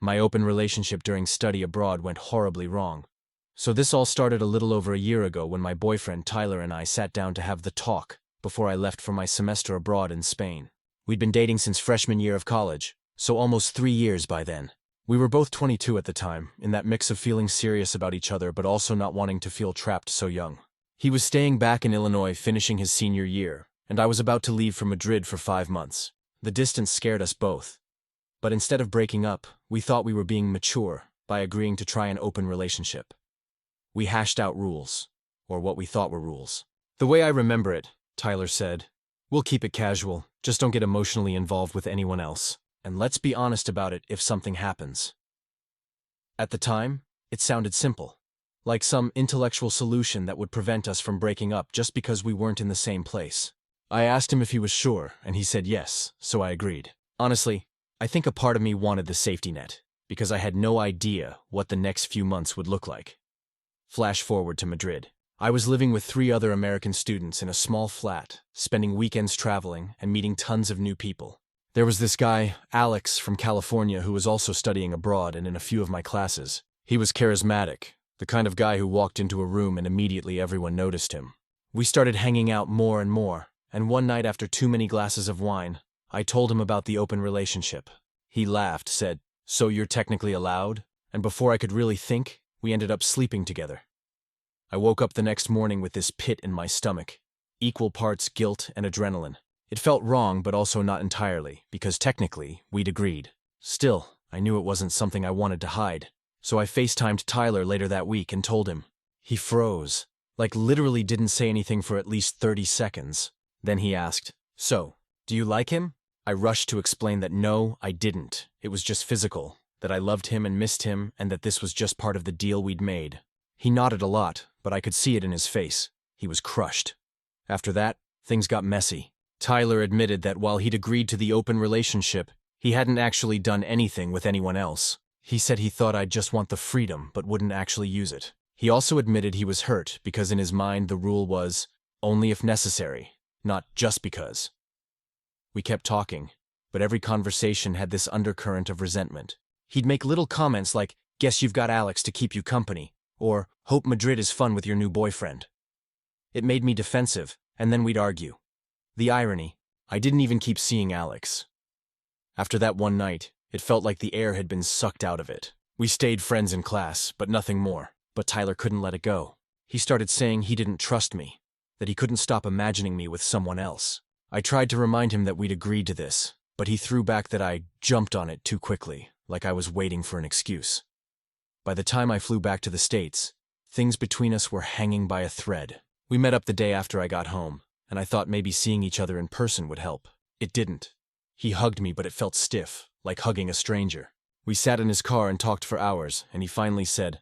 My open relationship during study abroad went horribly wrong. So this all started a little over a year ago when my boyfriend Tyler and I sat down to have the talk before I left for my semester abroad in Spain. We'd been dating since freshman year of college, so almost 3 years by then. We were both 22 at the time, in that mix of feeling serious about each other but also not wanting to feel trapped so young. He was staying back in Illinois finishing his senior year, and I was about to leave for Madrid for 5 months. The distance scared us both. But instead of breaking up, we thought we were being mature by agreeing to try an open relationship. We hashed out rules, or what we thought were rules. The way I remember it, Tyler said, "We'll keep it casual, just don't get emotionally involved with anyone else. And let's be honest about it if something happens." At the time, it sounded simple, like some intellectual solution that would prevent us from breaking up just because we weren't in the same place. I asked him if he was sure, and he said yes, so I agreed. Honestly, I think a part of me wanted the safety net, because I had no idea what the next few months would look like. Flash forward to Madrid. I was living with 3 other American students in a small flat, spending weekends traveling and meeting tons of new people. There was this guy, Alex, from California, who was also studying abroad and in a few of my classes. He was charismatic, the kind of guy who walked into a room and immediately everyone noticed him. We started hanging out more and more, and one night after too many glasses of wine, I told him about the open relationship. He laughed, said, "So you're technically allowed?" And before I could really think, we ended up sleeping together. I woke up the next morning with this pit in my stomach, equal parts guilt and adrenaline. It felt wrong, but also not entirely, because technically, we'd agreed. Still, I knew it wasn't something I wanted to hide, so I FaceTimed Tyler later that week and told him. He froze, like literally didn't say anything for at least 30 seconds. Then he asked, "So, do you like him?" I rushed to explain that no, I didn't. It was just physical, that I loved him and missed him, and that this was just part of the deal we'd made. He nodded a lot, but I could see it in his face. He was crushed. After that, things got messy. Tyler admitted that while he'd agreed to the open relationship, he hadn't actually done anything with anyone else. He said he thought I'd just want the freedom but wouldn't actually use it. He also admitted he was hurt because in his mind the rule was only if necessary, not just because. We kept talking, but every conversation had this undercurrent of resentment. He'd make little comments like, "Guess you've got Alex to keep you company," or "Hope Madrid is fun with your new boyfriend." It made me defensive, and then we'd argue. The irony, I didn't even keep seeing Alex. After that one night, it felt like the air had been sucked out of it. We stayed friends in class, but nothing more. But Tyler couldn't let it go. He started saying he didn't trust me, that he couldn't stop imagining me with someone else. I tried to remind him that we'd agreed to this, but he threw back that I jumped on it too quickly, like I was waiting for an excuse. By the time I flew back to the States, things between us were hanging by a thread. We met up the day after I got home, and I thought maybe seeing each other in person would help. It didn't. He hugged me, but it felt stiff, like hugging a stranger. We sat in his car and talked for hours, and he finally said,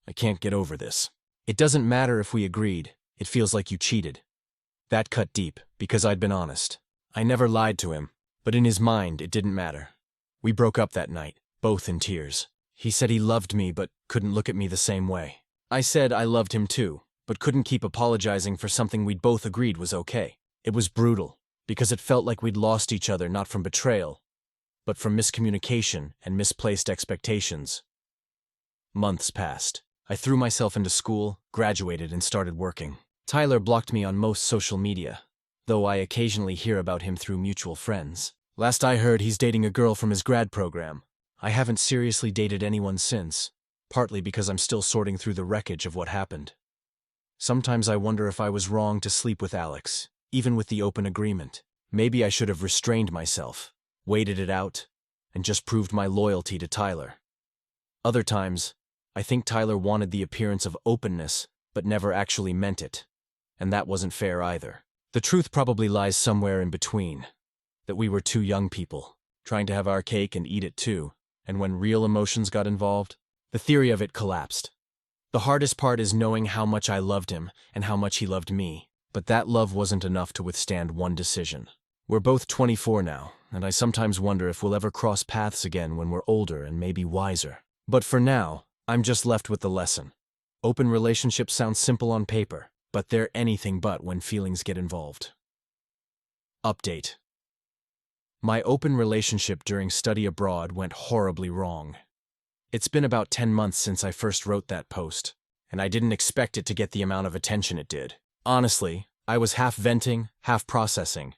"I can't get over this. It doesn't matter if we agreed. It feels like you cheated." That cut deep, because I'd been honest. I never lied to him, but in his mind, it didn't matter. We broke up that night, both in tears. He said he loved me, but couldn't look at me the same way. I said I loved him too, but couldn't keep apologizing for something we'd both agreed was okay. It was brutal, because it felt like we'd lost each other not from betrayal, but from miscommunication and misplaced expectations. Months passed. I threw myself into school, graduated, and started working. Tyler blocked me on most social media, though I occasionally hear about him through mutual friends. Last I heard, he's dating a girl from his grad program. I haven't seriously dated anyone since, partly because I'm still sorting through the wreckage of what happened. Sometimes I wonder if I was wrong to sleep with Alex, even with the open agreement. Maybe I should have restrained myself, waited it out, and just proved my loyalty to Tyler. Other times, I think Tyler wanted the appearance of openness, but never actually meant it. And that wasn't fair either. The truth probably lies somewhere in between. That we were 2 young people, trying to have our cake and eat it too, and when real emotions got involved, the theory of it collapsed. The hardest part is knowing how much I loved him and how much he loved me, but that love wasn't enough to withstand one decision. We're both 24 now, and I sometimes wonder if we'll ever cross paths again when we're older and maybe wiser. But for now, I'm just left with the lesson. Open relationships sound simple on paper, but they're anything but when feelings get involved. Update. My open relationship during study abroad went horribly wrong. It's been about 10 months since I first wrote that post, and I didn't expect it to get the amount of attention it did. Honestly, I was half venting, half processing,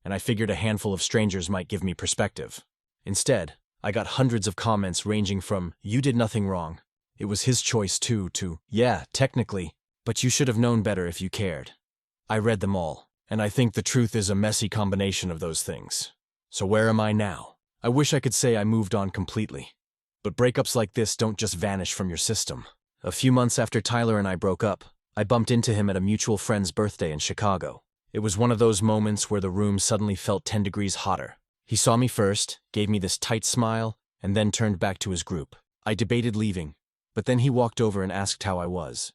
and I figured a handful of strangers might give me perspective. Instead, I got hundreds of comments ranging from, "You did nothing wrong. It was his choice too," to, "Yeah, technically, but you should have known better if you cared." I read them all, and I think the truth is a messy combination of those things. So where am I now? I wish I could say I moved on completely. But breakups like this don't just vanish from your system. A few months after Tyler and I broke up, I bumped into him at a mutual friend's birthday in Chicago. It was one of those moments where the room suddenly felt 10 degrees hotter. He saw me first, gave me this tight smile, and then turned back to his group. I debated leaving, but then he walked over and asked how I was.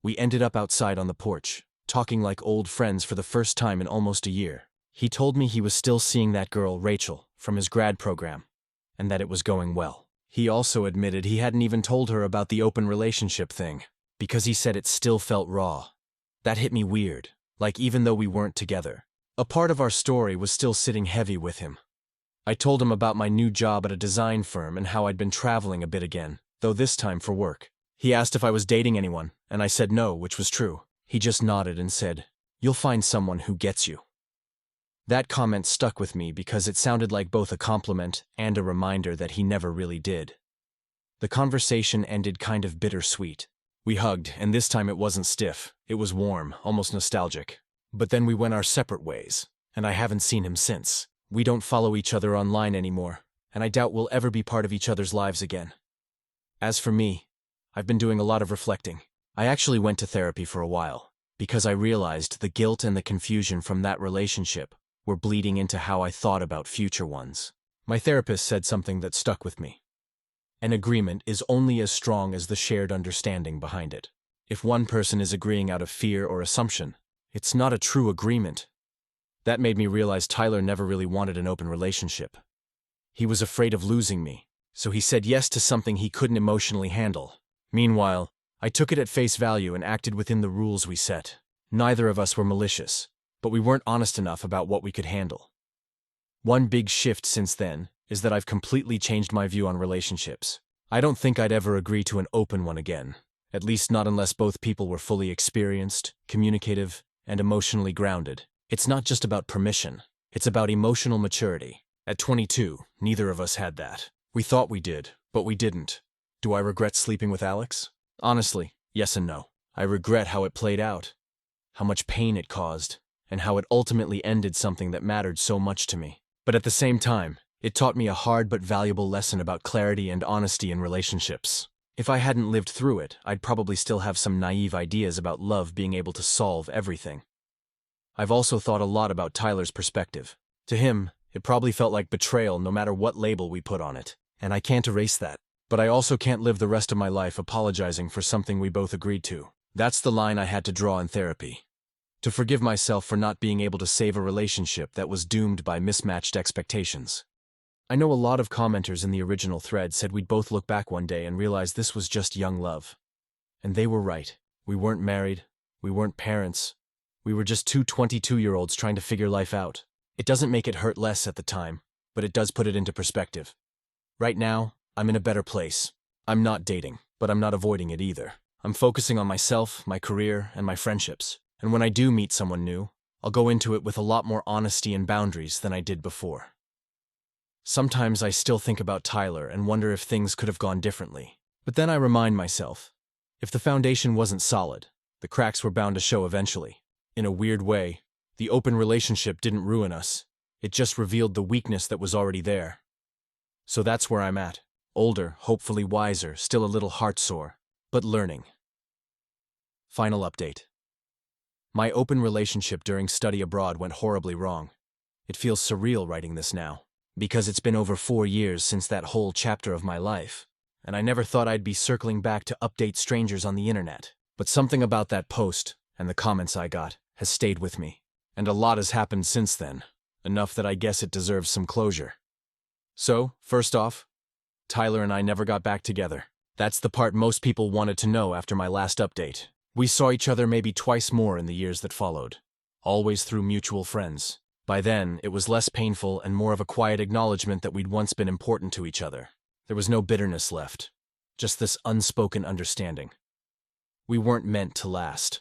We ended up outside on the porch, talking like old friends for the first time in almost a year. He told me he was still seeing that girl, Rachel, from his grad program, and that it was going well. He also admitted he hadn't even told her about the open relationship thing, because he said it still felt raw. That hit me weird, like even though we weren't together, a part of our story was still sitting heavy with him. I told him about my new job at a design firm and how I'd been traveling a bit again, though this time for work. He asked if I was dating anyone, and I said no, which was true. He just nodded and said, "You'll find someone who gets you." That comment stuck with me because it sounded like both a compliment and a reminder that he never really did. The conversation ended kind of bittersweet. We hugged, and this time it wasn't stiff. It was warm, almost nostalgic. But then we went our separate ways, and I haven't seen him since. We don't follow each other online anymore, and I doubt we'll ever be part of each other's lives again. As for me, I've been doing a lot of reflecting. I actually went to therapy for a while, because I realized the guilt and the confusion from that relationship were bleeding into how I thought about future ones. My therapist said something that stuck with me. An agreement is only as strong as the shared understanding behind it. If one person is agreeing out of fear or assumption, it's not a true agreement. That made me realize Tyler never really wanted an open relationship. He was afraid of losing me, so he said yes to something he couldn't emotionally handle. Meanwhile, I took it at face value and acted within the rules we set. Neither of us were malicious, but we weren't honest enough about what we could handle. One big shift since then is that I've completely changed my view on relationships. I don't think I'd ever agree to an open one again, at least not unless both people were fully experienced, communicative, and emotionally grounded. It's not just about permission, it's about emotional maturity. At 22, neither of us had that. We thought we did, but we didn't. Do I regret sleeping with Alex? Honestly, yes and no. I regret how it played out, how much pain it caused, and how it ultimately ended something that mattered so much to me. But at the same time, it taught me a hard but valuable lesson about clarity and honesty in relationships. If I hadn't lived through it, I'd probably still have some naive ideas about love being able to solve everything. I've also thought a lot about Tyler's perspective. To him, it probably felt like betrayal no matter what label we put on it, and I can't erase that. But I also can't live the rest of my life apologizing for something we both agreed to. That's the line I had to draw in therapy. To forgive myself for not being able to save a relationship that was doomed by mismatched expectations. I know a lot of commenters in the original thread said we'd both look back one day and realize this was just young love. And they were right. We weren't married. We weren't parents. We were just two 22-year-olds trying to figure life out. It doesn't make it hurt less at the time, but it does put it into perspective. Right now, I'm in a better place. I'm not dating, but I'm not avoiding it either. I'm focusing on myself, my career, and my friendships. And when I do meet someone new, I'll go into it with a lot more honesty and boundaries than I did before. Sometimes I still think about Tyler and wonder if things could have gone differently. But then I remind myself, if the foundation wasn't solid, the cracks were bound to show eventually. In a weird way, the open relationship didn't ruin us. It just revealed the weakness that was already there. So that's where I'm at. Older, hopefully wiser, still a little heartsore, but learning. Final update. My open relationship during study abroad went horribly wrong. It feels surreal writing this now, because it's been over 4 years since that whole chapter of my life, and I never thought I'd be circling back to update strangers on the internet. But something about that post, and the comments I got, has stayed with me. And a lot has happened since then, enough that I guess it deserves some closure. So, first off, Tyler and I never got back together. That's the part most people wanted to know after my last update. We saw each other maybe twice more in the years that followed, always through mutual friends. By then, it was less painful and more of a quiet acknowledgement that we'd once been important to each other. There was no bitterness left, just this unspoken understanding. We weren't meant to last.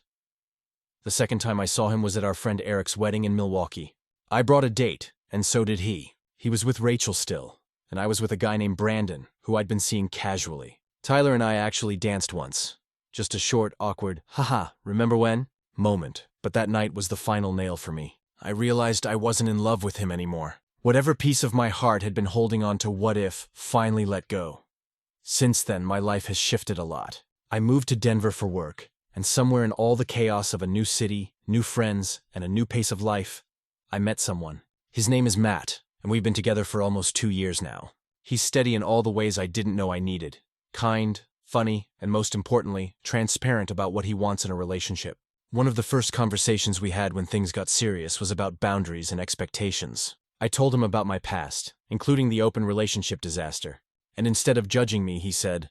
The second time I saw him was at our friend Eric's wedding in Milwaukee. I brought a date, and so did he. He was with Rachel still, and I was with a guy named Brandon, who I'd been seeing casually. Tyler and I actually danced once. Just a short, awkward, haha, remember when? Moment. But that night was the final nail for me. I realized I wasn't in love with him anymore. Whatever piece of my heart had been holding on to what if finally let go. Since then, my life has shifted a lot. I moved to Denver for work, and somewhere in all the chaos of a new city, new friends, and a new pace of life, I met someone. His name is Matt, and we've been together for almost 2 years now. He's steady in all the ways I didn't know I needed. Kind, funny, and most importantly, transparent about what he wants in a relationship. One of the first conversations we had when things got serious was about boundaries and expectations. I told him about my past, including the open relationship disaster, and instead of judging me, he said,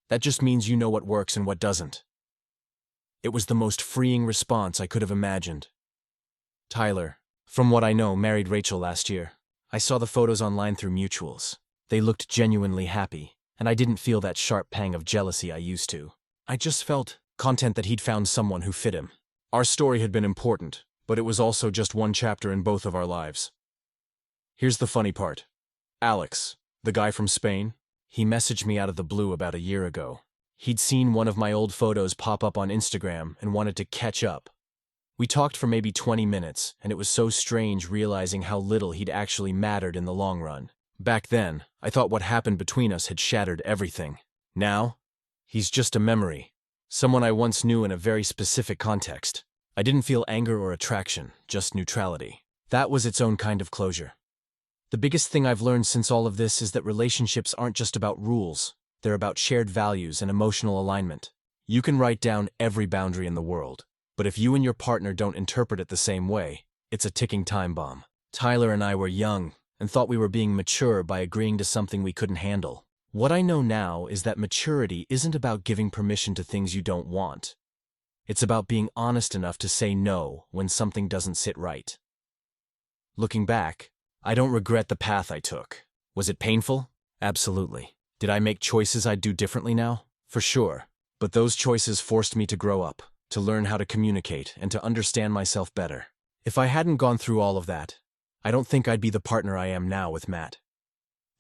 "That just means you know what works and what doesn't." It was the most freeing response I could have imagined. Tyler, from what I know, married Rachel last year. I saw the photos online through mutuals. They looked genuinely happy, and I didn't feel that sharp pang of jealousy I used to. I just felt content that he'd found someone who fit him. Our story had been important, but it was also just one chapter in both of our lives. Here's the funny part. Alex, the guy from Spain, he messaged me out of the blue about a year ago. He'd seen one of my old photos pop up on Instagram and wanted to catch up. We talked for maybe 20 minutes, and it was so strange realizing how little he'd actually mattered in the long run. Back then, I thought what happened between us had shattered everything. Now, he's just a memory. Someone I once knew in a very specific context. I didn't feel anger or attraction, just neutrality. That was its own kind of closure. The biggest thing I've learned since all of this is that relationships aren't just about rules. They're about shared values and emotional alignment. You can write down every boundary in the world, but if you and your partner don't interpret it the same way, it's a ticking time bomb. Tyler and I were young and thought we were being mature by agreeing to something we couldn't handle. What I know now is that maturity isn't about giving permission to things you don't want. It's about being honest enough to say no when something doesn't sit right. Looking back, I don't regret the path I took. Was it painful? Absolutely. Did I make choices I'd do differently now? For sure. But those choices forced me to grow up, to learn how to communicate, and to understand myself better. If I hadn't gone through all of that, I don't think I'd be the partner I am now with Matt.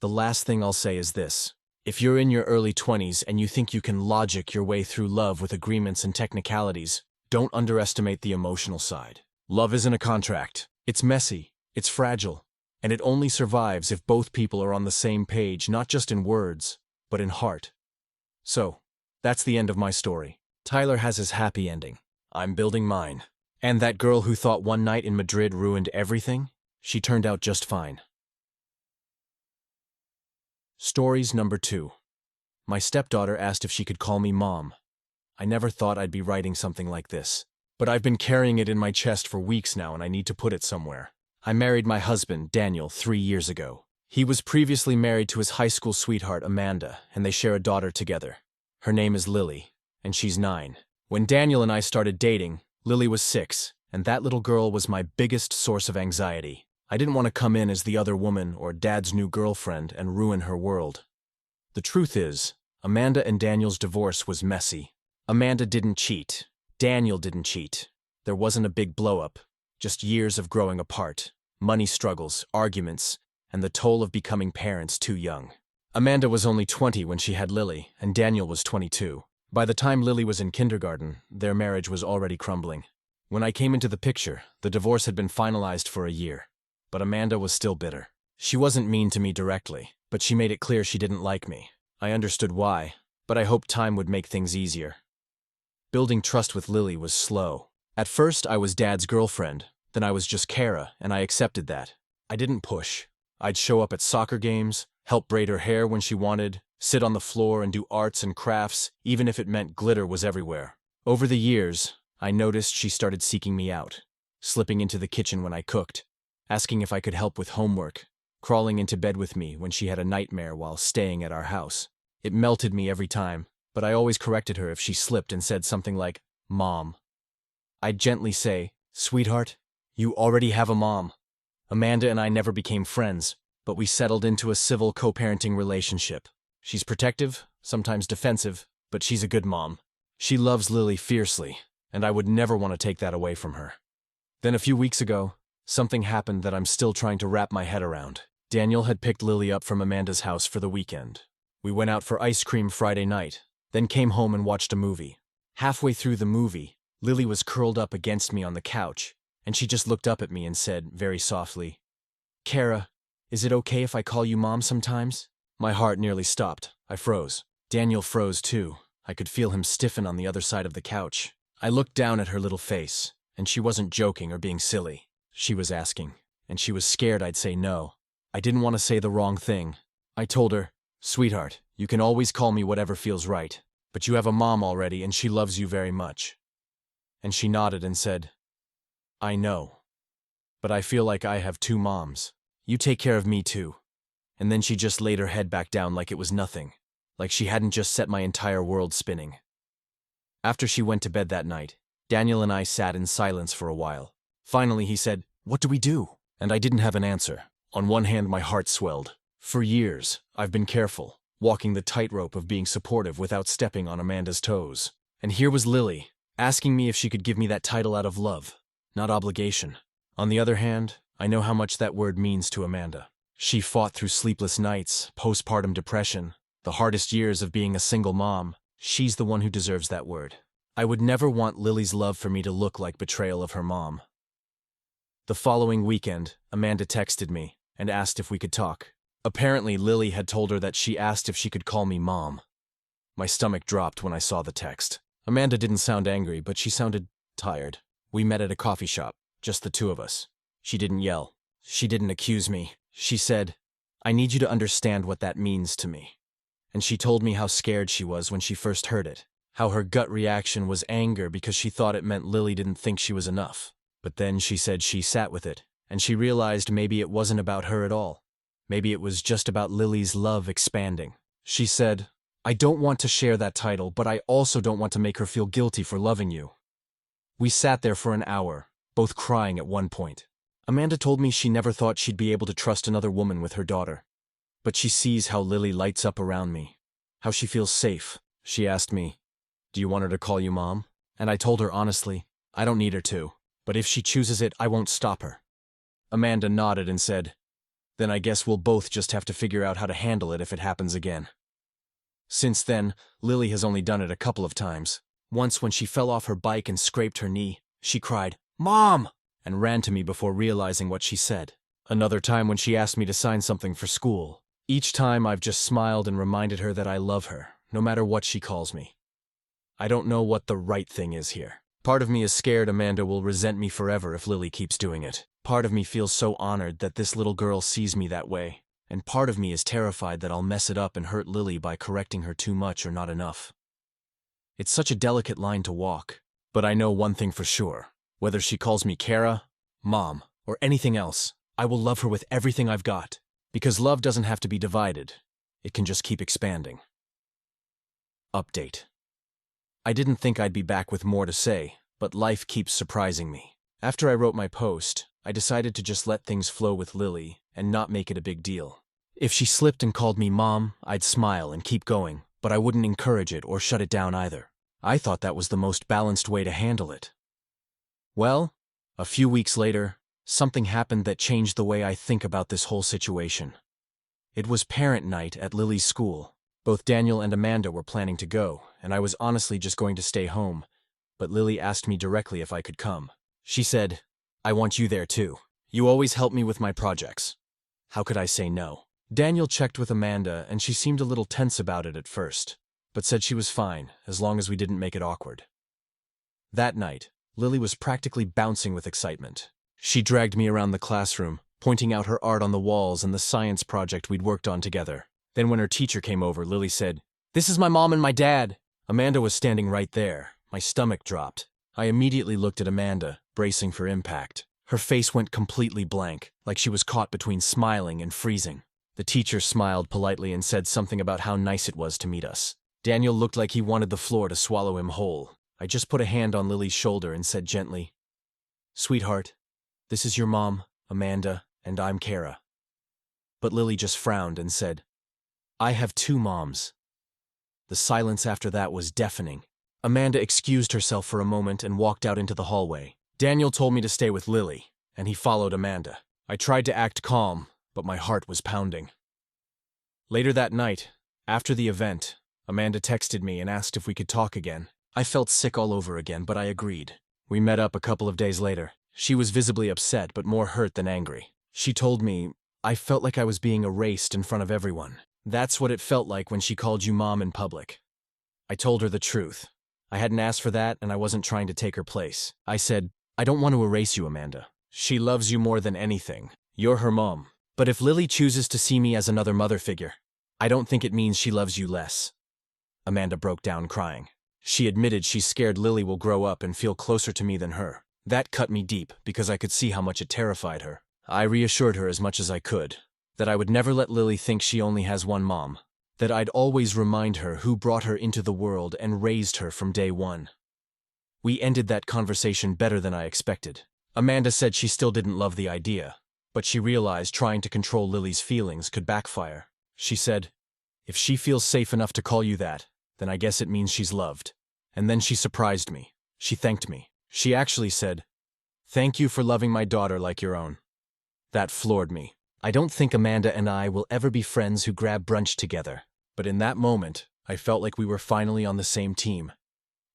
The last thing I'll say is this. If you're in your early 20s and you think you can logic your way through love with agreements and technicalities, don't underestimate the emotional side. Love isn't a contract. It's messy, it's fragile, and it only survives if both people are on the same page, not just in words, but in heart. So, that's the end of my story. Tyler has his happy ending. I'm building mine. And that girl who thought one night in Madrid ruined everything, she turned out just fine. Stories number 2. My stepdaughter asked if she could call me Mom. I never thought I'd be writing something like this, but I've been carrying it in my chest for weeks now and I need to put it somewhere. I married my husband, Daniel, 3 years ago. He was previously married to his high school sweetheart, Amanda, and they share a daughter together. Her name is Lily, and she's 9. When Daniel and I started dating, Lily was 6, and that little girl was my biggest source of anxiety. I didn't want to come in as the other woman or Dad's new girlfriend and ruin her world. The truth is, Amanda and Daniel's divorce was messy. Amanda didn't cheat. Daniel didn't cheat. There wasn't a big blow-up, just years of growing apart, money struggles, arguments, and the toll of becoming parents too young. Amanda was only 20 when she had Lily, and Daniel was 22. By the time Lily was in kindergarten, their marriage was already crumbling. When I came into the picture, the divorce had been finalized for a year. But Amanda was still bitter. She wasn't mean to me directly, but she made it clear she didn't like me. I understood why, but I hoped time would make things easier. Building trust with Lily was slow. At first, I was Dad's girlfriend, then I was just Kara, and I accepted that. I didn't push. I'd show up at soccer games, help braid her hair when she wanted, sit on the floor and do arts and crafts, even if it meant glitter was everywhere. Over the years, I noticed she started seeking me out, slipping into the kitchen when I cooked, asking if I could help with homework, crawling into bed with me when she had a nightmare while staying at our house. It melted me every time, but I always corrected her if she slipped and said something like, "Mom." I'd gently say, "Sweetheart, you already have a mom." Amanda and I never became friends, but we settled into a civil co-parenting relationship. She's protective, sometimes defensive, but she's a good mom. She loves Lily fiercely, and I would never want to take that away from her. Then a few weeks ago, something happened that I'm still trying to wrap my head around. Daniel had picked Lily up from Amanda's house for the weekend. We went out for ice cream Friday night, then came home and watched a movie. Halfway through the movie, Lily was curled up against me on the couch, and she just looked up at me and said, very softly, "Kara, is it okay if I call you Mom sometimes?" My heart nearly stopped. I froze. Daniel froze too. I could feel him stiffen on the other side of the couch. I looked down at her little face, and she wasn't joking or being silly. She was asking, and she was scared I'd say no. I didn't want to say the wrong thing. I told her, "Sweetheart, you can always call me whatever feels right, but you have a mom already and she loves you very much." And she nodded and said, "I know, but I feel like I have two moms. You take care of me too." And then she just laid her head back down like it was nothing, like she hadn't just set my entire world spinning. After she went to bed that night, Daniel and I sat in silence for a while. Finally he said, "What do we do?" And I didn't have an answer. On one hand, my heart swelled. For years, I've been careful, walking the tightrope of being supportive without stepping on Amanda's toes. And here was Lily, asking me if she could give me that title out of love, not obligation. On the other hand, I know how much that word means to Amanda. She fought through sleepless nights, postpartum depression, the hardest years of being a single mom. She's the one who deserves that word. I would never want Lily's love for me to look like betrayal of her mom. The following weekend, Amanda texted me and asked if we could talk. Apparently, Lily had told her that she asked if she could call me Mom. My stomach dropped when I saw the text. Amanda didn't sound angry, but she sounded tired. We met at a coffee shop, just the two of us. She didn't yell. She didn't accuse me. She said, "I need you to understand what that means to me." And she told me how scared she was when she first heard it, how her gut reaction was anger because she thought it meant Lily didn't think she was enough. But then she said she sat with it, and she realized maybe it wasn't about her at all. Maybe it was just about Lily's love expanding. She said, "I don't want to share that title, but I also don't want to make her feel guilty for loving you." We sat there for an hour, both crying at one point. Amanda told me she never thought she'd be able to trust another woman with her daughter. But she sees how Lily lights up around me, how she feels safe. She asked me, "Do you want her to call you Mom?" And I told her honestly, I don't need her to, but if she chooses it, I won't stop her. Amanda nodded and said, "Then I guess we'll both just have to figure out how to handle it if it happens again." Since then, Lily has only done it a couple of times. Once when she fell off her bike and scraped her knee, she cried, "Mom!" and ran to me before realizing what she said. Another time when she asked me to sign something for school. Each time I've just smiled and reminded her that I love her, no matter what she calls me. I don't know what the right thing is here. Part of me is scared Amanda will resent me forever if Lily keeps doing it. Part of me feels so honored that this little girl sees me that way, and part of me is terrified that I'll mess it up and hurt Lily by correcting her too much or not enough. It's such a delicate line to walk, but I know one thing for sure. Whether she calls me Kara, Mom, or anything else, I will love her with everything I've got, because love doesn't have to be divided. It can just keep expanding. Update. I didn't think I'd be back with more to say, but life keeps surprising me. After I wrote my post, I decided to just let things flow with Lily and not make it a big deal. If she slipped and called me Mom, I'd smile and keep going, but I wouldn't encourage it or shut it down either. I thought that was the most balanced way to handle it. Well, a few weeks later, something happened that changed the way I think about this whole situation. It was parent night at Lily's school. Both Daniel and Amanda were planning to go, and I was honestly just going to stay home, but Lily asked me directly if I could come. She said, "I want you there too. You always help me with my projects." How could I say no? Daniel checked with Amanda, and she seemed a little tense about it at first, but said she was fine, as long as we didn't make it awkward. That night, Lily was practically bouncing with excitement. She dragged me around the classroom, pointing out her art on the walls and the science project we'd worked on together. Then when her teacher came over, Lily said, "This is my mom and my dad." Amanda was standing right there. My stomach dropped. I immediately looked at Amanda, bracing for impact. Her face went completely blank, like she was caught between smiling and freezing. The teacher smiled politely and said something about how nice it was to meet us. Daniel looked like he wanted the floor to swallow him whole. I just put a hand on Lily's shoulder and said gently, "Sweetheart, this is your mom, Amanda, and I'm Kara." But Lily just frowned and said, "I have two moms." The silence after that was deafening. Amanda excused herself for a moment and walked out into the hallway. Daniel told me to stay with Lily, and he followed Amanda. I tried to act calm, but my heart was pounding. Later that night, after the event, Amanda texted me and asked if we could talk again. I felt sick all over again, but I agreed. We met up a couple of days later. She was visibly upset, but more hurt than angry. She told me, "I felt like I was being erased in front of everyone. That's what it felt like when she called you mom in public." I told her the truth. I hadn't asked for that, and I wasn't trying to take her place. I said, "I don't want to erase you, Amanda. She loves you more than anything. You're her mom. But if Lily chooses to see me as another mother figure, I don't think it means she loves you less." Amanda broke down crying. She admitted she's scared Lily will grow up and feel closer to me than her. That cut me deep because I could see how much it terrified her. I reassured her as much as I could, that I would never let Lily think she only has one mom, that I'd always remind her who brought her into the world and raised her from day one. We ended that conversation better than I expected. Amanda said she still didn't love the idea, but she realized trying to control Lily's feelings could backfire. She said, "If she feels safe enough to call you that, then I guess it means she's loved." And then she surprised me. She thanked me. She actually said, "Thank you for loving my daughter like your own." That floored me. I don't think Amanda and I will ever be friends who grab brunch together, but in that moment, I felt like we were finally on the same team.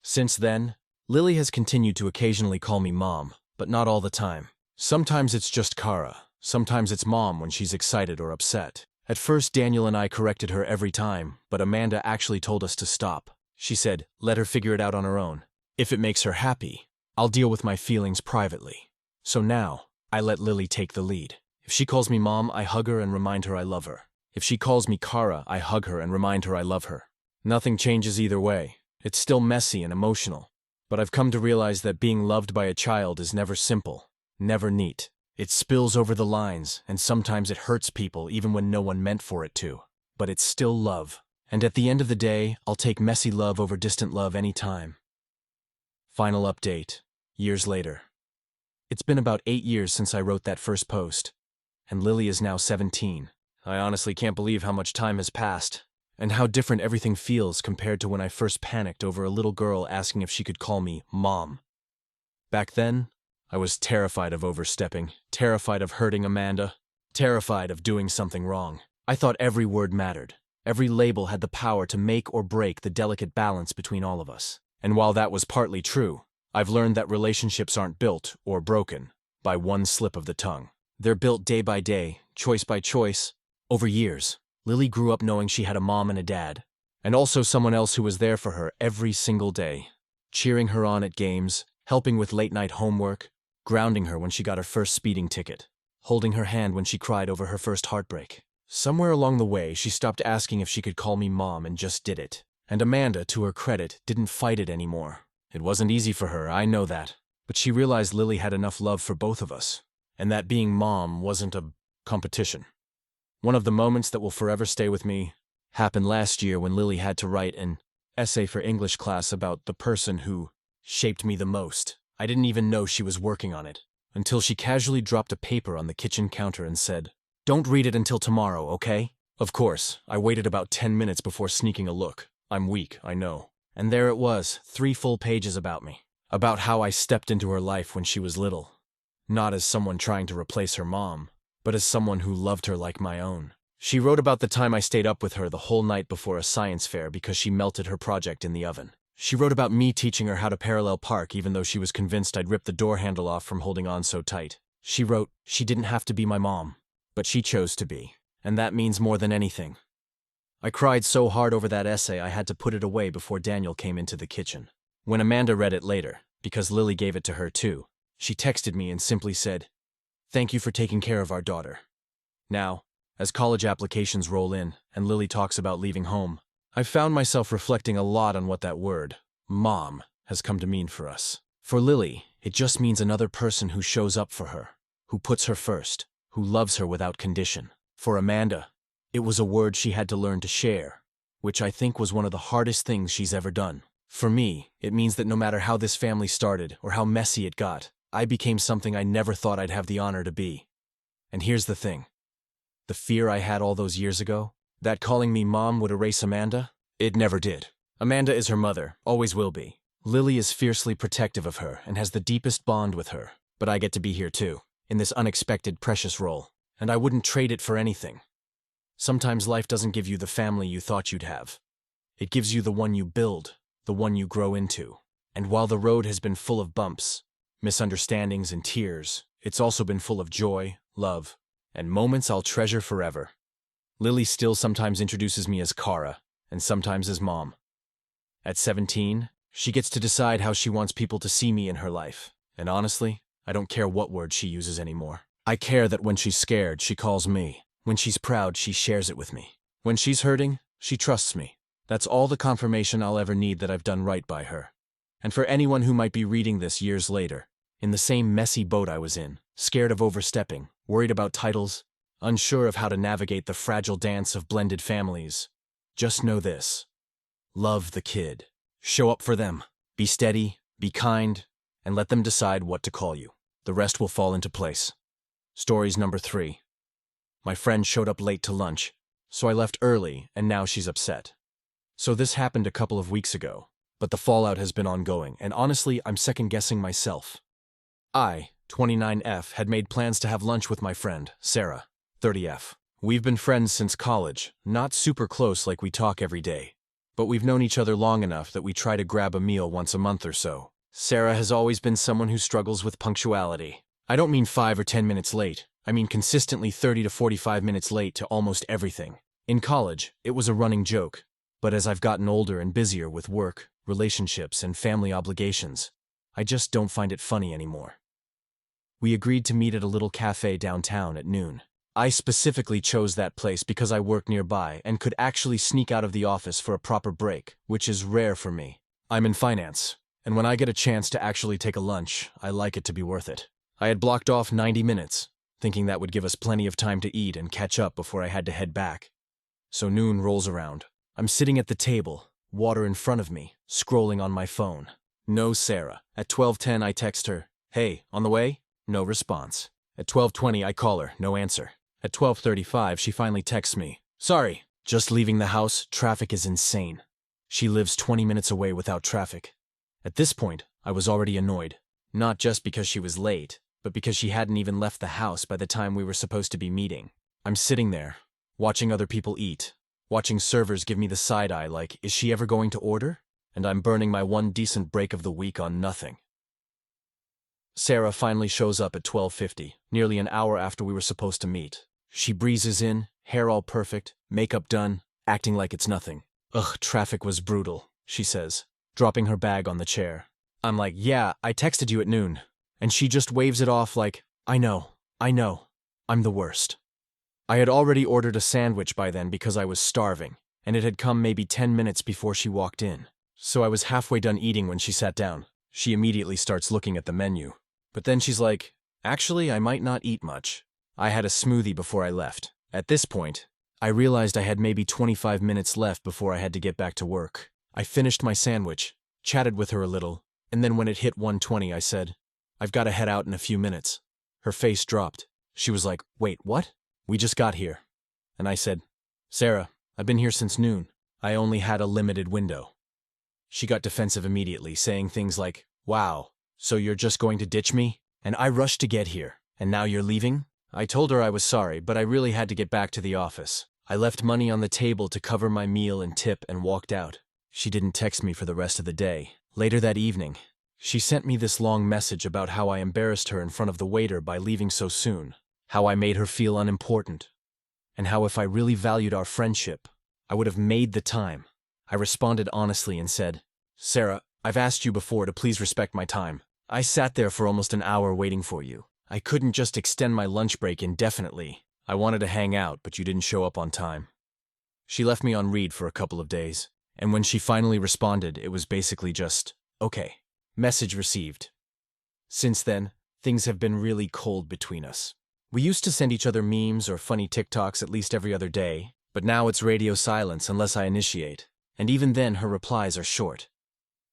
Since then, Lily has continued to occasionally call me mom, but not all the time. Sometimes it's just Kara, sometimes it's mom when she's excited or upset. At first, Daniel and I corrected her every time, but Amanda actually told us to stop. She said, "Let her figure it out on her own. If it makes her happy, I'll deal with my feelings privately." So now, I let Lily take the lead. If she calls me mom, I hug her and remind her I love her. If she calls me Kara, I hug her and remind her I love her. Nothing changes either way. It's still messy and emotional. But I've come to realize that being loved by a child is never simple, never neat. It spills over the lines, and sometimes it hurts people even when no one meant for it to. But it's still love. And at the end of the day, I'll take messy love over distant love any time. Final update. Years later. It's been about 8 years since I wrote that first post, and Lily is now 17. I honestly can't believe how much time has passed, and how different everything feels compared to when I first panicked over a little girl asking if she could call me mom. Back then, I was terrified of overstepping, terrified of hurting Amanda, terrified of doing something wrong. I thought every word mattered. Every label had the power to make or break the delicate balance between all of us. And while that was partly true, I've learned that relationships aren't built, or broken, by one slip of the tongue. They're built day by day, choice by choice, over years. Lily grew up knowing she had a mom and a dad, and also someone else who was there for her every single day, cheering her on at games, helping with late-night homework, grounding her when she got her first speeding ticket, holding her hand when she cried over her first heartbreak. Somewhere along the way, she stopped asking if she could call me mom and just did it. And Amanda, to her credit, didn't fight it anymore. It wasn't easy for her, I know that, but she realized Lily had enough love for both of us, and that being mom wasn't a competition. One of the moments that will forever stay with me happened last year when Lily had to write an essay for English class about the person who shaped me the most. I didn't even know she was working on it, until she casually dropped a paper on the kitchen counter and said, "Don't read it until tomorrow, okay?" Of course, I waited about 10 minutes before sneaking a look. I'm weak, I know. And there it was, 3 full pages about me. About how I stepped into her life when she was little. Not as someone trying to replace her mom, but as someone who loved her like my own. She wrote about the time I stayed up with her the whole night before a science fair because she melted her project in the oven. She wrote about me teaching her how to parallel park even though she was convinced I'd ripped the door handle off from holding on so tight. She wrote, she didn't have to be my mom, but she chose to be. And that means more than anything. I cried so hard over that essay I had to put it away before Daniel came into the kitchen. When Amanda read it later, because Lily gave it to her too, she texted me and simply said, "Thank you for taking care of our daughter." Now, as college applications roll in and Lily talks about leaving home, I've found myself reflecting a lot on what that word, mom, has come to mean for us. For Lily, it just means another person who shows up for her, who puts her first, who loves her without condition. For Amanda, it was a word she had to learn to share, which I think was one of the hardest things she's ever done. For me, it means that no matter how this family started or how messy it got, I became something I never thought I'd have the honor to be. And here's the thing. The fear I had all those years ago, that calling me mom would erase Amanda, It never did. Amanda is her mother, always will be. Lily is fiercely protective of her and has the deepest bond with her, but I get to be here too, in this unexpected precious role, and I wouldn't trade it for anything. Sometimes life doesn't give you the family you thought you'd have. It gives you the one you build, the one you grow into. And while the road has been full of bumps, misunderstandings, and tears, it's also been full of joy, love, and moments I'll treasure forever. Lily still sometimes introduces me as Kara, and sometimes as Mom. At 17, she gets to decide how she wants people to see me in her life, and honestly, I don't care what word she uses anymore. I care that when she's scared, she calls me. When she's proud, she shares it with me. When she's hurting, she trusts me. That's all the confirmation I'll ever need that I've done right by her. And for anyone who might be reading this years later, in the same messy boat I was in, scared of overstepping, worried about titles, unsure of how to navigate the fragile dance of blended families, just know this. Love the kid. Show up for them. Be steady, be kind, and let them decide what to call you. The rest will fall into place. Stories number 3. My friend showed up late to lunch, so I left early, and now she's upset. So this happened a couple of weeks ago, but the fallout has been ongoing, and honestly, I'm second-guessing myself. I, 29F, had made plans to have lunch with my friend, Sarah, 30F. We've been friends since college, not super close like we talk every day, but we've known each other long enough that we try to grab a meal once a month or so. Sarah has always been someone who struggles with punctuality. I don't mean 5 or 10 minutes late. I mean consistently 30 to 45 minutes late to almost everything. In college, it was a running joke, but as I've gotten older and busier with work, relationships, and family obligations, I just don't find it funny anymore. We agreed to meet at a little cafe downtown at noon. I specifically chose that place because I work nearby and could actually sneak out of the office for a proper break, which is rare for me. I'm in finance, and when I get a chance to actually take a lunch, I like it to be worth it. I had blocked off 90 minutes, thinking that would give us plenty of time to eat and catch up before I had to head back. So noon rolls around. I'm sitting at the table, water in front of me, scrolling on my phone. No Sarah. At 12:10 I text her, "Hey, on the way?" No response. At 12:20 I call her, no answer. At 12:35 she finally texts me, "Sorry, just leaving the house, traffic is insane." She lives 20 minutes away without traffic. At this point, I was already annoyed. Not just because she was late, but because she hadn't even left the house by the time we were supposed to be meeting. I'm sitting there, watching other people eat, watching servers give me the side-eye like, is she ever going to order? And I'm burning my one decent break of the week on nothing. Sarah finally shows up at 12:50, nearly an hour after we were supposed to meet. She breezes in, hair all perfect, makeup done, acting like it's nothing. "Ugh, traffic was brutal," she says, dropping her bag on the chair. I'm like, "Yeah, I texted you at noon." And she just waves it off like, I know, I'm the worst." I had already ordered a sandwich by then because I was starving, and it had come maybe 10 minutes before she walked in. So I was halfway done eating when she sat down. She immediately starts looking at the menu. But then she's like, "Actually, I might not eat much. I had a smoothie before I left." At this point, I realized I had maybe 25 minutes left before I had to get back to work. I finished my sandwich, chatted with her a little, and then when it hit 1:20 I said, "I've got to head out in a few minutes." Her face dropped. She was like, "Wait, what?" "We just got here." And I said, "Sarah, I've been here since noon. I only had a limited window." She got defensive immediately, saying things like, "Wow, so you're just going to ditch me? And I rushed to get here, and now you're leaving?" I told her I was sorry, but I really had to get back to the office. I left money on the table to cover my meal and tip and walked out. She didn't text me for the rest of the day. Later that evening, she sent me this long message about how I embarrassed her in front of the waiter by leaving so soon, how I made her feel unimportant, and how if I really valued our friendship, I would have made the time. I responded honestly and said, "Sarah, I've asked you before to please respect my time. I sat there for almost an hour waiting for you. I couldn't just extend my lunch break indefinitely. I wanted to hang out, but you didn't show up on time." She left me on read for a couple of days, and when she finally responded, it was basically just, "Okay. Message received." Since then, things have been really cold between us. We used to send each other memes or funny TikToks at least every other day, but now it's radio silence unless I initiate, and even then her replies are short.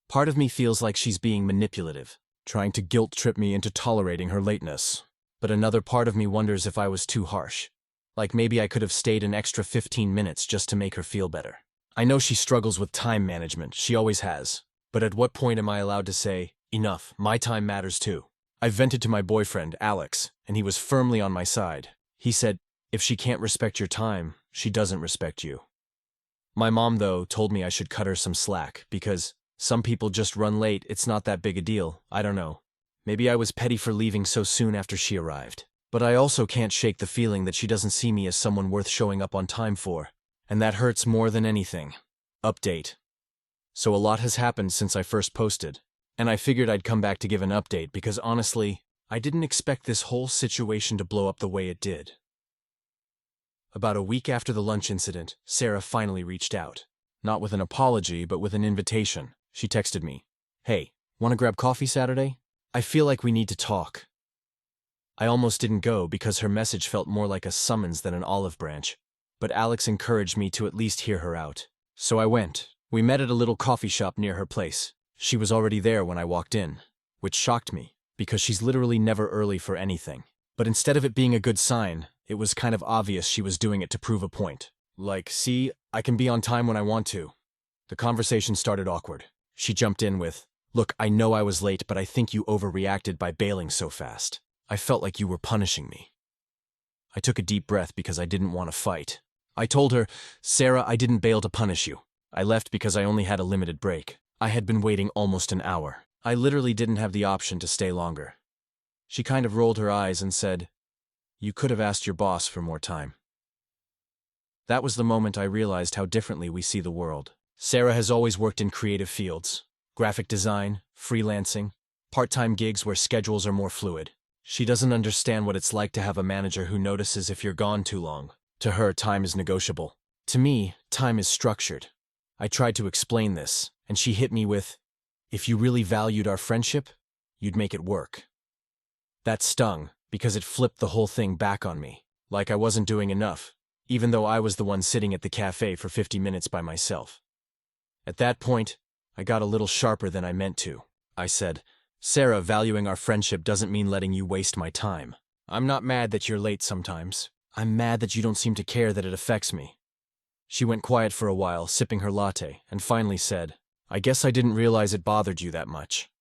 Part of me feels like she's being manipulative, trying to guilt-trip me into tolerating her lateness. But another part of me wonders if I was too harsh. Like maybe I could have stayed an extra 15 minutes just to make her feel better. I know she struggles with time management, she always has. But at what point am I allowed to say, enough, my time matters too? I vented to my boyfriend, Alex, and he was firmly on my side. He said, if she can't respect your time, she doesn't respect you. My mom, though, told me I should cut her some slack, because some people just run late, it's not that big a deal, I don't know. Maybe I was petty for leaving so soon after she arrived. But I also can't shake the feeling that she doesn't see me as someone worth showing up on time for. And that hurts more than anything. Update. So a lot has happened since I first posted, and I figured I'd come back to give an update because honestly, I didn't expect this whole situation to blow up the way it did. About a week after the lunch incident, Sarah finally reached out. Not with an apology, but with an invitation. She texted me, "Hey, wanna grab coffee Saturday? I feel like we need to talk." I almost didn't go because her message felt more like a summons than an olive branch, but Alex encouraged me to at least hear her out. So I went. We met at a little coffee shop near her place. She was already there when I walked in, which shocked me, because she's literally never early for anything. But instead of it being a good sign, it was kind of obvious she was doing it to prove a point. Like, see, I can be on time when I want to. The conversation started awkward. She jumped in with, "Look, I know I was late, but I think you overreacted by bailing so fast. I felt like you were punishing me." I took a deep breath because I didn't want to fight. I told her, "Sarah, I didn't bail to punish you. I left because I only had a limited break. I had been waiting almost an hour. I literally didn't have the option to stay longer." She kind of rolled her eyes and said, "You could have asked your boss for more time." That was the moment I realized how differently we see the world. Sarah has always worked in creative fields, graphic design, freelancing, part-time gigs where schedules are more fluid. She doesn't understand what it's like to have a manager who notices if you're gone too long. To her, time is negotiable. To me, time is structured. I tried to explain this, and she hit me with, "If you really valued our friendship, you'd make it work." That stung, because it flipped the whole thing back on me, like I wasn't doing enough, even though I was the one sitting at the cafe for 50 minutes by myself. At that point, I got a little sharper than I meant to. I said, "Sarah, valuing our friendship doesn't mean letting you waste my time. I'm not mad that you're late sometimes. I'm mad that you don't seem to care that it affects me." She went quiet for a while, sipping her latte, and finally said, "I guess I didn't realize it bothered you that much."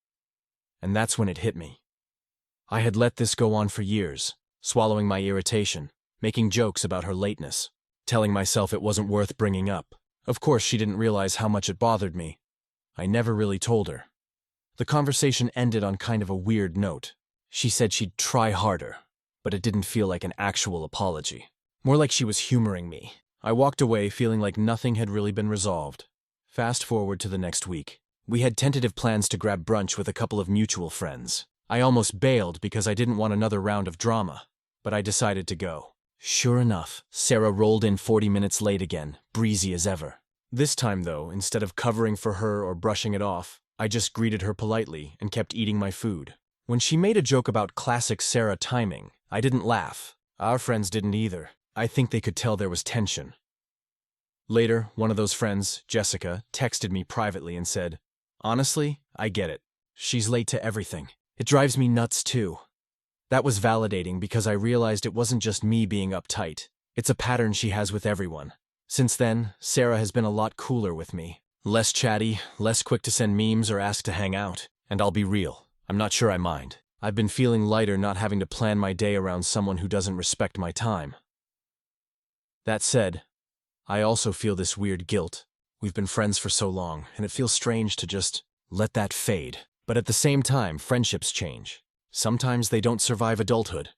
And that's when it hit me. I had let this go on for years, swallowing my irritation, making jokes about her lateness, telling myself it wasn't worth bringing up. Of course, she didn't realize how much it bothered me. I never really told her. The conversation ended on kind of a weird note. She said she'd try harder, but it didn't feel like an actual apology. More like she was humoring me. I walked away feeling like nothing had really been resolved. Fast forward to the next week. We had tentative plans to grab brunch with a couple of mutual friends. I almost bailed because I didn't want another round of drama, but I decided to go. Sure enough, Sarah rolled in 40 minutes late again, breezy as ever. This time, though, instead of covering for her or brushing it off, I just greeted her politely and kept eating my food. When she made a joke about classic Sarah timing, I didn't laugh. Our friends didn't either. I think they could tell there was tension. Later, one of those friends, Jessica, texted me privately and said, "Honestly, I get it. She's late to everything. It drives me nuts too." That was validating because I realized it wasn't just me being uptight. It's a pattern she has with everyone. Since then, Sarah has been a lot cooler with me. Less chatty, less quick to send memes or ask to hang out. And I'll be real, I'm not sure I mind. I've been feeling lighter not having to plan my day around someone who doesn't respect my time. That said, I also feel this weird guilt. We've been friends for so long, and it feels strange to just let that fade. But at the same time, friendships change. Sometimes they don't survive adulthood.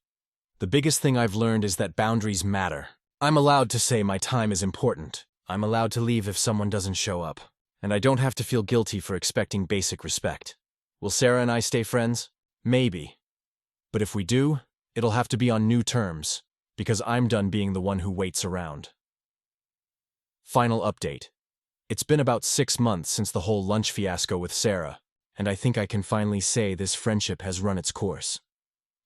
The biggest thing I've learned is that boundaries matter. I'm allowed to say my time is important. I'm allowed to leave if someone doesn't show up. And I don't have to feel guilty for expecting basic respect. Will Sarah and I stay friends? Maybe. But if we do, it'll have to be on new terms, because I'm done being the one who waits around. Final update. It's been about 6 months since the whole lunch fiasco with Sarah, and I think I can finally say this friendship has run its course.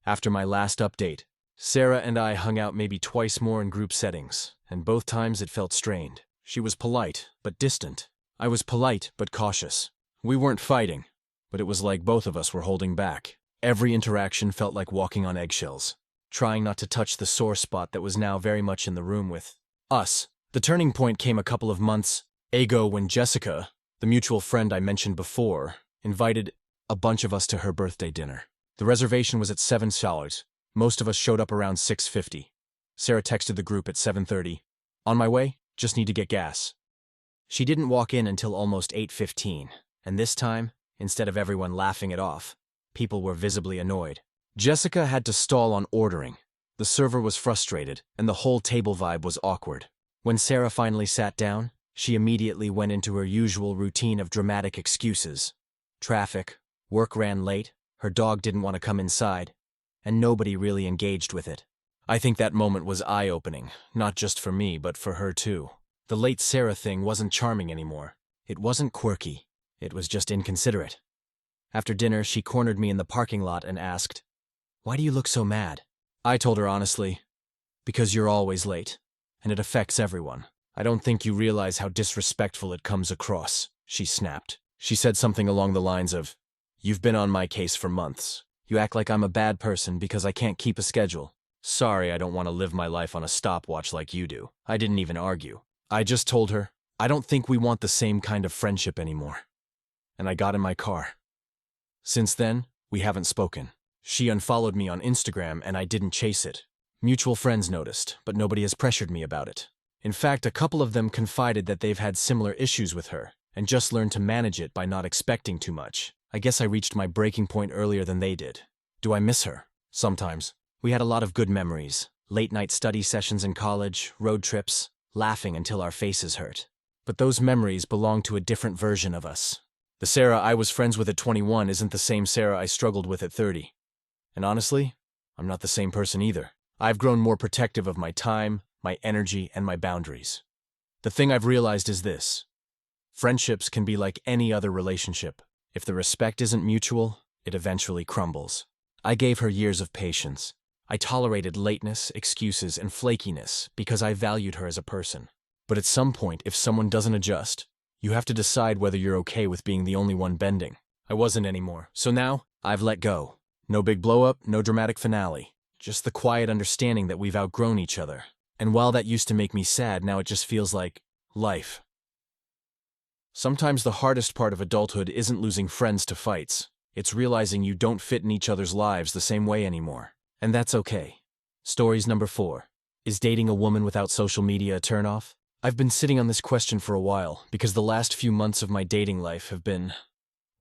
After my last update, Sarah and I hung out maybe twice more in group settings, and both times it felt strained. She was polite, but distant. I was polite, but cautious. We weren't fighting, but it was like both of us were holding back. Every interaction felt like walking on eggshells, trying not to touch the sore spot that was now very much in the room with us. The turning point came a couple of months Ago when Jessica, the mutual friend I mentioned before, invited a bunch of us to her birthday dinner. The reservation was at $7. Most of us showed up around 6:50. Sarah texted the group at 7:30. On my way, just need to get gas. She didn't walk in until almost 8:15, and this time, instead of everyone laughing it off, people were visibly annoyed. Jessica had to stall on ordering. The server was frustrated, and the whole table vibe was awkward. When Sarah finally sat down, she immediately went into her usual routine of dramatic excuses. Traffic, work ran late, her dog didn't want to come inside, and nobody really engaged with it. I think that moment was eye-opening, not just for me, but for her too. The late Sarah thing wasn't charming anymore. It wasn't quirky. It was just inconsiderate. After dinner, she cornered me in the parking lot and asked, "Why do you look so mad?" I told her honestly, "Because you're always late, and it affects everyone. I don't think you realize how disrespectful it comes across," she snapped. She said something along the lines of, "You've been on my case for months. You act like I'm a bad person because I can't keep a schedule. Sorry, I don't want to live my life on a stopwatch like you do." I didn't even argue. I just told her, "I don't think we want the same kind of friendship anymore." And I got in my car. Since then, we haven't spoken. She unfollowed me on Instagram and I didn't chase it. Mutual friends noticed, but nobody has pressured me about it. In fact, a couple of them confided that they've had similar issues with her and just learned to manage it by not expecting too much. I guess I reached my breaking point earlier than they did. Do I miss her? Sometimes. We had a lot of good memories. Late-night study sessions in college, road trips, laughing until our faces hurt. But those memories belong to a different version of us. The Sarah I was friends with at 21 isn't the same Sarah I struggled with at 30. And honestly, I'm not the same person either. I've grown more protective of my time, my energy, and my boundaries. The thing I've realized is this. Friendships can be like any other relationship. If the respect isn't mutual, it eventually crumbles. I gave her years of patience. I tolerated lateness, excuses, and flakiness because I valued her as a person. But at some point, if someone doesn't adjust, you have to decide whether you're okay with being the only one bending. I wasn't anymore, so now I've let go. No big blow-up, no dramatic finale. Just the quiet understanding that we've outgrown each other. And while that used to make me sad, now it just feels like life. Sometimes the hardest part of adulthood isn't losing friends to fights. It's realizing you don't fit in each other's lives the same way anymore. And that's okay. Stories number 4. Is dating a woman without social media a turnoff? I've been sitting on this question for a while because the last few months of my dating life have been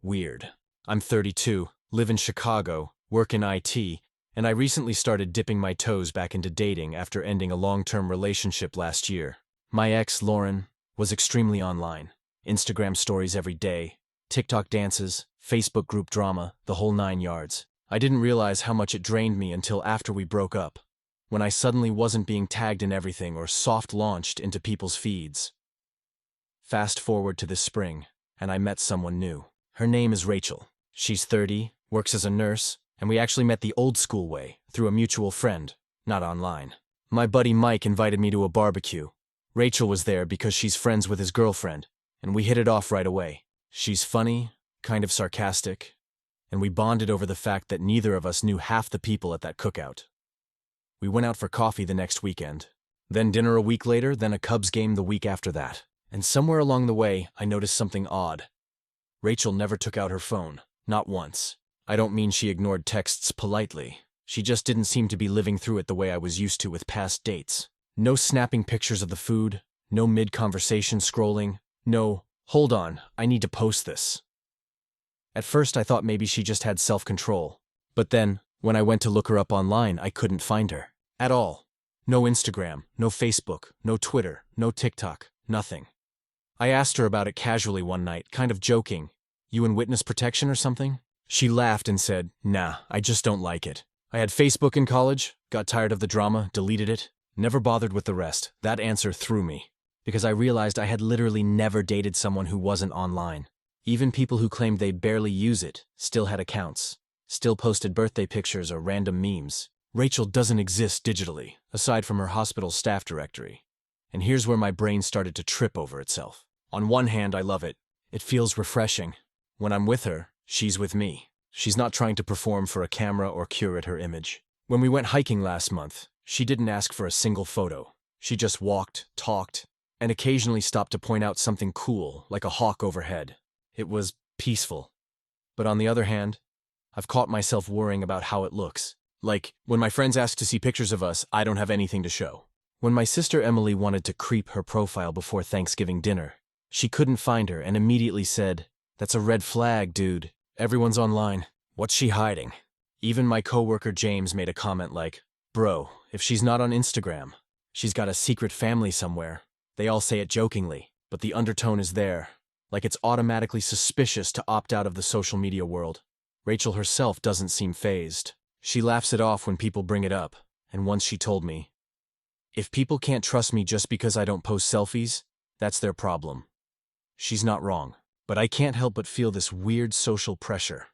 weird. I'm 32, live in Chicago, work in IT, and I recently started dipping my toes back into dating after ending a long-term relationship last year. My ex, Lauren, was extremely online. Instagram stories every day, TikTok dances, Facebook group drama, the whole 9 yards. I didn't realize how much it drained me until after we broke up, when I suddenly wasn't being tagged in everything or soft-launched into people's feeds. Fast forward to this spring, and I met someone new. Her name is Rachel. She's 30, works as a nurse, and we actually met the old-school way, through a mutual friend, not online. My buddy Mike invited me to a barbecue. Rachel was there because she's friends with his girlfriend, and we hit it off right away. She's funny, kind of sarcastic, and we bonded over the fact that neither of us knew half the people at that cookout. We went out for coffee the next weekend, then dinner a week later, then a Cubs game the week after that. And somewhere along the way, I noticed something odd. Rachel never took out her phone, not once. I don't mean she ignored texts politely. She just didn't seem to be living through it the way I was used to with past dates. No snapping pictures of the food, no mid-conversation scrolling, no, "Hold on, I need to post this." At first I thought maybe she just had self-control. But then, when I went to look her up online, I couldn't find her. At all. No Instagram, no Facebook, no Twitter, no TikTok, nothing. I asked her about it casually one night, kind of joking. "You in witness protection or something?" She laughed and said, "Nah, I just don't like it. I had Facebook in college, got tired of the drama, deleted it, never bothered with the rest." That answer threw me, because I realized I had literally never dated someone who wasn't online. Even people who claimed they barely use it still had accounts, still posted birthday pictures or random memes. Rachel doesn't exist digitally, aside from her hospital staff directory. And here's where my brain started to trip over itself. On one hand, I love it. It feels refreshing. When I'm with her, she's with me. She's not trying to perform for a camera or curate her image. When we went hiking last month, she didn't ask for a single photo. She just walked, talked, and occasionally stopped to point out something cool, like a hawk overhead. It was peaceful. But on the other hand, I've caught myself worrying about how it looks. Like, when my friends ask to see pictures of us, I don't have anything to show. When my sister Emily wanted to creep her profile before Thanksgiving dinner, she couldn't find her and immediately said, "That's a red flag, dude. Everyone's online. What's she hiding?" Even my coworker James made a comment like, "Bro, if she's not on Instagram, she's got a secret family somewhere." They all say it jokingly, but the undertone is there, like it's automatically suspicious to opt out of the social media world. Rachel herself doesn't seem fazed. She laughs it off when people bring it up, and once she told me, "If people can't trust me just because I don't post selfies, that's their problem." She's not wrong, but I can't help but feel this weird social pressure.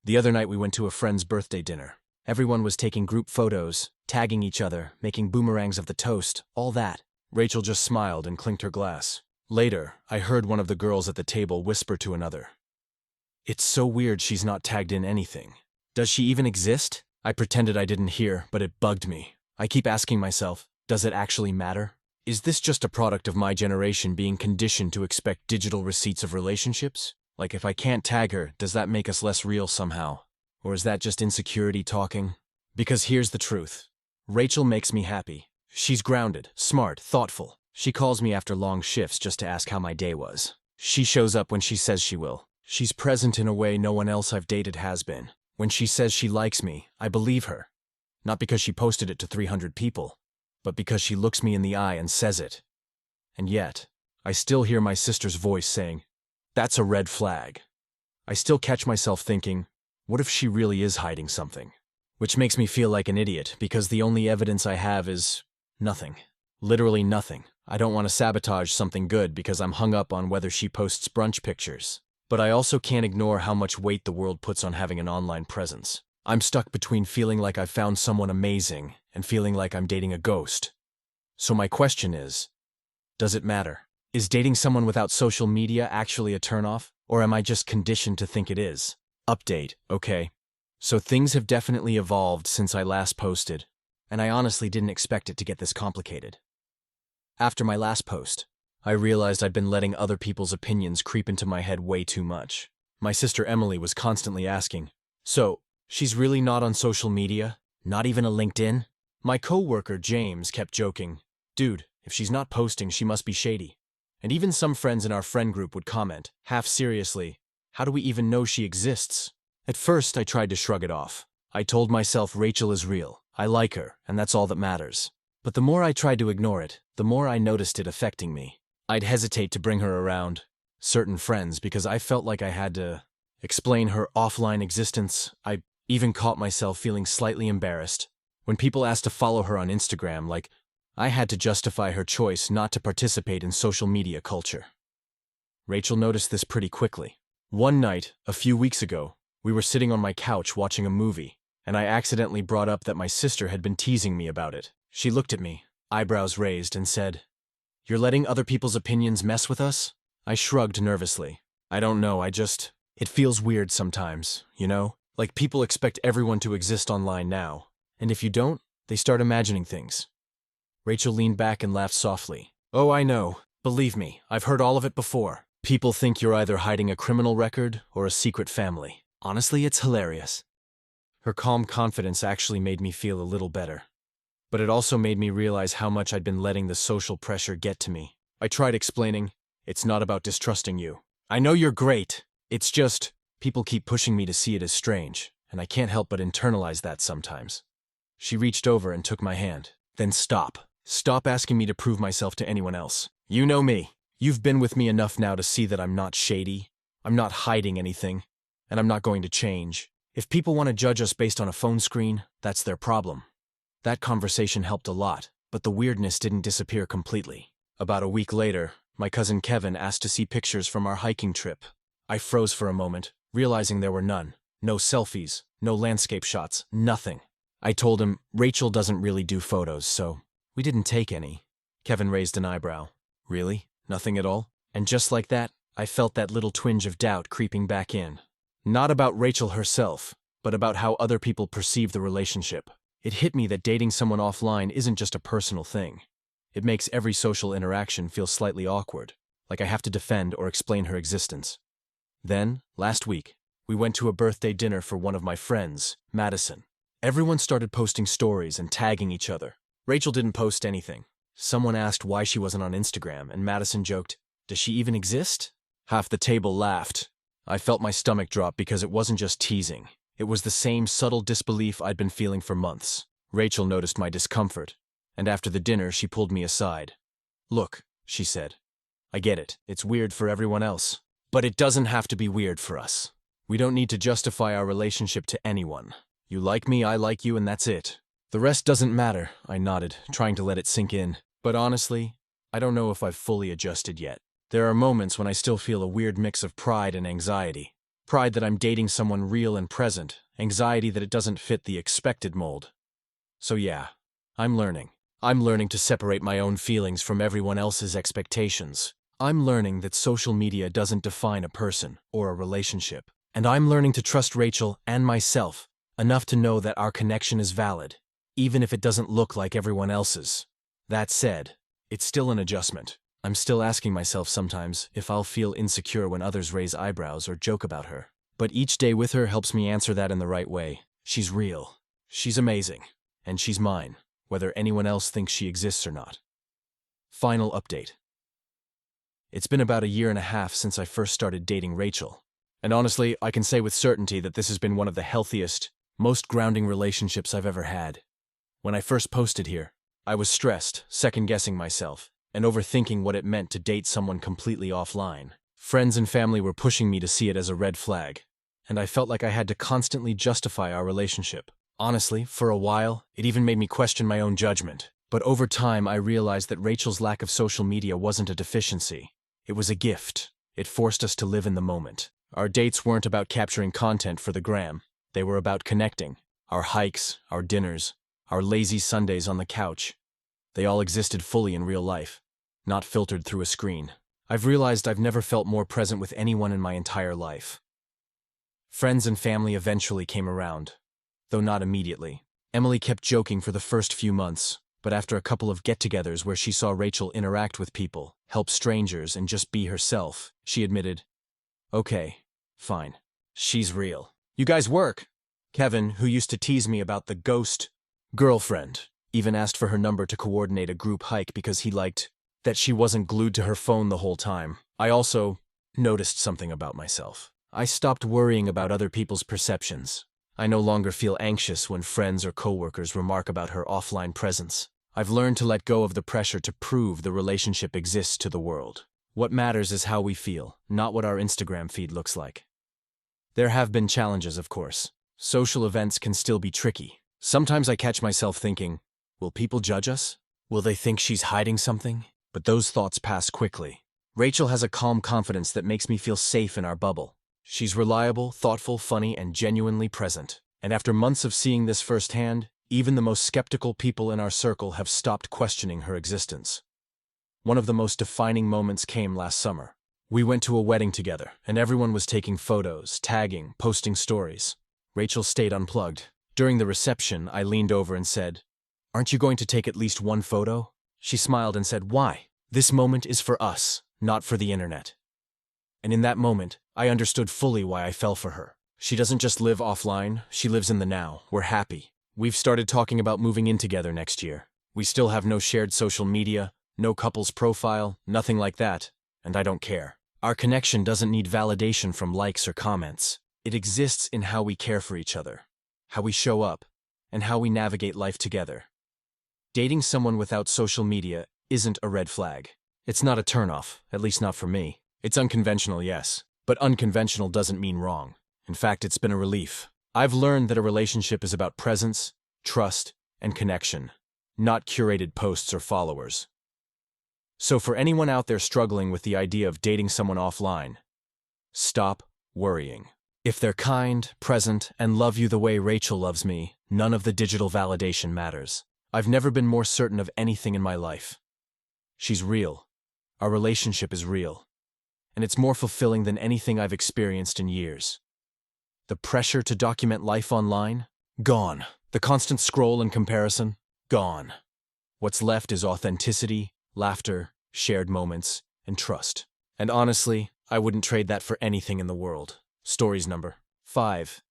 The other night we went to a friend's birthday dinner. Everyone was taking group photos, tagging each other, making boomerangs of the toast, all that. Rachel just smiled and clinked her glass. Later, I heard one of the girls at the table whisper to another, "It's so weird she's not tagged in anything. Does she even exist?" I pretended I didn't hear, but it bugged me. I keep asking myself, does it actually matter? Is this just a product of my generation being conditioned to expect digital receipts of relationships? Like, if I can't tag her, does that make us less real somehow? Or is that just insecurity talking? Because here's the truth. Rachel makes me happy. She's grounded, smart, thoughtful. She calls me after long shifts just to ask how my day was. She shows up when she says she will. She's present in a way no one else I've dated has been. When she says she likes me, I believe her. Not because she posted it to 300 people, but because she looks me in the eye and says it. And yet, I still hear my sister's voice saying, "That's a red flag." I still catch myself thinking, what if she really is hiding something? Which makes me feel like an idiot, because the only evidence I have is nothing. Literally nothing. I don't want to sabotage something good because I'm hung up on whether she posts brunch pictures. But I also can't ignore how much weight the world puts on having an online presence. I'm stuck between feeling like I've found someone amazing and feeling like I'm dating a ghost. So my question is, does it matter? Is dating someone without social media actually a turnoff, or am I just conditioned to think it is? Update, okay. So things have definitely evolved since I last posted, and I honestly didn't expect it to get this complicated. After my last post, I realized I'd been letting other people's opinions creep into my head way too much. My sister Emily was constantly asking, "So, she's really not on social media? Not even a LinkedIn?" My coworker James kept joking, "Dude, if she's not posting, she must be shady." And even some friends in our friend group would comment, half seriously, "How do we even know she exists?" At first, I tried to shrug it off. I told myself Rachel is real, I like her, and that's all that matters. But the more I tried to ignore it, the more I noticed it affecting me. I'd hesitate to bring her around certain friends because I felt like I had to explain her offline existence. I even caught myself feeling slightly embarrassed when people asked to follow her on Instagram, like I had to justify her choice not to participate in social media culture. Rachel noticed this pretty quickly. One night, a few weeks ago, we were sitting on my couch watching a movie, and I accidentally brought up that my sister had been teasing me about it. She looked at me, eyebrows raised, and said, "You're letting other people's opinions mess with us?" I shrugged nervously. I don't know, it feels weird sometimes, you know? Like people expect everyone to exist online now, and if you don't, they start imagining things. Rachel leaned back and laughed softly. "Oh, I know. Believe me, I've heard all of it before. People think you're either hiding a criminal record or a secret family. Honestly, it's hilarious." Her calm confidence actually made me feel a little better. But it also made me realize how much I'd been letting the social pressure get to me. I tried explaining, "It's not about distrusting you. I know you're great. It's just, people keep pushing me to see it as strange, and I can't help but internalize that sometimes." She reached over and took my hand. "Then stop. Stop asking me to prove myself to anyone else. You know me. You've been with me enough now to see that I'm not shady. I'm not hiding anything, and I'm not going to change. If people want to judge us based on a phone screen, that's their problem." That conversation helped a lot, but the weirdness didn't disappear completely. About a week later, my cousin Kevin asked to see pictures from our hiking trip. I froze for a moment, realizing there were none. No selfies, no landscape shots, nothing. I told him, "Rachel doesn't really do photos, so we didn't take any." Kevin raised an eyebrow. "Really? Nothing at all?" And just like that, I felt that little twinge of doubt creeping back in. Not about Rachel herself, but about how other people perceive the relationship. It hit me that dating someone offline isn't just a personal thing. It makes every social interaction feel slightly awkward, like I have to defend or explain her existence. Then, last week, we went to a birthday dinner for one of my friends, Madison. Everyone started posting stories and tagging each other. Rachel didn't post anything. Someone asked why she wasn't on Instagram, and Madison joked, "Does she even exist?" Half the table laughed. I felt my stomach drop because it wasn't just teasing. It was the same subtle disbelief I'd been feeling for months. Rachel noticed my discomfort, and after the dinner she pulled me aside. "Look," she said. "I get it. It's weird for everyone else. But it doesn't have to be weird for us. We don't need to justify our relationship to anyone. You like me, I like you, and that's it. The rest doesn't matter," I nodded, trying to let it sink in. But honestly, I don't know if I've fully adjusted yet. There are moments when I still feel a weird mix of pride and anxiety. Pride that I'm dating someone real and present, anxiety that it doesn't fit the expected mold. So yeah, I'm learning. I'm learning to separate my own feelings from everyone else's expectations. I'm learning that social media doesn't define a person or a relationship. And I'm learning to trust Rachel and myself enough to know that our connection is valid, even if it doesn't look like everyone else's. That said, it's still an adjustment. I'm still asking myself sometimes if I'll feel insecure when others raise eyebrows or joke about her. But each day with her helps me answer that in the right way. She's real. She's amazing. And she's mine, whether anyone else thinks she exists or not. Final update. It's been about 1.5 years since I first started dating Rachel. And honestly, I can say with certainty that this has been one of the healthiest, most grounding relationships I've ever had. When I first posted here, I was stressed, second-guessing myself, and overthinking what it meant to date someone completely offline. Friends and family were pushing me to see it as a red flag, and I felt like I had to constantly justify our relationship. Honestly, for a while, it even made me question my own judgment. But over time, I realized that Rachel's lack of social media wasn't a deficiency. It was a gift. It forced us to live in the moment. Our dates weren't about capturing content for the gram. They were about connecting. Our hikes, our dinners, our lazy Sundays on the couch. They all existed fully in real life, not filtered through a screen. I've realized I've never felt more present with anyone in my entire life. Friends and family eventually came around, though not immediately. Emily kept joking for the first few months, but after a couple of get-togethers where she saw Rachel interact with people, help strangers, and just be herself, she admitted, "Okay, fine. She's real. You guys work." Kevin, who used to tease me about the ghost girlfriend, even asked for her number to coordinate a group hike because he liked that she wasn't glued to her phone the whole time. I also noticed something about myself. I stopped worrying about other people's perceptions. I no longer feel anxious when friends or coworkers remark about her offline presence. I've learned to let go of the pressure to prove the relationship exists to the world. What matters is how we feel, not what our Instagram feed looks like. There have been challenges, of course. Social events can still be tricky. Sometimes I catch myself thinking, will people judge us? Will they think she's hiding something? But those thoughts pass quickly. Rachel has a calm confidence that makes me feel safe in our bubble. She's reliable, thoughtful, funny, and genuinely present. And after months of seeing this firsthand, even the most skeptical people in our circle have stopped questioning her existence. One of the most defining moments came last summer. We went to a wedding together, and everyone was taking photos, tagging, posting stories. Rachel stayed unplugged. During the reception, I leaned over and said, "Aren't you going to take at least one photo?" She smiled and said, "Why? This moment is for us, not for the internet." And in that moment, I understood fully why I fell for her. She doesn't just live offline, she lives in the now. We're happy. We've started talking about moving in together next year. We still have no shared social media, no couple's profile, nothing like that, and I don't care. Our connection doesn't need validation from likes or comments. It exists in how we care for each other, how we show up, and how we navigate life together. Dating someone without social media isn't a red flag. It's not a turnoff, at least not for me. It's unconventional, yes, but unconventional doesn't mean wrong. In fact, it's been a relief. I've learned that a relationship is about presence, trust, and connection, not curated posts or followers. So for anyone out there struggling with the idea of dating someone offline, stop worrying. If they're kind, present, and love you the way Rachel loves me, none of the digital validation matters. I've never been more certain of anything in my life. She's real. Our relationship is real. And it's more fulfilling than anything I've experienced in years. The pressure to document life online? Gone. The constant scroll and comparison? Gone. What's left is authenticity, laughter, shared moments, and trust. And honestly, I wouldn't trade that for anything in the world. Stories number 5.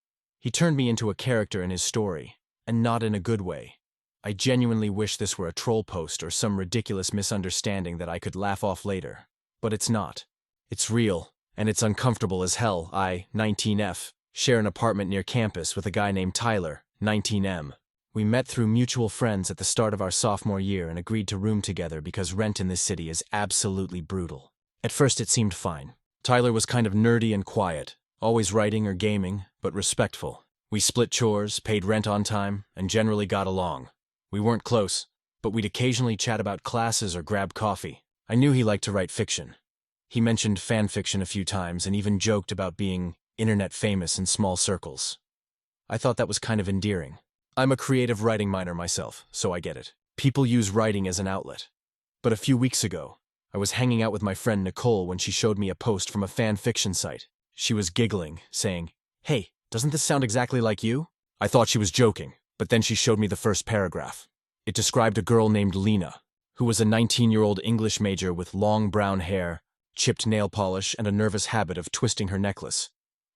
He turned me into a character in his story, and not in a good way. I genuinely wish this were a troll post or some ridiculous misunderstanding that I could laugh off later. But it's not. It's real, and it's uncomfortable as hell. I, 19F, share an apartment near campus with a guy named Tyler, 19M. We met through mutual friends at the start of our sophomore year and agreed to room together because rent in this city is absolutely brutal. At first it seemed fine. Tyler was kind of nerdy and quiet, always writing or gaming, but respectful. We split chores, paid rent on time, and generally got along. We weren't close, but we'd occasionally chat about classes or grab coffee. I knew he liked to write fiction. He mentioned fan fiction a few times and even joked about being internet famous in small circles. I thought that was kind of endearing. I'm a creative writing minor myself, so I get it. People use writing as an outlet. But a few weeks ago, I was hanging out with my friend Nicole when she showed me a post from a fan fiction site. She was giggling, saying, "Hey, doesn't this sound exactly like you?" I thought she was joking, but then she showed me the first paragraph. It described a girl named Lena, who was a 19-year-old English major with long brown hair, chipped nail polish, and a nervous habit of twisting her necklace.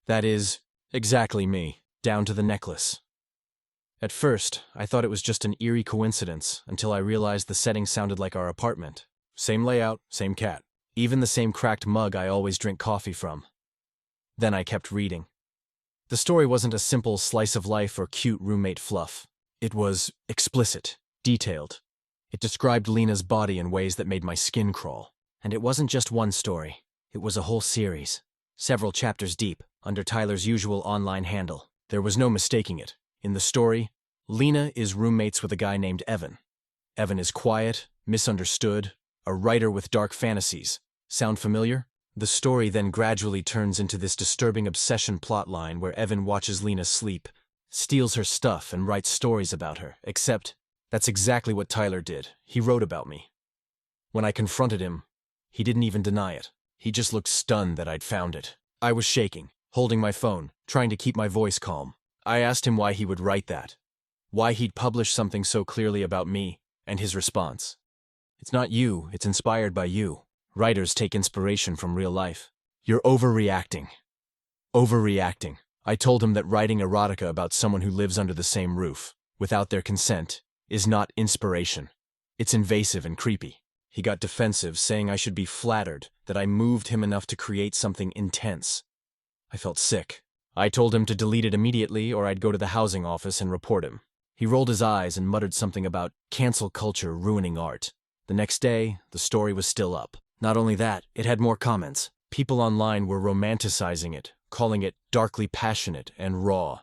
That is, exactly me, down to the necklace. At first, I thought it was just an eerie coincidence until I realized the setting sounded like our apartment. Same layout, same cat. Even the same cracked mug I always drink coffee from. Then I kept reading. The story wasn't a simple slice of life or cute roommate fluff. It was explicit, detailed. It described Lena's body in ways that made my skin crawl. And it wasn't just one story. It was a whole series. Several chapters deep, under Tyler's usual online handle. There was no mistaking it. In the story, Lena is roommates with a guy named Evan. Evan is quiet, misunderstood, a writer with dark fantasies. Sound familiar? The story then gradually turns into this disturbing obsession plotline where Evan watches Lena sleep, steals her stuff, and writes stories about her, except that's exactly what Tyler did. He wrote about me. When I confronted him, he didn't even deny it. He just looked stunned that I'd found it. I was shaking, holding my phone, trying to keep my voice calm. I asked him why he would write that, why he'd publish something so clearly about me, and his response: "It's not you, it's inspired by you. Writers take inspiration from real life. You're overreacting." Overreacting. I told him that writing erotica about someone who lives under the same roof, without their consent, is not inspiration. It's invasive and creepy. He got defensive, saying I should be flattered that I moved him enough to create something intense. I felt sick. I told him to delete it immediately or I'd go to the housing office and report him. He rolled his eyes and muttered something about cancel culture ruining art. The next day, the story was still up. Not only that, it had more comments. People online were romanticizing it, calling it darkly passionate and raw.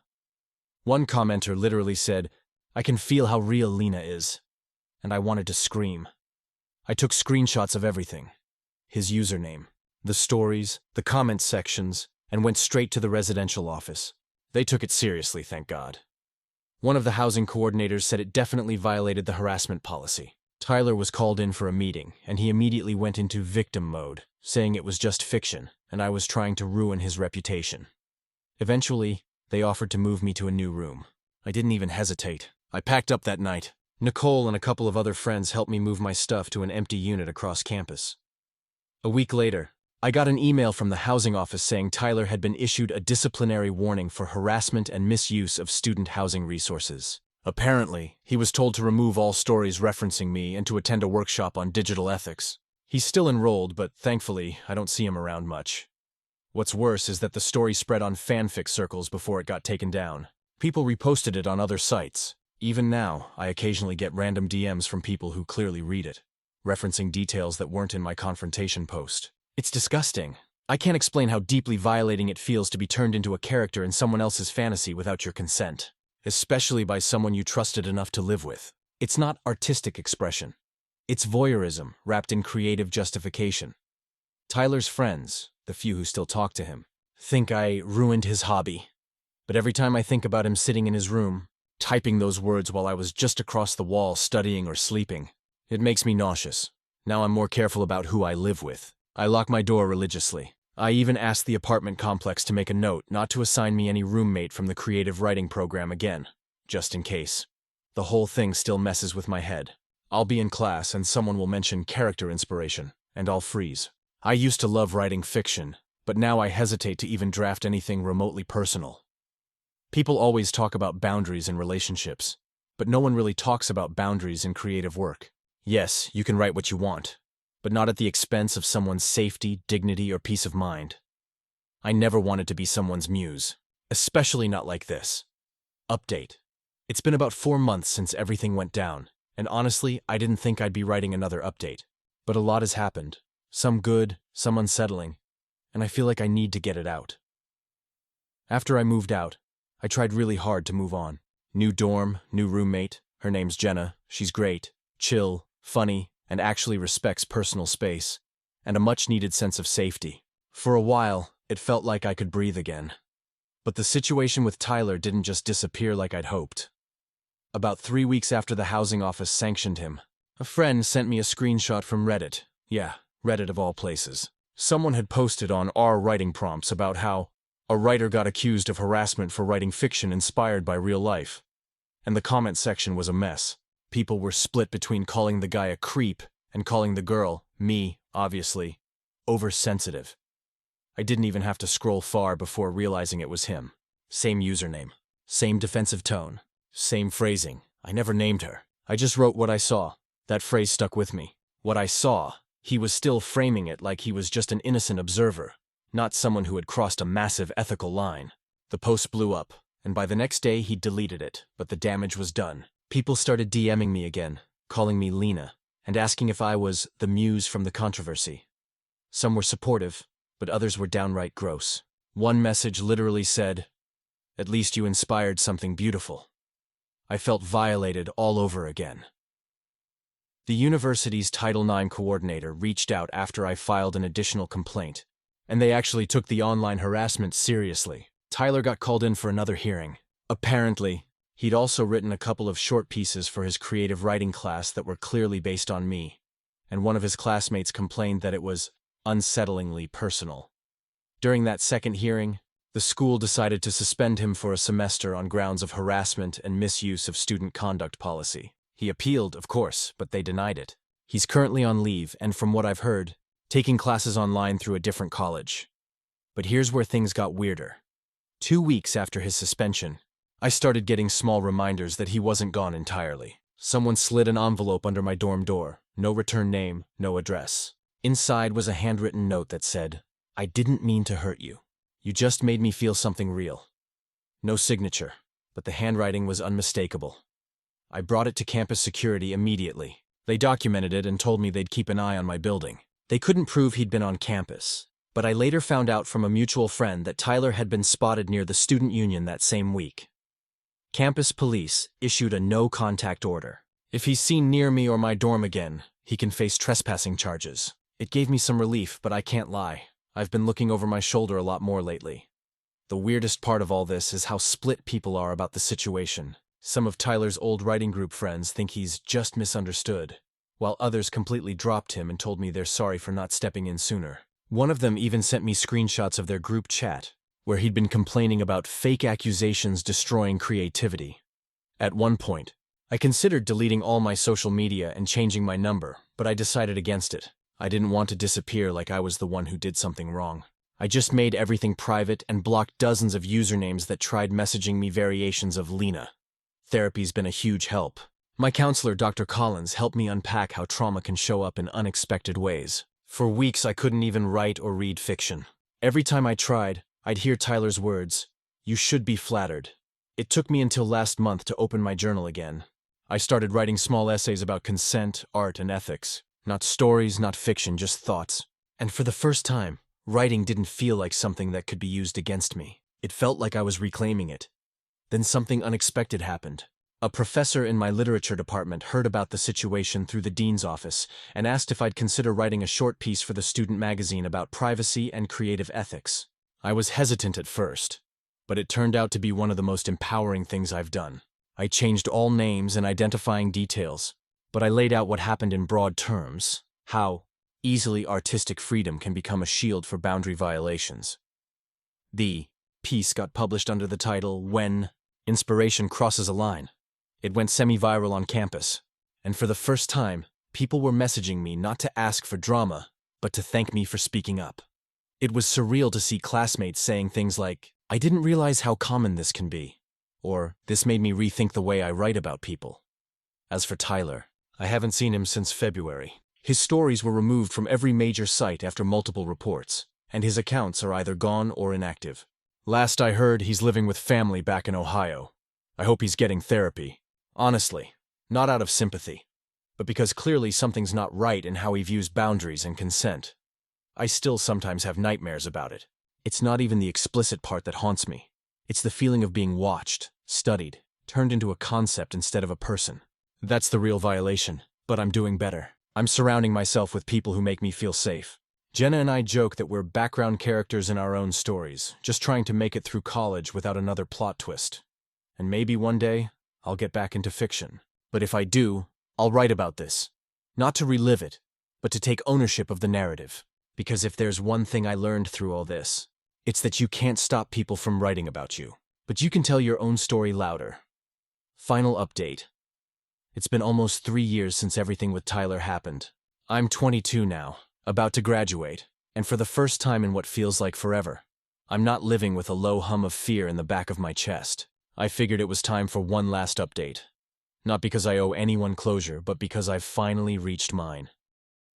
One commenter literally said, "I can feel how real Lena is." And I wanted to scream. I took screenshots of everything. His username, the stories, the comment sections, and went straight to the residential office. They took it seriously, thank God. One of the housing coordinators said it definitely violated the harassment policy. Tyler was called in for a meeting, and he immediately went into victim mode, saying it was just fiction, and I was trying to ruin his reputation. Eventually, they offered to move me to a new room. I didn't even hesitate. I packed up that night. Nicole and a couple of other friends helped me move my stuff to an empty unit across campus. A week later, I got an email from the housing office saying Tyler had been issued a disciplinary warning for harassment and misuse of student housing resources. Apparently, he was told to remove all stories referencing me and to attend a workshop on digital ethics. He's still enrolled, but thankfully, I don't see him around much. What's worse is that the story spread on fanfic circles before it got taken down. People reposted it on other sites. Even now, I occasionally get random DMs from people who clearly read it, referencing details that weren't in my confrontation post. It's disgusting. I can't explain how deeply violating it feels to be turned into a character in someone else's fantasy without your consent, especially by someone you trusted enough to live with. It's not artistic expression. It's voyeurism wrapped in creative justification. Tyler's friends, the few who still talk to him, think I ruined his hobby. But every time I think about him sitting in his room, typing those words while I was just across the wall studying or sleeping, it makes me nauseous. Now I'm more careful about who I live with. I lock my door religiously. I even asked the apartment complex to make a note not to assign me any roommate from the creative writing program again, just in case. The whole thing still messes with my head. I'll be in class and someone will mention character inspiration, and I'll freeze. I used to love writing fiction, but now I hesitate to even draft anything remotely personal. People always talk about boundaries in relationships, but no one really talks about boundaries in creative work. Yes, you can write what you want, but not at the expense of someone's safety, dignity, or peace of mind. I never wanted to be someone's muse, especially not like this. Update. It's been about 4 months since everything went down, and honestly, I didn't think I'd be writing another update. But a lot has happened, some good, some unsettling, and I feel like I need to get it out. After I moved out, I tried really hard to move on. New dorm, new roommate, her name's Jenna, she's great, chill, funny, and actually respects personal space, and a much-needed sense of safety. For a while, it felt like I could breathe again. But the situation with Tyler didn't just disappear like I'd hoped. About 3 weeks after the housing office sanctioned him, a friend sent me a screenshot from Reddit. Yeah, Reddit of all places. Someone had posted on r writing prompts about how a writer got accused of harassment for writing fiction inspired by real life. And the comment section was a mess. People were split between calling the guy a creep and calling the girl, me, obviously, oversensitive. I didn't even have to scroll far before realizing it was him. Same username, same defensive tone, same phrasing. I never named her. I just wrote what I saw. That phrase stuck with me. What I saw. He was still framing it like he was just an innocent observer, not someone who had crossed a massive ethical line. The post blew up, and by the next day he deleted it, but the damage was done. People started DMing me again, calling me Lena, and asking if I was the muse from the controversy. Some were supportive, but others were downright gross. One message literally said, "At least you inspired something beautiful." I felt violated all over again. The university's Title IX coordinator reached out after I filed an additional complaint, and they actually took the online harassment seriously. Tyler got called in for another hearing. Apparently, he'd also written a couple of short pieces for his creative writing class that were clearly based on me, and one of his classmates complained that it was unsettlingly personal. During that second hearing, the school decided to suspend him for a semester on grounds of harassment and misuse of student conduct policy. He appealed, of course, but they denied it. He's currently on leave and, from what I've heard, taking classes online through a different college. But here's where things got weirder. 2 weeks after his suspension, I started getting small reminders that he wasn't gone entirely. Someone slid an envelope under my dorm door. No return name, no address. Inside was a handwritten note that said, "I didn't mean to hurt you. You just made me feel something real." No signature, but the handwriting was unmistakable. I brought it to campus security immediately. They documented it and told me they'd keep an eye on my building. They couldn't prove he'd been on campus, but I later found out from a mutual friend that Tyler had been spotted near the student union that same week. Campus police issued a no-contact order. If he's seen near me or my dorm again, he can face trespassing charges. It gave me some relief, but I can't lie. I've been looking over my shoulder a lot more lately. The weirdest part of all this is how split people are about the situation. Some of Tyler's old writing group friends think he's just misunderstood, while others completely dropped him and told me they're sorry for not stepping in sooner. One of them even sent me screenshots of their group chat, where he'd been complaining about fake accusations destroying creativity. At one point, I considered deleting all my social media and changing my number, but I decided against it. I didn't want to disappear like I was the one who did something wrong. I just made everything private and blocked dozens of usernames that tried messaging me variations of Lena. Therapy's been a huge help. My counselor, Dr. Collins, helped me unpack how trauma can show up in unexpected ways. For weeks, I couldn't even write or read fiction. Every time I tried, I'd hear Tyler's words, "You should be flattered." It took me until last month to open my journal again. I started writing small essays about consent, art, and ethics. Not stories, not fiction, just thoughts. And for the first time, writing didn't feel like something that could be used against me. It felt like I was reclaiming it. Then something unexpected happened. A professor in my literature department heard about the situation through the dean's office and asked if I'd consider writing a short piece for the student magazine about privacy and creative ethics. I was hesitant at first, but it turned out to be one of the most empowering things I've done. I changed all names and identifying details, but I laid out what happened in broad terms, how easily artistic freedom can become a shield for boundary violations. The piece got published under the title "When Inspiration Crosses a Line." It went semi-viral on campus, And for the first time, people were messaging me not to ask for drama, but to thank me for speaking up. It was surreal to see classmates saying things like, "I didn't realize how common this can be," or "This made me rethink the way I write about people." As for Tyler, I haven't seen him since February. His stories were removed from every major site after multiple reports, and his accounts are either gone or inactive. Last I heard, he's living with family back in Ohio. I hope he's getting therapy. Honestly, not out of sympathy, but because clearly something's not right in how he views boundaries and consent. I still sometimes have nightmares about it. It's not even the explicit part that haunts me. It's the feeling of being watched, studied, turned into a concept instead of a person. That's the real violation, but I'm doing better. I'm surrounding myself with people who make me feel safe. Jenna and I joke that we're background characters in our own stories, just trying to make it through college without another plot twist. And maybe one day, I'll get back into fiction. But if I do, I'll write about this. Not to relive it, but to take ownership of the narrative. Because if there's one thing I learned through all this, it's that you can't stop people from writing about you. But you can tell your own story louder. Final update. It's been almost 3 years since everything with Tyler happened. I'm 22 now, about to graduate, and for the first time in what feels like forever, I'm not living with a low hum of fear in the back of my chest. I figured it was time for one last update. Not because I owe anyone closure, but because I've finally reached mine.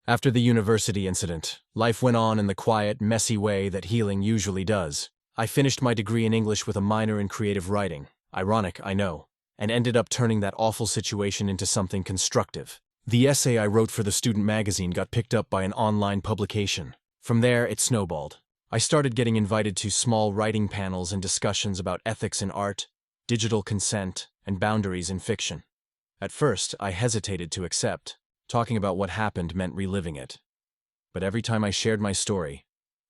After the university incident, life went on in the quiet, messy way that healing usually does. I finished my degree in English with a minor in creative writing. Ironic, I know, and ended up turning that awful situation into something constructive. The essay I wrote for the student magazine got picked up by an online publication. From there, it snowballed. I started getting invited to small writing panels and discussions about ethics in art, digital consent, and boundaries in fiction. At first, I hesitated to accept. Talking about what happened meant reliving it. But every time I shared my story,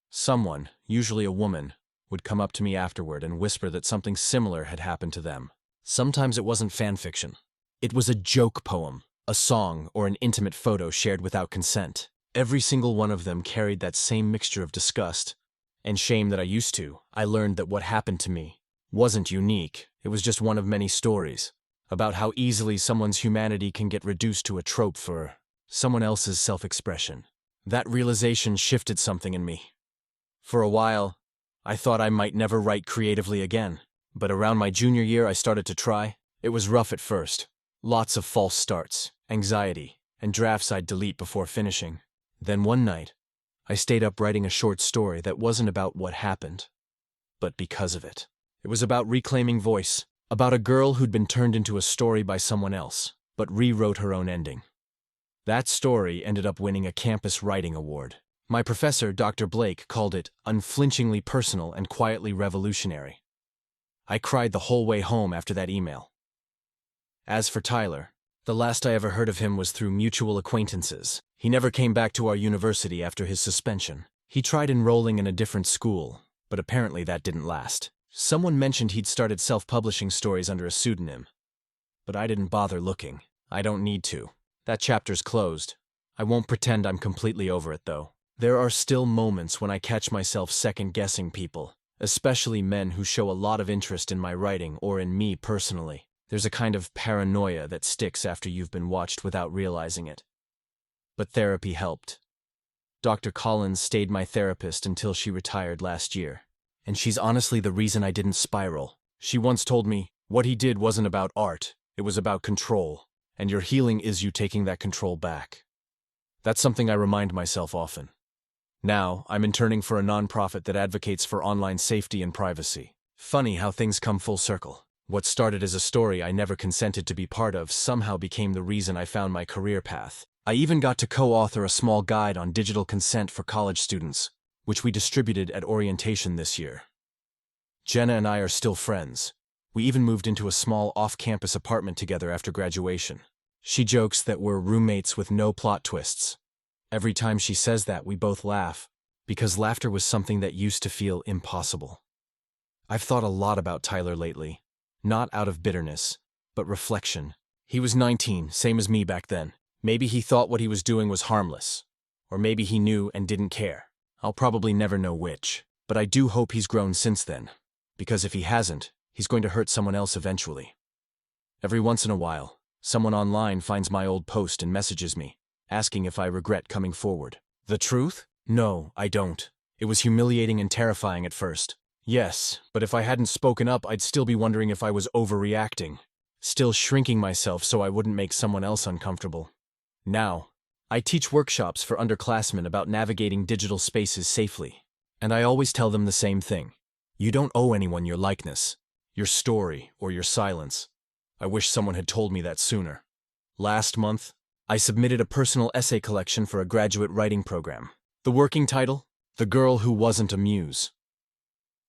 someone, usually a woman, would come up to me afterward and whisper that something similar had happened to them. Sometimes it wasn't fan fiction. It was a joke poem, a song, or an intimate photo shared without consent. Every single one of them carried that same mixture of disgust and shame that I used to. I learned that what happened to me wasn't unique. It was just one of many stories about how easily someone's humanity can get reduced to a trope for someone else's self-expression. That realization shifted something in me. For a while, I thought I might never write creatively again, but around my junior year I started to try. It was rough at first. Lots of false starts, anxiety, and drafts I'd delete before finishing. Then one night, I stayed up writing a short story that wasn't about what happened, but because of it. It was about reclaiming voice, about a girl who'd been turned into a story by someone else, but rewrote her own ending. That story ended up winning a campus writing award. My professor, Dr. Blake, called it unflinchingly personal and quietly revolutionary. I cried the whole way home after that email. As for Tyler, the last I ever heard of him was through mutual acquaintances. He never came back to our university after his suspension. He tried enrolling in a different school, but apparently that didn't last. Someone mentioned he'd started self-publishing stories under a pseudonym, but I didn't bother looking. I don't need to. That chapter's closed. I won't pretend I'm completely over it, though. There are still moments when I catch myself second-guessing people, especially men who show a lot of interest in my writing or in me personally. There's a kind of paranoia that sticks after you've been watched without realizing it. But therapy helped. Dr. Collins stayed my therapist until she retired last year, and she's honestly the reason I didn't spiral. She once told me, what he did wasn't about art, it was about control, and your healing is you taking that control back. That's something I remind myself often. Now, I'm interning for a nonprofit that advocates for online safety and privacy. Funny how things come full circle. What started as a story I never consented to be part of somehow became the reason I found my career path. I even got to co-author a small guide on digital consent for college students, which we distributed at orientation this year. Jenna and I are still friends. We even moved into a small off-campus apartment together after graduation. She jokes that we're roommates with no plot twists. Every time she says that, we both laugh, because laughter was something that used to feel impossible. I've thought a lot about Tyler lately. Not out of bitterness, but reflection. He was 19, same as me back then. Maybe he thought what he was doing was harmless. Or maybe he knew and didn't care. I'll probably never know which. But I do hope he's grown since then. Because if he hasn't, he's going to hurt someone else eventually. Every once in a while, Someone online finds my old post and messages me, asking if I regret coming forward. The truth? No, I don't. It was humiliating and terrifying at first. Yes, but if I hadn't spoken up, I'd still be wondering if I was overreacting, still shrinking myself so I wouldn't make someone else uncomfortable. Now, I teach workshops for underclassmen about navigating digital spaces safely, and I always tell them the same thing. You don't owe anyone your likeness, your story, or your silence. I wish someone had told me that sooner. Last month, I submitted a personal essay collection for a graduate writing program. The working title? The Girl Who Wasn't a Muse.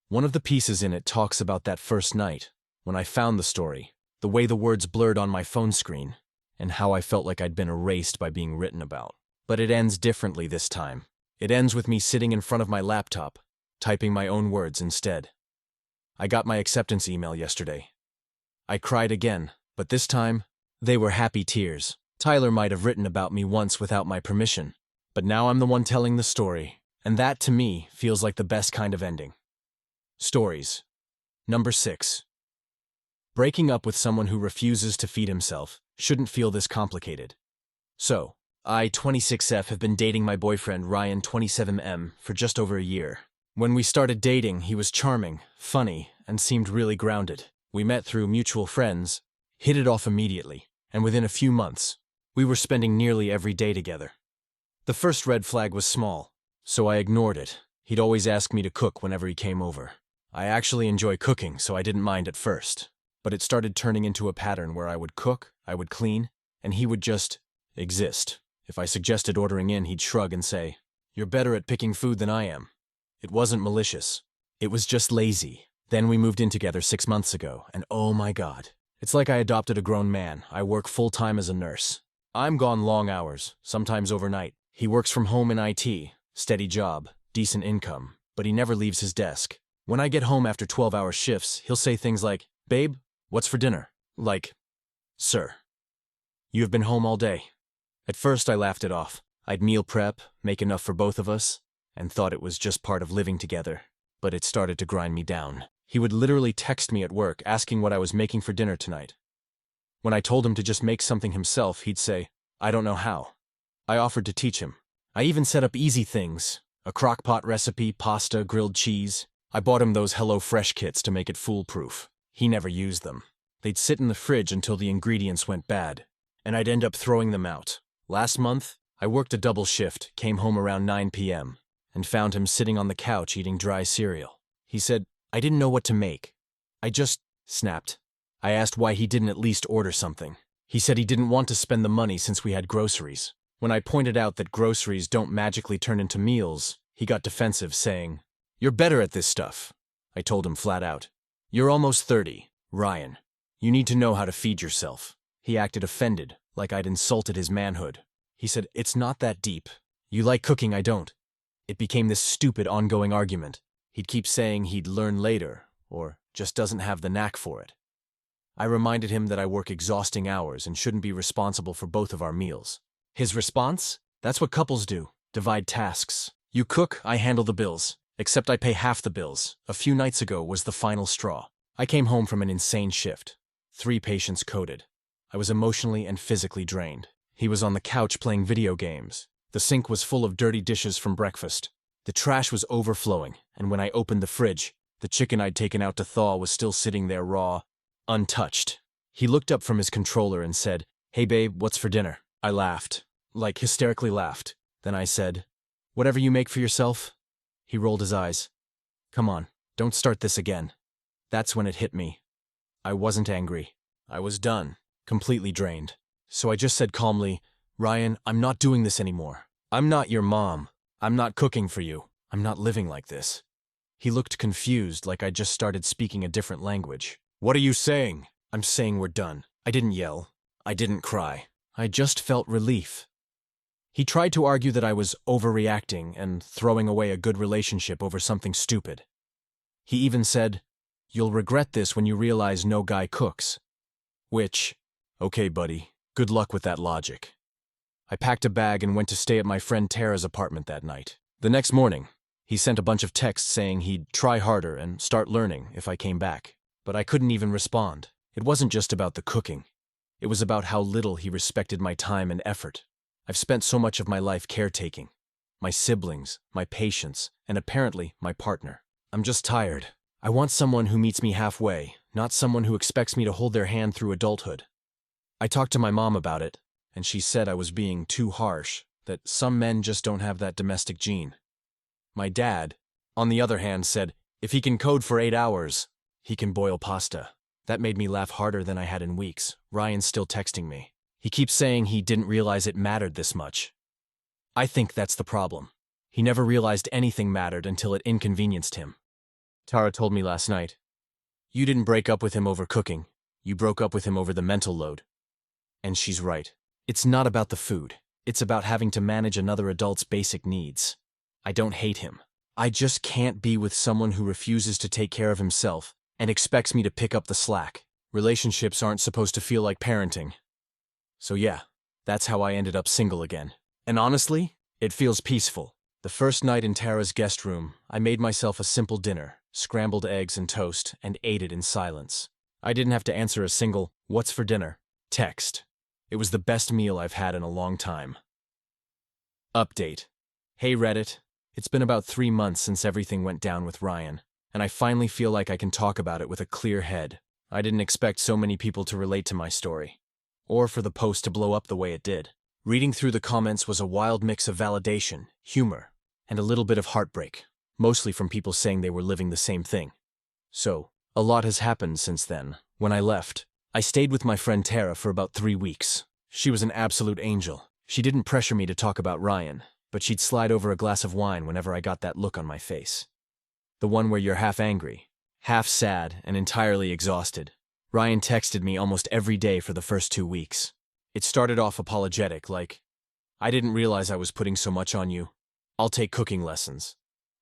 One of the pieces in it talks about that first night, when I found the story, the way the words blurred on my phone screen, and how I felt like I'd been erased by being written about. But it ends differently this time. It ends with me sitting in front of my laptop, typing my own words instead. I got my acceptance email yesterday. I cried again, but this time, they were happy tears. Tyler might have written about me once without my permission, but now I'm the one telling the story, and that, to me, feels like the best kind of ending. Stories. Number 6. Breaking up with someone who refuses to feed himself shouldn't feel this complicated. So, I, 26F, have been dating my boyfriend Ryan, 27M, for just over a year. When we started dating, he was charming, funny, and seemed really grounded. We met through mutual friends, hit it off immediately, and within a few months, we were spending nearly every day together. The first red flag was small, so I ignored it. He'd always ask me to cook whenever he came over. I actually enjoy cooking, so I didn't mind at first. But it started turning into a pattern where I would cook, I would clean, and he would just exist. If I suggested ordering in, he'd shrug and say, "You're better at picking food than I am." It wasn't malicious. It was just lazy. Then we moved in together 6 months ago, and oh my God. It's like I adopted a grown man. I work full-time as a nurse. I'm gone long hours, sometimes overnight. He works from home in IT, steady job, decent income, but he never leaves his desk. When I get home after 12-hour shifts, he'll say things like, "Babe, what's for dinner?" Like, "Sir, you have been home all day." At first I laughed it off. I'd meal prep, make enough for both of us, and thought it was just part of living together. But it started to grind me down. He would literally text me at work asking what I was making for dinner tonight. When I told him to just make something himself, he'd say, "I don't know how." I offered to teach him. I even set up easy things, a crock-pot recipe, pasta, grilled cheese. I bought him those HelloFresh kits to make it foolproof. He never used them. They'd sit in the fridge until the ingredients went bad, and I'd end up throwing them out. Last month, I worked a double shift, came home around 9 p.m., and found him sitting on the couch eating dry cereal. He said, "I didn't know what to make." I just snapped. I asked why he didn't at least order something. He said he didn't want to spend the money since we had groceries. When I pointed out that groceries don't magically turn into meals, he got defensive, saying, "You're better at this stuff." I told him flat out, "You're almost 30, Ryan. You need to know how to feed yourself." He acted offended, like I'd insulted his manhood. He said, "It's not that deep. You like cooking, I don't." It became this stupid ongoing argument. He'd keep saying he'd learn later, or just doesn't have the knack for it. I reminded him that I work exhausting hours and shouldn't be responsible for both of our meals. His response? "That's what couples do. Divide tasks. You cook, I handle the bills. Except I pay half the bills. A few nights ago was the final straw. I came home from an insane shift. 3 patients coded. I was emotionally and physically drained. He was on the couch playing video games. The sink was full of dirty dishes from breakfast. The trash was overflowing, and when I opened the fridge, the chicken I'd taken out to thaw was still sitting there raw, untouched. He looked up from his controller and said, "Hey babe, what's for dinner?" I laughed, like hysterically laughed. Then I said, "Whatever you make for yourself." He rolled his eyes. "Come on, don't start this again." That's when it hit me. I wasn't angry. I was done, completely drained. So I just said calmly, "Ryan, I'm not doing this anymore. I'm not your mom. I'm not cooking for you. I'm not living like this." He looked confused, like I just started speaking a different language. "What are you saying?" "I'm saying we're done." I didn't yell. I didn't cry. I just felt relief. He tried to argue that I was overreacting and throwing away a good relationship over something stupid. He even said, "You'll regret this when you realize no guy cooks." Which, okay buddy, good luck with that logic. I packed a bag and went to stay at my friend Tara's apartment that night. The next morning, he sent a bunch of texts saying he'd try harder and start learning if I came back. But I couldn't even respond. It wasn't just about the cooking. It was about how little he respected my time and effort. I've spent so much of my life caretaking. My siblings, my patients, and apparently my partner. I'm just tired. I want someone who meets me halfway, not someone who expects me to hold their hand through adulthood. I talked to my mom about it, and she said I was being too harsh, that some men just don't have that domestic gene. My dad, on the other hand, said, if he can code for 8 hours, he can boil pasta. That made me laugh harder than I had in weeks. Ryan's still texting me. He keeps saying he didn't realize it mattered this much. I think that's the problem. He never realized anything mattered until it inconvenienced him. Tara told me last night, you didn't break up with him over cooking. You broke up with him over the mental load. And she's right. It's not about the food. It's about having to manage another adult's basic needs. I don't hate him. I just can't be with someone who refuses to take care of himself and expects me to pick up the slack. Relationships aren't supposed to feel like parenting. So yeah, that's how I ended up single again. And honestly, it feels peaceful. The first night in Tara's guest room, I made myself a simple dinner, scrambled eggs and toast, and ate it in silence. I didn't have to answer a single, "What's for dinner?" text. It was the best meal I've had in a long time. Update. Hey Reddit. It's been about 3 months since everything went down with Ryan, and I finally feel like I can talk about it with a clear head. I didn't expect so many people to relate to my story, or for the post to blow up the way it did. Reading through the comments was a wild mix of validation, humor, and a little bit of heartbreak, mostly from people saying they were living the same thing. So, a lot has happened since then. When I left, I stayed with my friend Tara for about 3 weeks. She was an absolute angel. She didn't pressure me to talk about Ryan, but she'd slide over a glass of wine whenever I got that look on my face. The one where you're half angry, half sad, and entirely exhausted. Ryan texted me almost every day for the first 2 weeks. It started off apologetic, like, I didn't realize I was putting so much on you. I'll take cooking lessons.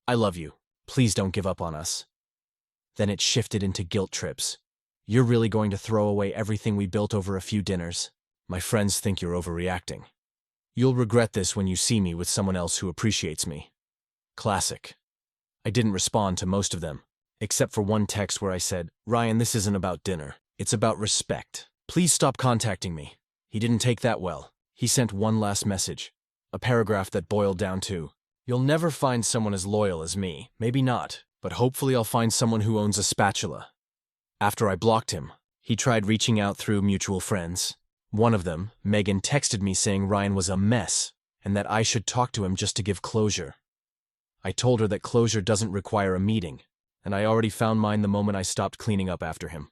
I love you. Please don't give up on us. Then it shifted into guilt trips. You're really going to throw away everything we built over a few dinners? My friends think you're overreacting. You'll regret this when you see me with someone else who appreciates me. Classic. I didn't respond to most of them, except for one text where I said, Ryan, this isn't about dinner. It's about respect. Please stop contacting me. He didn't take that well. He sent one last message, a paragraph that boiled down to, you'll never find someone as loyal as me. Maybe not, but hopefully I'll find someone who owns a spatula. After I blocked him, he tried reaching out through mutual friends. One of them, Megan, texted me saying Ryan was a mess and that I should talk to him just to give closure. I told her that closure doesn't require a meeting, and I already found mine the moment I stopped cleaning up after him.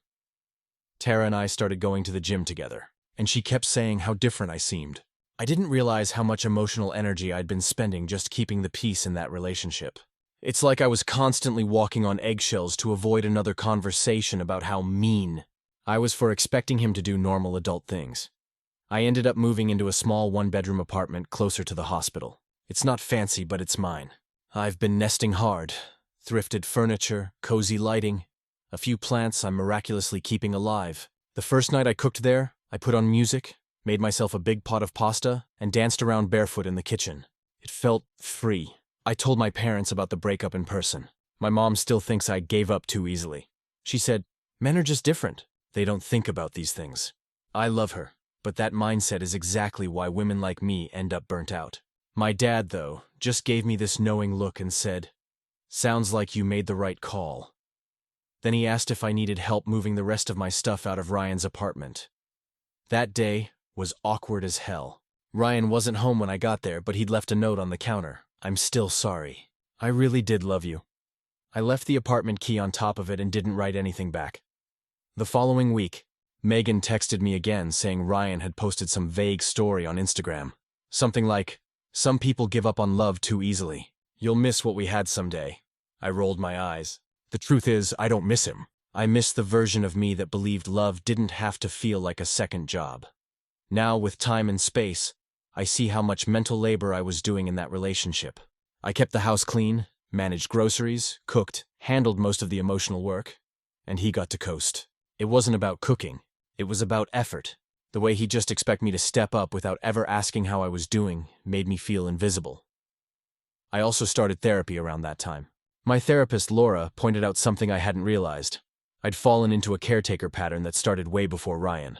Tara and I started going to the gym together, and she kept saying how different I seemed. I didn't realize how much emotional energy I'd been spending just keeping the peace in that relationship. It's like I was constantly walking on eggshells to avoid another conversation about how mean I was for expecting him to do normal adult things. I ended up moving into a small 1-bedroom apartment closer to the hospital. It's not fancy, but it's mine. I've been nesting hard. Thrifted furniture, cozy lighting, a few plants I'm miraculously keeping alive. The first night I cooked there, I put on music, made myself a big pot of pasta, and danced around barefoot in the kitchen. It felt free. I told my parents about the breakup in person. My mom still thinks I gave up too easily. She said, men are just different. They don't think about these things. I love her, but that mindset is exactly why women like me end up burnt out. My dad, though, just gave me this knowing look and said, sounds like you made the right call. Then he asked if I needed help moving the rest of my stuff out of Ryan's apartment. That day was awkward as hell. Ryan wasn't home when I got there, but he'd left a note on the counter. I'm still sorry. I really did love you. I left the apartment key on top of it and didn't write anything back. The following week, Megan texted me again saying Ryan had posted some vague story on Instagram. Something like, some people give up on love too easily. You'll miss what we had someday. I rolled my eyes. The truth is, I don't miss him. I miss the version of me that believed love didn't have to feel like a second job. Now, with time and space, I see how much mental labor I was doing in that relationship. I kept the house clean, managed groceries, cooked, handled most of the emotional work, and he got to coast. It wasn't about cooking. It was about effort. The way he just expected me to step up without ever asking how I was doing made me feel invisible. I also started therapy around that time. My therapist, Laura, pointed out something I hadn't realized. I'd fallen into a caretaker pattern that started way before Ryan.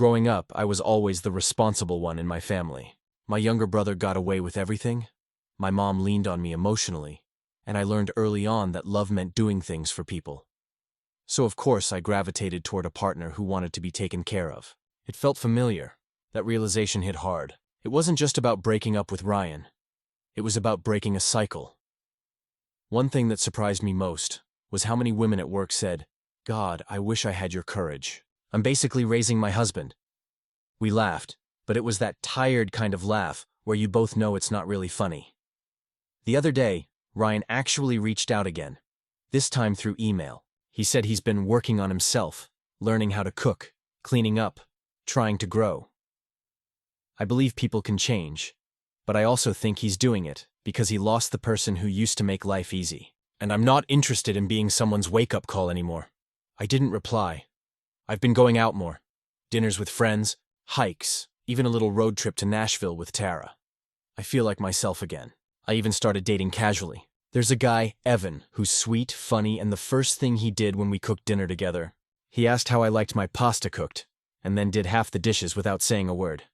Growing up, I was always the responsible one in my family. My younger brother got away with everything. My mom leaned on me emotionally, and I learned early on that love meant doing things for people. So of course I gravitated toward a partner who wanted to be taken care of. It felt familiar. That realization hit hard. It wasn't just about breaking up with Ryan. It was about breaking a cycle. One thing that surprised me most was how many women at work said, "God, I wish I had your courage. I'm basically raising my husband." We laughed, but it was that tired kind of laugh where you both know it's not really funny. The other day, Ryan actually reached out again, this time through email. He said he's been working on himself, learning how to cook, cleaning up, trying to grow. I believe people can change, but I also think he's doing it because he lost the person who used to make life easy. And I'm not interested in being someone's wake-up call anymore. I didn't reply. I've been going out more. Dinners with friends, hikes, even a little road trip to Nashville with Tara. I feel like myself again. I even started dating casually. There's a guy, Evan, who's sweet, funny, and the first thing he did when we cooked dinner together, he asked how I liked my pasta cooked, and then did half the dishes without saying a word.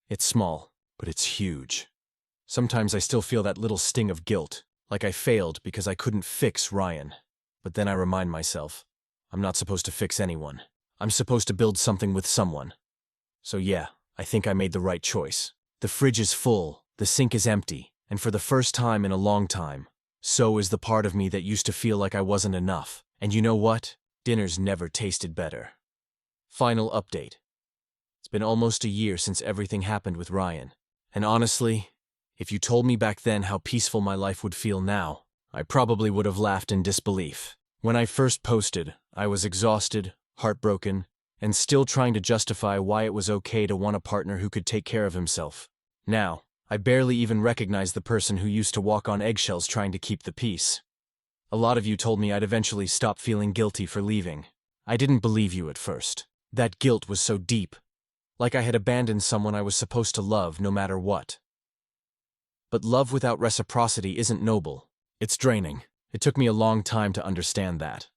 It's small, but it's huge. Sometimes I still feel that little sting of guilt, like I failed because I couldn't fix Ryan. But then I remind myself, I'm not supposed to fix anyone. I'm supposed to build something with someone. So yeah, I think I made the right choice. The fridge is full, the sink is empty, and for the first time in a long time, so is the part of me that used to feel like I wasn't enough. And you know what? Dinner's never tasted better. Final update. It's been almost a year since everything happened with Ryan. And honestly, if you told me back then how peaceful my life would feel now, I probably would have laughed in disbelief. When I first posted, I was exhausted, heartbroken, and still trying to justify why it was okay to want a partner who could take care of himself. Now, I barely even recognize the person who used to walk on eggshells trying to keep the peace. A lot of you told me I'd eventually stop feeling guilty for leaving. I didn't believe you at first. That guilt was so deep, like I had abandoned someone I was supposed to love no matter what. But love without reciprocity isn't noble. It's draining. It took me a long time to understand that.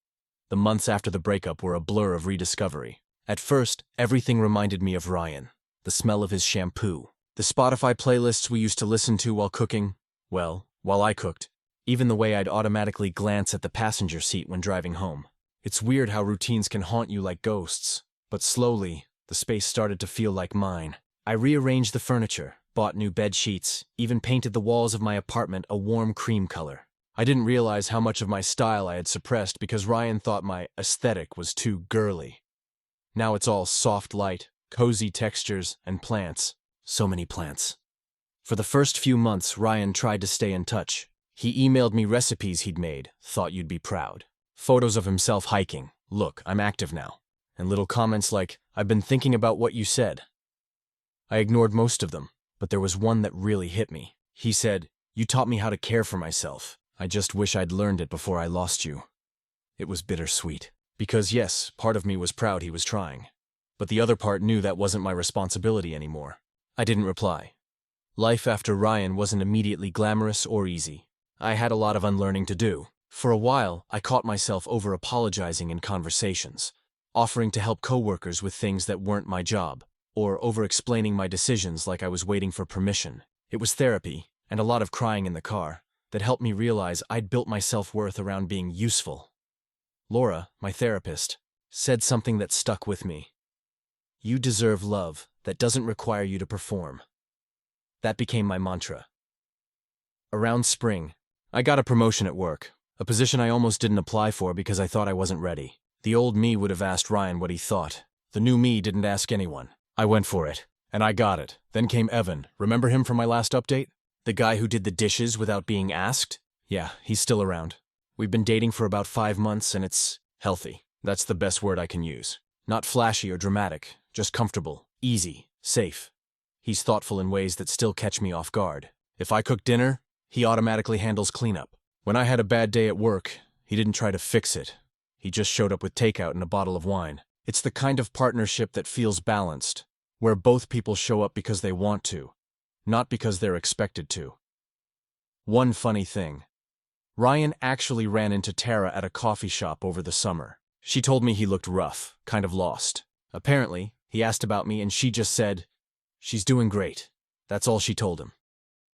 The months after the breakup were a blur of rediscovery. At first, everything reminded me of Ryan. The smell of his shampoo. The Spotify playlists we used to listen to while cooking. Well, while I cooked. Even the way I'd automatically glance at the passenger seat when driving home. It's weird how routines can haunt you like ghosts. But slowly, the space started to feel like mine. I rearranged the furniture, bought new bed sheets, even painted the walls of my apartment a warm cream color. I didn't realize how much of my style I had suppressed because Ryan thought my aesthetic was too girly. Now it's all soft light, cozy textures, and plants. So many plants. For the first few months, Ryan tried to stay in touch. He emailed me recipes he'd made, thought you'd be proud. Photos of himself hiking, look, I'm active now. And little comments like, I've been thinking about what you said. I ignored most of them, but there was one that really hit me. He said, you taught me how to care for myself. I just wish I'd learned it before I lost you. It was bittersweet. Because yes, part of me was proud he was trying. But the other part knew that wasn't my responsibility anymore. I didn't reply. Life after Ryan wasn't immediately glamorous or easy. I had a lot of unlearning to do. For a while, I caught myself over-apologizing in conversations, offering to help coworkers with things that weren't my job, or over-explaining my decisions like I was waiting for permission. It was therapy, and a lot of crying in the car, that helped me realize I'd built my self-worth around being useful. Laura, my therapist, said something that stuck with me. You deserve love that doesn't require you to perform. That became my mantra. Around spring, I got a promotion at work, a position I almost didn't apply for because I thought I wasn't ready. The old me would have asked Ryan what he thought. The new me didn't ask anyone. I went for it, and I got it. Then came Evan. Remember him from my last update? The guy who did the dishes without being asked? Yeah, he's still around. We've been dating for about 5 months, and it's healthy. That's the best word I can use. Not flashy or dramatic, just comfortable, easy, safe. He's thoughtful in ways that still catch me off guard. If I cook dinner, he automatically handles cleanup. When I had a bad day at work, he didn't try to fix it. He just showed up with takeout and a bottle of wine. It's the kind of partnership that feels balanced, where both people show up because they want to, not because they're expected to. One funny thing. Ryan actually ran into Tara at a coffee shop over the summer. She told me he looked rough, kind of lost. Apparently, He asked about me and she just said, "She's doing great." That's all she told him.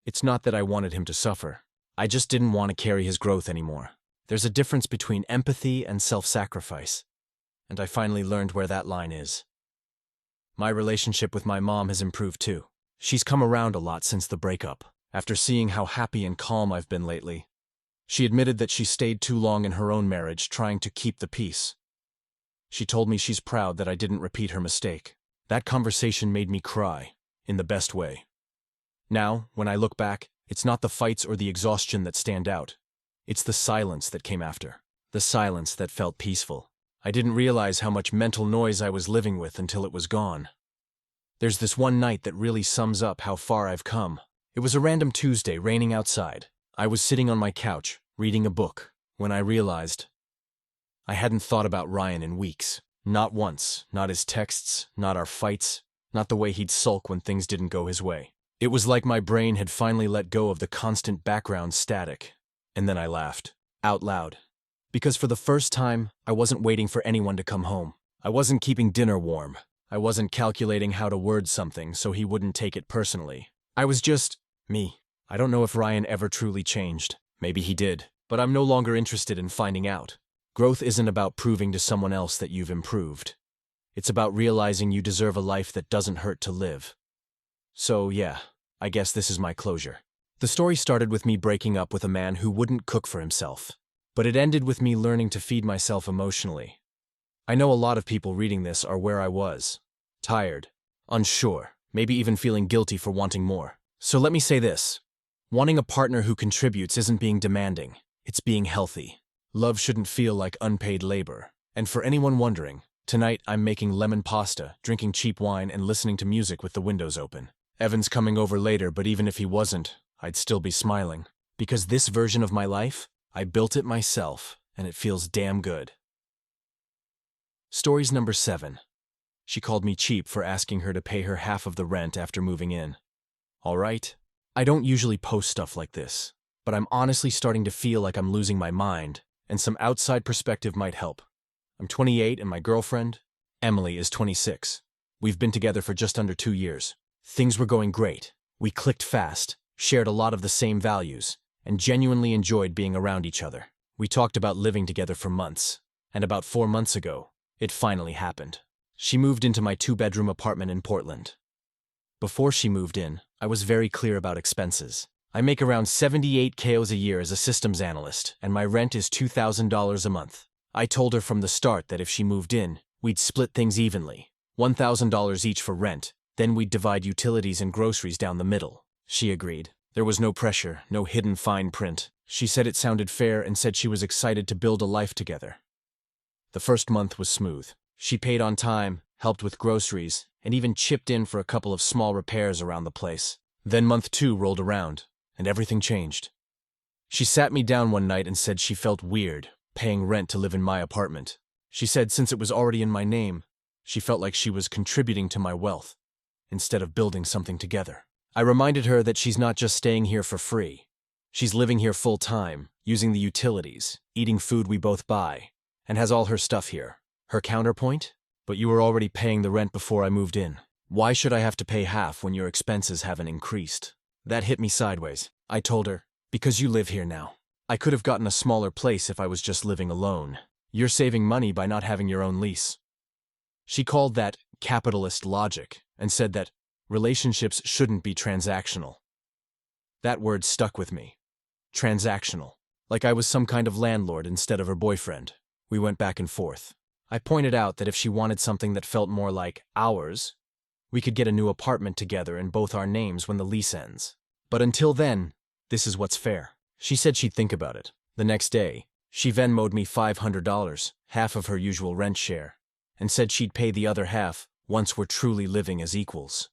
It's not that I wanted him to suffer. I just didn't want to carry his growth anymore. There's a difference between empathy and self-sacrifice. And I finally learned where that line is. My relationship with my mom has improved too. She's come around a lot since the breakup, after seeing how happy and calm I've been lately. She admitted that she stayed too long in her own marriage, trying to keep the peace. She told me she's proud that I didn't repeat her mistake. That conversation made me cry, in the best way. Now, when I look back, it's not the fights or the exhaustion that stand out. It's the silence that came after. The silence that felt peaceful. I didn't realize how much mental noise I was living with until it was gone. There's this one night that really sums up how far I've come. It was a random Tuesday, raining outside. I was sitting on my couch, reading a book, when I realized I hadn't thought about Ryan in weeks. Not once, not his texts, not our fights, not the way he'd sulk when things didn't go his way. It was like my brain had finally let go of the constant background static. And then I laughed, out loud. Because for the first time, I wasn't waiting for anyone to come home. I wasn't keeping dinner warm. I wasn't calculating how to word something so he wouldn't take it personally. I was just me. I don't know if Ryan ever truly changed. Maybe he did. But I'm no longer interested in finding out. Growth isn't about proving to someone else that you've improved. It's about realizing you deserve a life that doesn't hurt to live. So yeah, I guess this is my closure. The story started with me breaking up with a man who wouldn't cook for himself. But it ended with me learning to feed myself emotionally. I know a lot of people reading this are where I was. Tired, unsure, maybe even feeling guilty for wanting more. So let me say this. Wanting a partner who contributes isn't being demanding. It's being healthy. Love shouldn't feel like unpaid labor. And for anyone wondering, tonight I'm making lemon pasta, drinking cheap wine, and listening to music with the windows open. Evan's coming over later, but even if he wasn't, I'd still be smiling. Because this version of my life, I built it myself, and it feels damn good. Stories number 7. She called me cheap for asking her to pay her half of the rent after moving in. All right, I don't usually post stuff like this, but I'm honestly starting to feel like I'm losing my mind, and some outside perspective might help. I'm 28 and my girlfriend, Emily, is 26. We've been together for just under 2 years. Things were going great. We clicked fast, shared a lot of the same values, and genuinely enjoyed being around each other. We talked about living together for months, and about 4 months ago, it finally happened. She moved into my 2-bedroom apartment in Portland. Before she moved in, I was very clear about expenses. I make around $78,000 a year as a systems analyst, and my rent is $2,000 a month. I told her from the start that if she moved in, we'd split things evenly, $1,000 each for rent, then we'd divide utilities and groceries down the middle. She agreed. There was no pressure, no hidden fine print. She said it sounded fair and said she was excited to build a life together. The first month was smooth. She paid on time, helped with groceries, and even chipped in for a couple of small repairs around the place. Then month 2 rolled around, and everything changed. She sat me down one night and said she felt weird, paying rent to live in my apartment. She said since it was already in my name, she felt like she was contributing to my wealth, instead of building something together. I reminded her that she's not just staying here for free. She's living here full-time, using the utilities, eating food we both buy, and has all her stuff here. Her counterpoint? But you were already paying the rent before I moved in. Why should I have to pay half when your expenses haven't increased? That hit me sideways. I told her, because you live here now. I could have gotten a smaller place if I was just living alone. You're saving money by not having your own lease. She called that capitalist logic and said that relationships shouldn't be transactional. That word stuck with me. Transactional. Like I was some kind of landlord instead of her boyfriend. We went back and forth. I pointed out that if she wanted something that felt more like ours, we could get a new apartment together in both our names when the lease ends. But until then, this is what's fair. She said she'd think about it. The next day, she Venmo'd me $500, half of her usual rent share, and said she'd pay the other half once we're truly living as equals.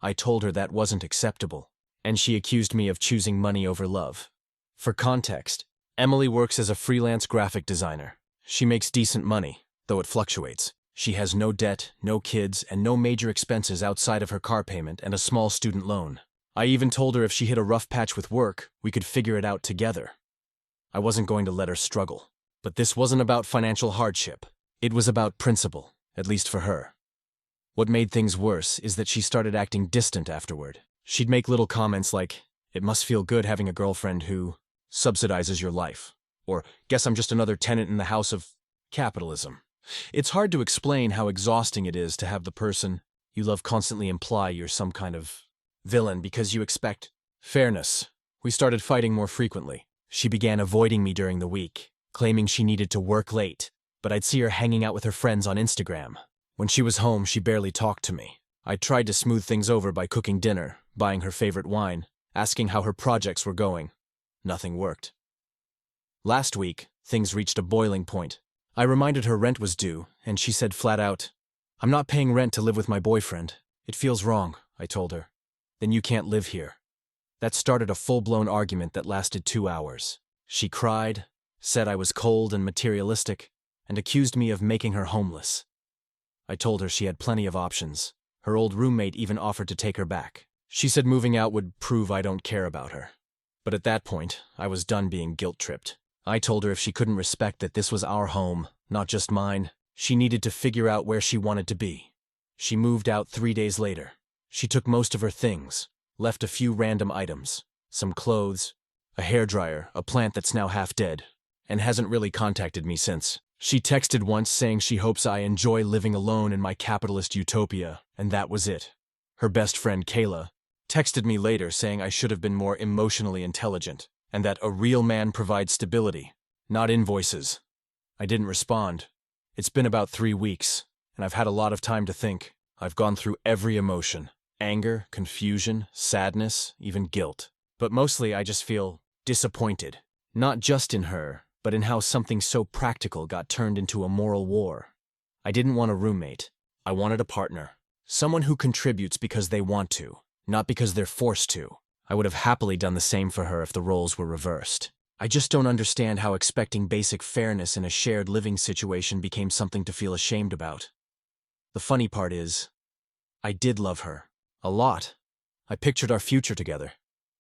I told her that wasn't acceptable, and she accused me of choosing money over love. For context, Emily works as a freelance graphic designer. She makes decent money, though it fluctuates. She has no debt, no kids, and no major expenses outside of her car payment and a small student loan. I even told her if she hit a rough patch with work, we could figure it out together. I wasn't going to let her struggle. But this wasn't about financial hardship. It was about principle, at least for her. What made things worse is that she started acting distant afterward. She'd make little comments like, "It must feel good having a girlfriend who subsidizes your life," or "Guess I'm just another tenant in the house of capitalism." It's hard to explain how exhausting it is to have the person you love constantly imply you're some kind of villain because you expect fairness. We started fighting more frequently. She began avoiding me during the week, claiming she needed to work late, but I'd see her hanging out with her friends on Instagram. When she was home, she barely talked to me. I tried to smooth things over by cooking dinner, buying her favorite wine, asking how her projects were going. Nothing worked. Last week, things reached a boiling point. I reminded her rent was due, and she said flat out, "I'm not paying rent to live with my boyfriend. It feels wrong," I told her. "Then you can't live here." That started a full-blown argument that lasted 2 hours. She cried, said I was cold and materialistic, and accused me of making her homeless. I told her she had plenty of options. Her old roommate even offered to take her back. She said moving out would prove I don't care about her. But at that point, I was done being guilt-tripped. I told her if she couldn't respect that this was our home, not just mine, she needed to figure out where she wanted to be. She moved out 3 days later. She took most of her things, left a few random items, some clothes, a hairdryer, a plant that's now half dead, and hasn't really contacted me since. She texted once saying she hopes I enjoy living alone in my capitalist utopia, and that was it. Her best friend, Kayla, texted me later saying I should have been more emotionally intelligent, and that a real man provides stability, not invoices. I didn't respond. It's been about 3 weeks, and I've had a lot of time to think. I've gone through every emotion: anger, confusion, sadness, even guilt. But mostly I just feel disappointed, not just in her, but in how something so practical got turned into a moral war. I didn't want a roommate. I wanted a partner. Someone who contributes because they want to, not because they're forced to. I would have happily done the same for her if the roles were reversed. I just don't understand how expecting basic fairness in a shared living situation became something to feel ashamed about. The funny part is, I did love her. A lot. I pictured our future together.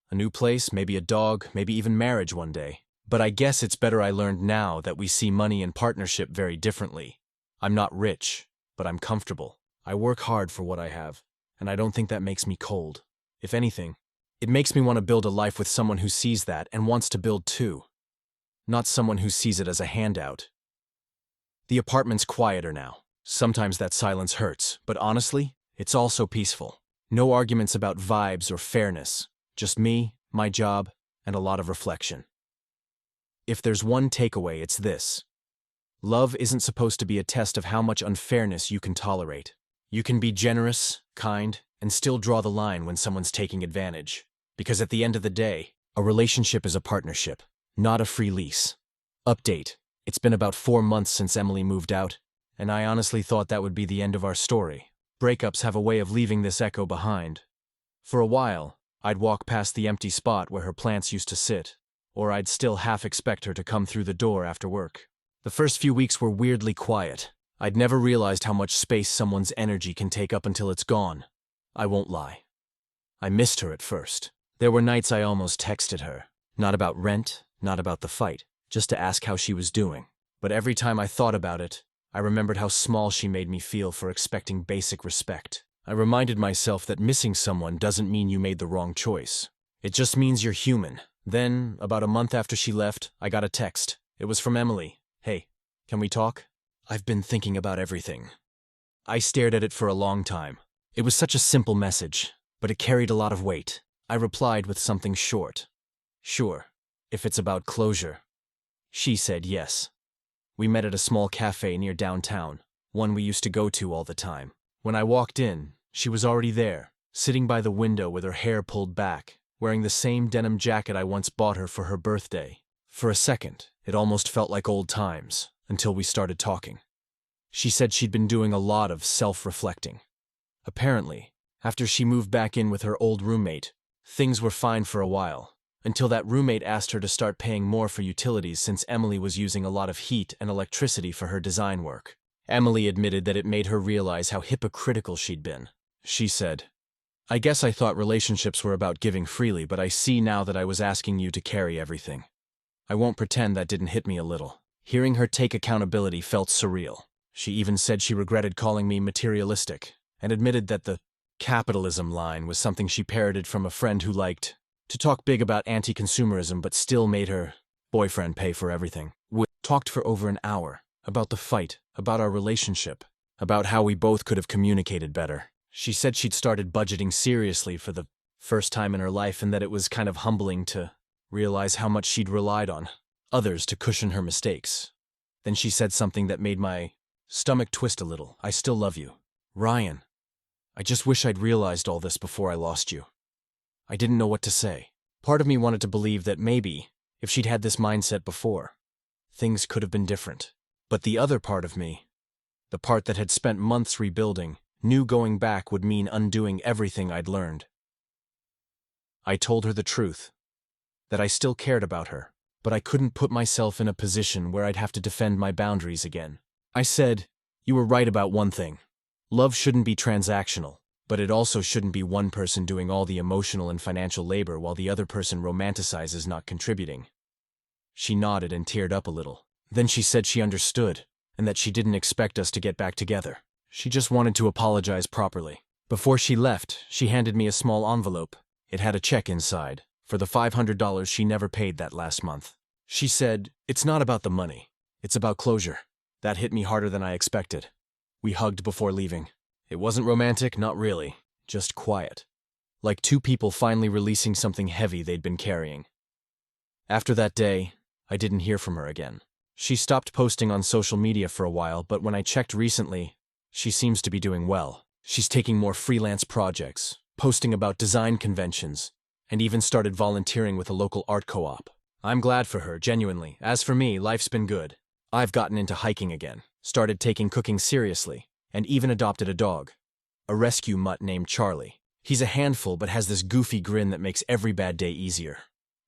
A new place, maybe a dog, maybe even marriage one day. But I guess it's better I learned now that we see money and partnership very differently. I'm not rich, but I'm comfortable. I work hard for what I have, and I don't think that makes me cold. If anything, it makes me want to build a life with someone who sees that and wants to build too. Not someone who sees it as a handout. The apartment's quieter now. Sometimes that silence hurts, but honestly, it's also peaceful. No arguments about vibes or fairness. Just me, my job, and a lot of reflection. If there's one takeaway, it's this. Love isn't supposed to be a test of how much unfairness you can tolerate. You can be generous, kind, and still draw the line when someone's taking advantage. Because at the end of the day, a relationship is a partnership, not a free lease. Update. It's been about 4 months since Emily moved out, and I honestly thought that would be the end of our story. Breakups have a way of leaving this echo behind. For a while, I'd walk past the empty spot where her plants used to sit, or I'd still half expect her to come through the door after work. The first few weeks were weirdly quiet. I'd never realized how much space someone's energy can take up until it's gone. I won't lie. I missed her at first. There were nights I almost texted her. Not about rent, not about the fight, just to ask how she was doing. But every time I thought about it, I remembered how small she made me feel for expecting basic respect. I reminded myself that missing someone doesn't mean you made the wrong choice. It just means you're human. Then, about a month after she left, I got a text. It was from Emily. "Hey, can we talk? I've been thinking about everything." I stared at it for a long time. It was such a simple message, but it carried a lot of weight. I replied with something short. "Sure, if it's about closure." She said yes. We met at a small cafe near downtown, one we used to go to all the time. When I walked in, she was already there, sitting by the window with her hair pulled back, wearing the same denim jacket I once bought her for her birthday. For a second, it almost felt like old times, until we started talking. She said she'd been doing a lot of self-reflecting. Apparently, after she moved back in with her old roommate, things were fine for a while, until that roommate asked her to start paying more for utilities since Emily was using a lot of heat and electricity for her design work. Emily admitted that it made her realize how hypocritical she'd been. She said, "I guess I thought relationships were about giving freely, but I see now that I was asking you to carry everything." I won't pretend that didn't hit me a little. Hearing her take accountability felt surreal. She even said she regretted calling me materialistic. and admitted that the capitalism line was something she parroted from a friend who liked to talk big about anti-consumerism but still made her boyfriend pay for everything. We talked for over an hour about the fight, about our relationship, about how we both could have communicated better. She said she'd started budgeting seriously for the first time in her life and that it was kind of humbling to realize how much she'd relied on others to cushion her mistakes. Then she said something that made my stomach twist a little. I still love you. Ryan, I just wish I'd realized all this before I lost you. I didn't know what to say. Part of me wanted to believe that maybe, if she'd had this mindset before, things could have been different. But the other part of me, the part that had spent months rebuilding, knew going back would mean undoing everything I'd learned. I told her the truth, that I still cared about her, but I couldn't put myself in a position where I'd have to defend my boundaries again. I said, you were right about one thing. Love shouldn't be transactional, but it also shouldn't be one person doing all the emotional and financial labor while the other person romanticizes not contributing. She nodded and teared up a little. Then she said she understood, and that she didn't expect us to get back together. She just wanted to apologize properly. Before she left, she handed me a small envelope. It had a check inside for the $500 she never paid that last month. She said, it's not about the money. It's about closure. That hit me harder than I expected. We hugged before leaving. It wasn't romantic, not really. Just quiet. Like two people finally releasing something heavy they'd been carrying. After that day, I didn't hear from her again. She stopped posting on social media for a while, but when I checked recently, she seems to be doing well. She's taking more freelance projects, posting about design conventions, and even started volunteering with a local art co-op. I'm glad for her, genuinely. As for me, life's been good. I've gotten into hiking again, started taking cooking seriously, and even adopted a dog. A rescue mutt named Charlie. He's a handful but has this goofy grin that makes every bad day easier.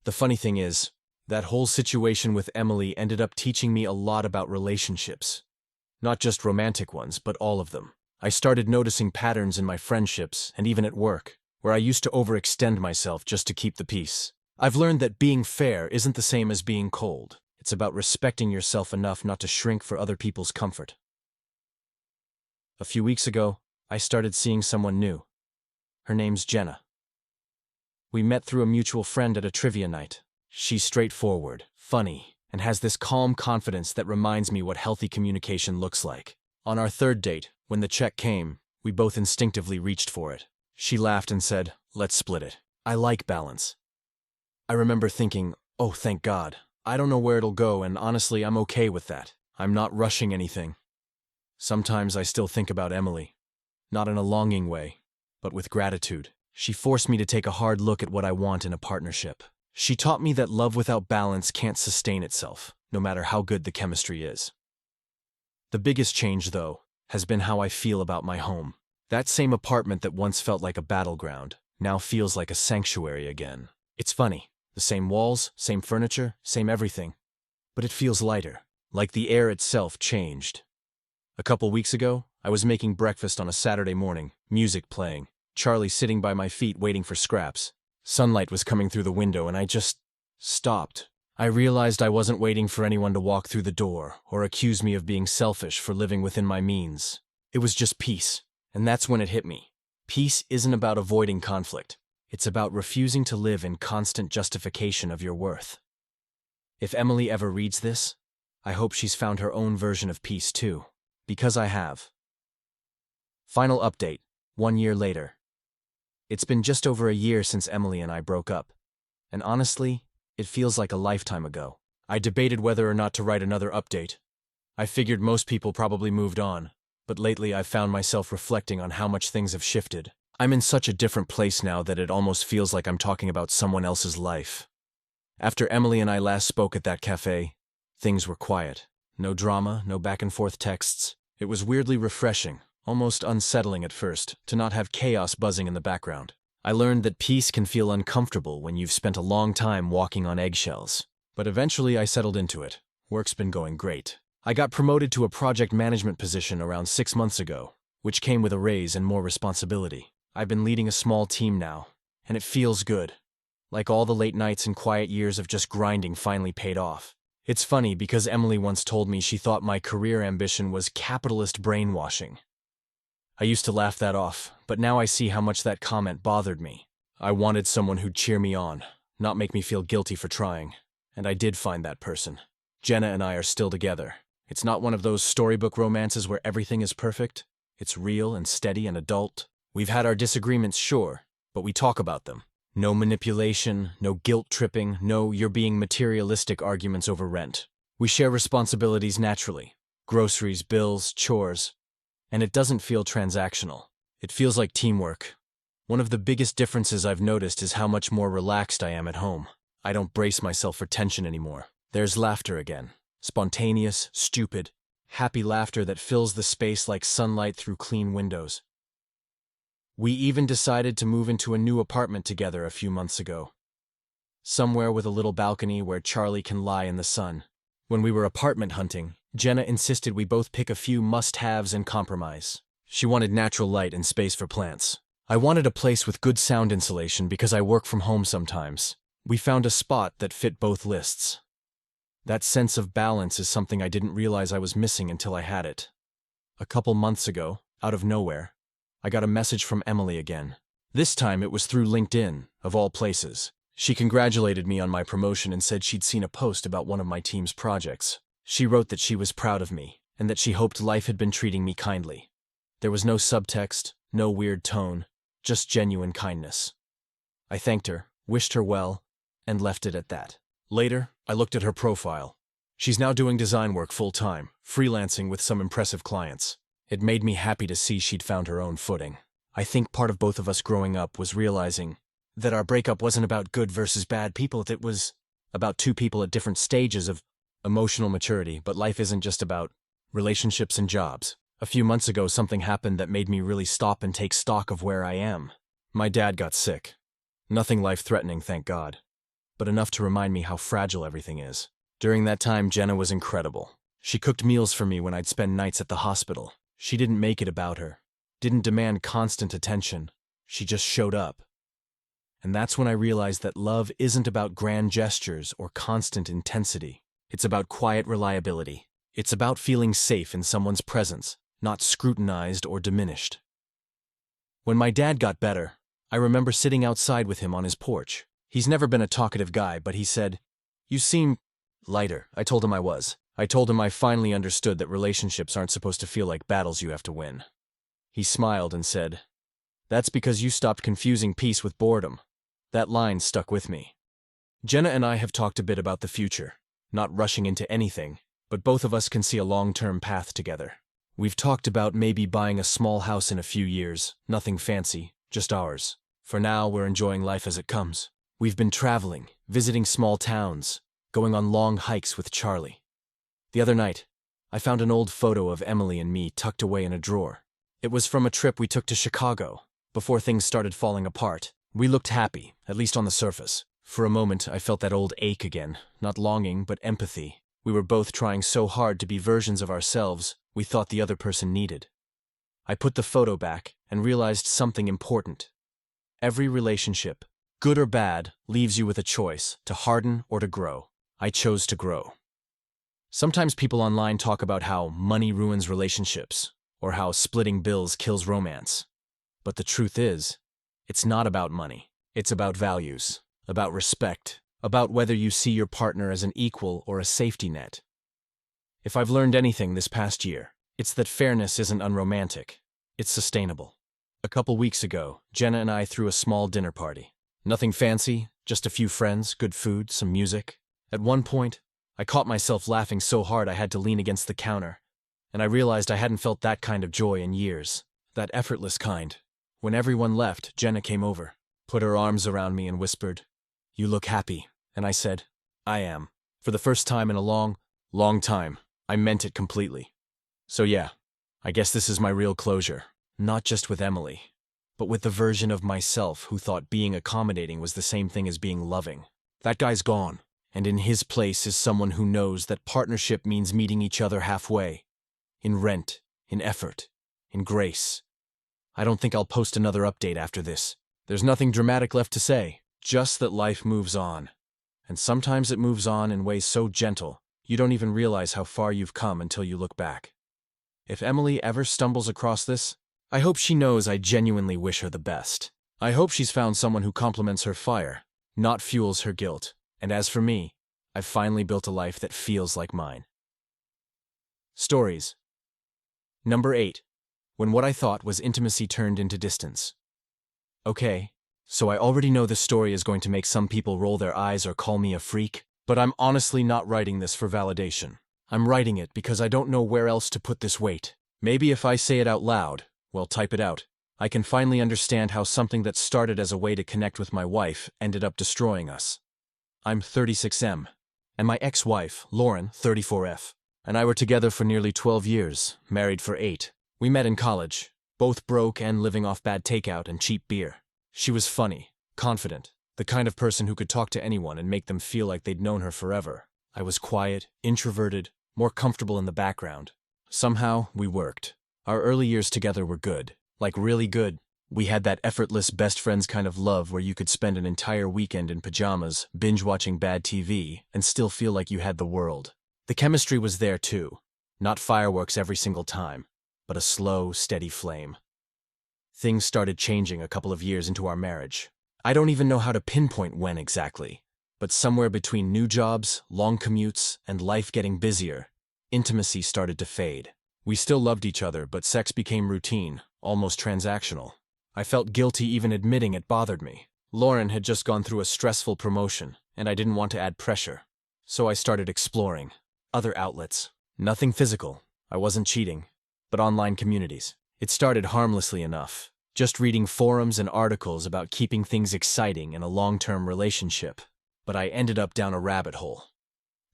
The funny thing is, that whole situation with Emily ended up teaching me a lot about relationships. Not just romantic ones, but all of them. I started noticing patterns in my friendships, and even at work, where I used to overextend myself just to keep the peace. I've learned that being fair isn't the same as being cold. It's about respecting yourself enough not to shrink for other people's comfort. A few weeks ago, I started seeing someone new. Her name's Jenna. We met through a mutual friend at a trivia night. She's straightforward, funny, and has this calm confidence that reminds me what healthy communication looks like. On our third date, when the check came, we both instinctively reached for it. She laughed and said, let's split it. I like balance. I remember thinking, oh, thank God. I don't know where it'll go, and honestly, I'm okay with that. I'm not rushing anything. Sometimes I still think about Emily. Not in a longing way, but with gratitude. She forced me to take a hard look at what I want in a partnership. She taught me that love without balance can't sustain itself, no matter how good the chemistry is. The biggest change, though, has been how I feel about my home. That same apartment that once felt like a battleground now feels like a sanctuary again. It's funny. The same walls, same furniture, same everything. But it feels lighter, like the air itself changed. A couple weeks ago, I was making breakfast on a Saturday morning, music playing, Charlie sitting by my feet waiting for scraps. Sunlight was coming through the window and I just stopped. I realized I wasn't waiting for anyone to walk through the door or accuse me of being selfish for living within my means. It was just peace, and that's when it hit me. Peace isn't about avoiding conflict. It's about refusing to live in constant justification of your worth. If Emily ever reads this, I hope she's found her own version of peace too, because I have. Final update, 1 year later. It's been just over a year since Emily and I broke up, and honestly, it feels like a lifetime ago. I debated whether or not to write another update. I figured most people probably moved on, but lately I've found myself reflecting on how much things have shifted. I'm in such a different place now that it almost feels like I'm talking about someone else's life. After Emily and I last spoke at that cafe, things were quiet. No drama, no back and forth texts. It was weirdly refreshing, almost unsettling at first, to not have chaos buzzing in the background. I learned that peace can feel uncomfortable when you've spent a long time walking on eggshells. But eventually I settled into it. Work's been going great. I got promoted to a project management position around 6 months ago, which came with a raise and more responsibility. I've been leading a small team now, and it feels good. Like all the late nights and quiet years of just grinding finally paid off. It's funny because Emily once told me she thought my career ambition was capitalist brainwashing. I used to laugh that off, but now I see how much that comment bothered me. I wanted someone who'd cheer me on, not make me feel guilty for trying. And I did find that person. Jenna and I are still together. It's not one of those storybook romances where everything is perfect. It's real and steady and adult. We've had our disagreements, sure, but we talk about them. No manipulation, no guilt-tripping, no you're being materialistic arguments over rent. We share responsibilities naturally. Groceries, bills, chores. And it doesn't feel transactional. It feels like teamwork. One of the biggest differences I've noticed is how much more relaxed I am at home. I don't brace myself for tension anymore. There's laughter again. Spontaneous, stupid, happy laughter that fills the space like sunlight through clean windows. We even decided to move into a new apartment together a few months ago. Somewhere with a little balcony where Charlie can lie in the sun. When we were apartment hunting, Jenna insisted we both pick a few must-haves and compromise. She wanted natural light and space for plants. I wanted a place with good sound insulation because I work from home sometimes. We found a spot that fit both lists. That sense of balance is something I didn't realize I was missing until I had it. A couple months ago, out of nowhere, I got a message from Emily again. This time it was through LinkedIn, of all places. She congratulated me on my promotion and said she'd seen a post about one of my team's projects. She wrote that she was proud of me, and that she hoped life had been treating me kindly. There was no subtext, no weird tone, just genuine kindness. I thanked her, wished her well, and left it at that. Later, I looked at her profile. She's now doing design work full-time, freelancing with some impressive clients. It made me happy to see she'd found her own footing. I think part of both of us growing up was realizing that our breakup wasn't about good versus bad people, it was about two people at different stages of emotional maturity, but life isn't just about relationships and jobs. A few months ago, something happened that made me really stop and take stock of where I am. My dad got sick. Nothing life-threatening, thank God, but enough to remind me how fragile everything is. During that time, Jenna was incredible. She cooked meals for me when I'd spend nights at the hospital. She didn't make it about her, didn't demand constant attention. She just showed up. And that's when I realized that love isn't about grand gestures or constant intensity. It's about quiet reliability. It's about feeling safe in someone's presence, not scrutinized or diminished. When my dad got better, I remember sitting outside with him on his porch. He's never been a talkative guy, but he said, "You seem lighter." I told him I was. I told him I finally understood that relationships aren't supposed to feel like battles you have to win. He smiled and said, "That's because you stopped confusing peace with boredom." That line stuck with me. Jenna and I have talked a bit about the future, not rushing into anything, but both of us can see a long-term path together. We've talked about maybe buying a small house in a few years, nothing fancy, just ours. For now, we're enjoying life as it comes. We've been traveling, visiting small towns, going on long hikes with Charlie. The other night, I found an old photo of Emily and me tucked away in a drawer. It was from a trip we took to Chicago, before things started falling apart. We looked happy, at least on the surface. For a moment, I felt that old ache again, not longing, but empathy. We were both trying so hard to be versions of ourselves we thought the other person needed. I put the photo back and realized something important. Every relationship, good or bad, leaves you with a choice, to harden or to grow. I chose to grow. Sometimes people online talk about how money ruins relationships, or how splitting bills kills romance. But the truth is, it's not about money. It's about values, about respect, about whether you see your partner as an equal or a safety net. If I've learned anything this past year, it's that fairness isn't unromantic. It's sustainable. A couple weeks ago, Jenna and I threw a small dinner party. Nothing fancy, just a few friends, good food, some music. At one point, I caught myself laughing so hard I had to lean against the counter, and I realized I hadn't felt that kind of joy in years, that effortless kind. When everyone left, Jenna came over, put her arms around me and whispered, "You look happy," and I said, "I am." For the first time in a long, long time, I meant it completely. So yeah, I guess this is my real closure, not just with Emily, but with the version of myself who thought being accommodating was the same thing as being loving. That guy's gone. And in his place is someone who knows that partnership means meeting each other halfway. In rent, in effort, in grace. I don't think I'll post another update after this. There's nothing dramatic left to say, just that life moves on. And sometimes it moves on in ways so gentle, you don't even realize how far you've come until you look back. If Emily ever stumbles across this, I hope she knows I genuinely wish her the best. I hope she's found someone who complements her fire, not fuels her guilt. And as for me, I've finally built a life that feels like mine. Stories. Number 8. When what I thought was intimacy turned into distance. Okay, so I already know this story is going to make some people roll their eyes or call me a freak, but I'm honestly not writing this for validation. I'm writing it because I don't know where else to put this weight. Maybe if I say it out loud, well, type it out, I can finally understand how something that started as a way to connect with my wife ended up destroying us. I'm 36M, and my ex-wife, Lauren, 34F, and I were together for nearly 12 years, married for 8. We met in college, both broke and living off bad takeout and cheap beer. She was funny, confident, the kind of person who could talk to anyone and make them feel like they'd known her forever. I was quiet, introverted, more comfortable in the background. Somehow, we worked. Our early years together were good, like really good. We had that effortless best friends kind of love where you could spend an entire weekend in pajamas, binge-watching bad TV, and still feel like you had the world. The chemistry was there too. Not fireworks every single time, but a slow, steady flame. Things started changing a couple of years into our marriage. I don't even know how to pinpoint when exactly, but somewhere between new jobs, long commutes, and life getting busier, intimacy started to fade. We still loved each other, but sex became routine, almost transactional. I felt guilty even admitting it bothered me. Lauren had just gone through a stressful promotion, and I didn't want to add pressure. So I started exploring other outlets. Nothing physical. I wasn't cheating, but online communities. It started harmlessly enough, just reading forums and articles about keeping things exciting in a long-term relationship. But I ended up down a rabbit hole.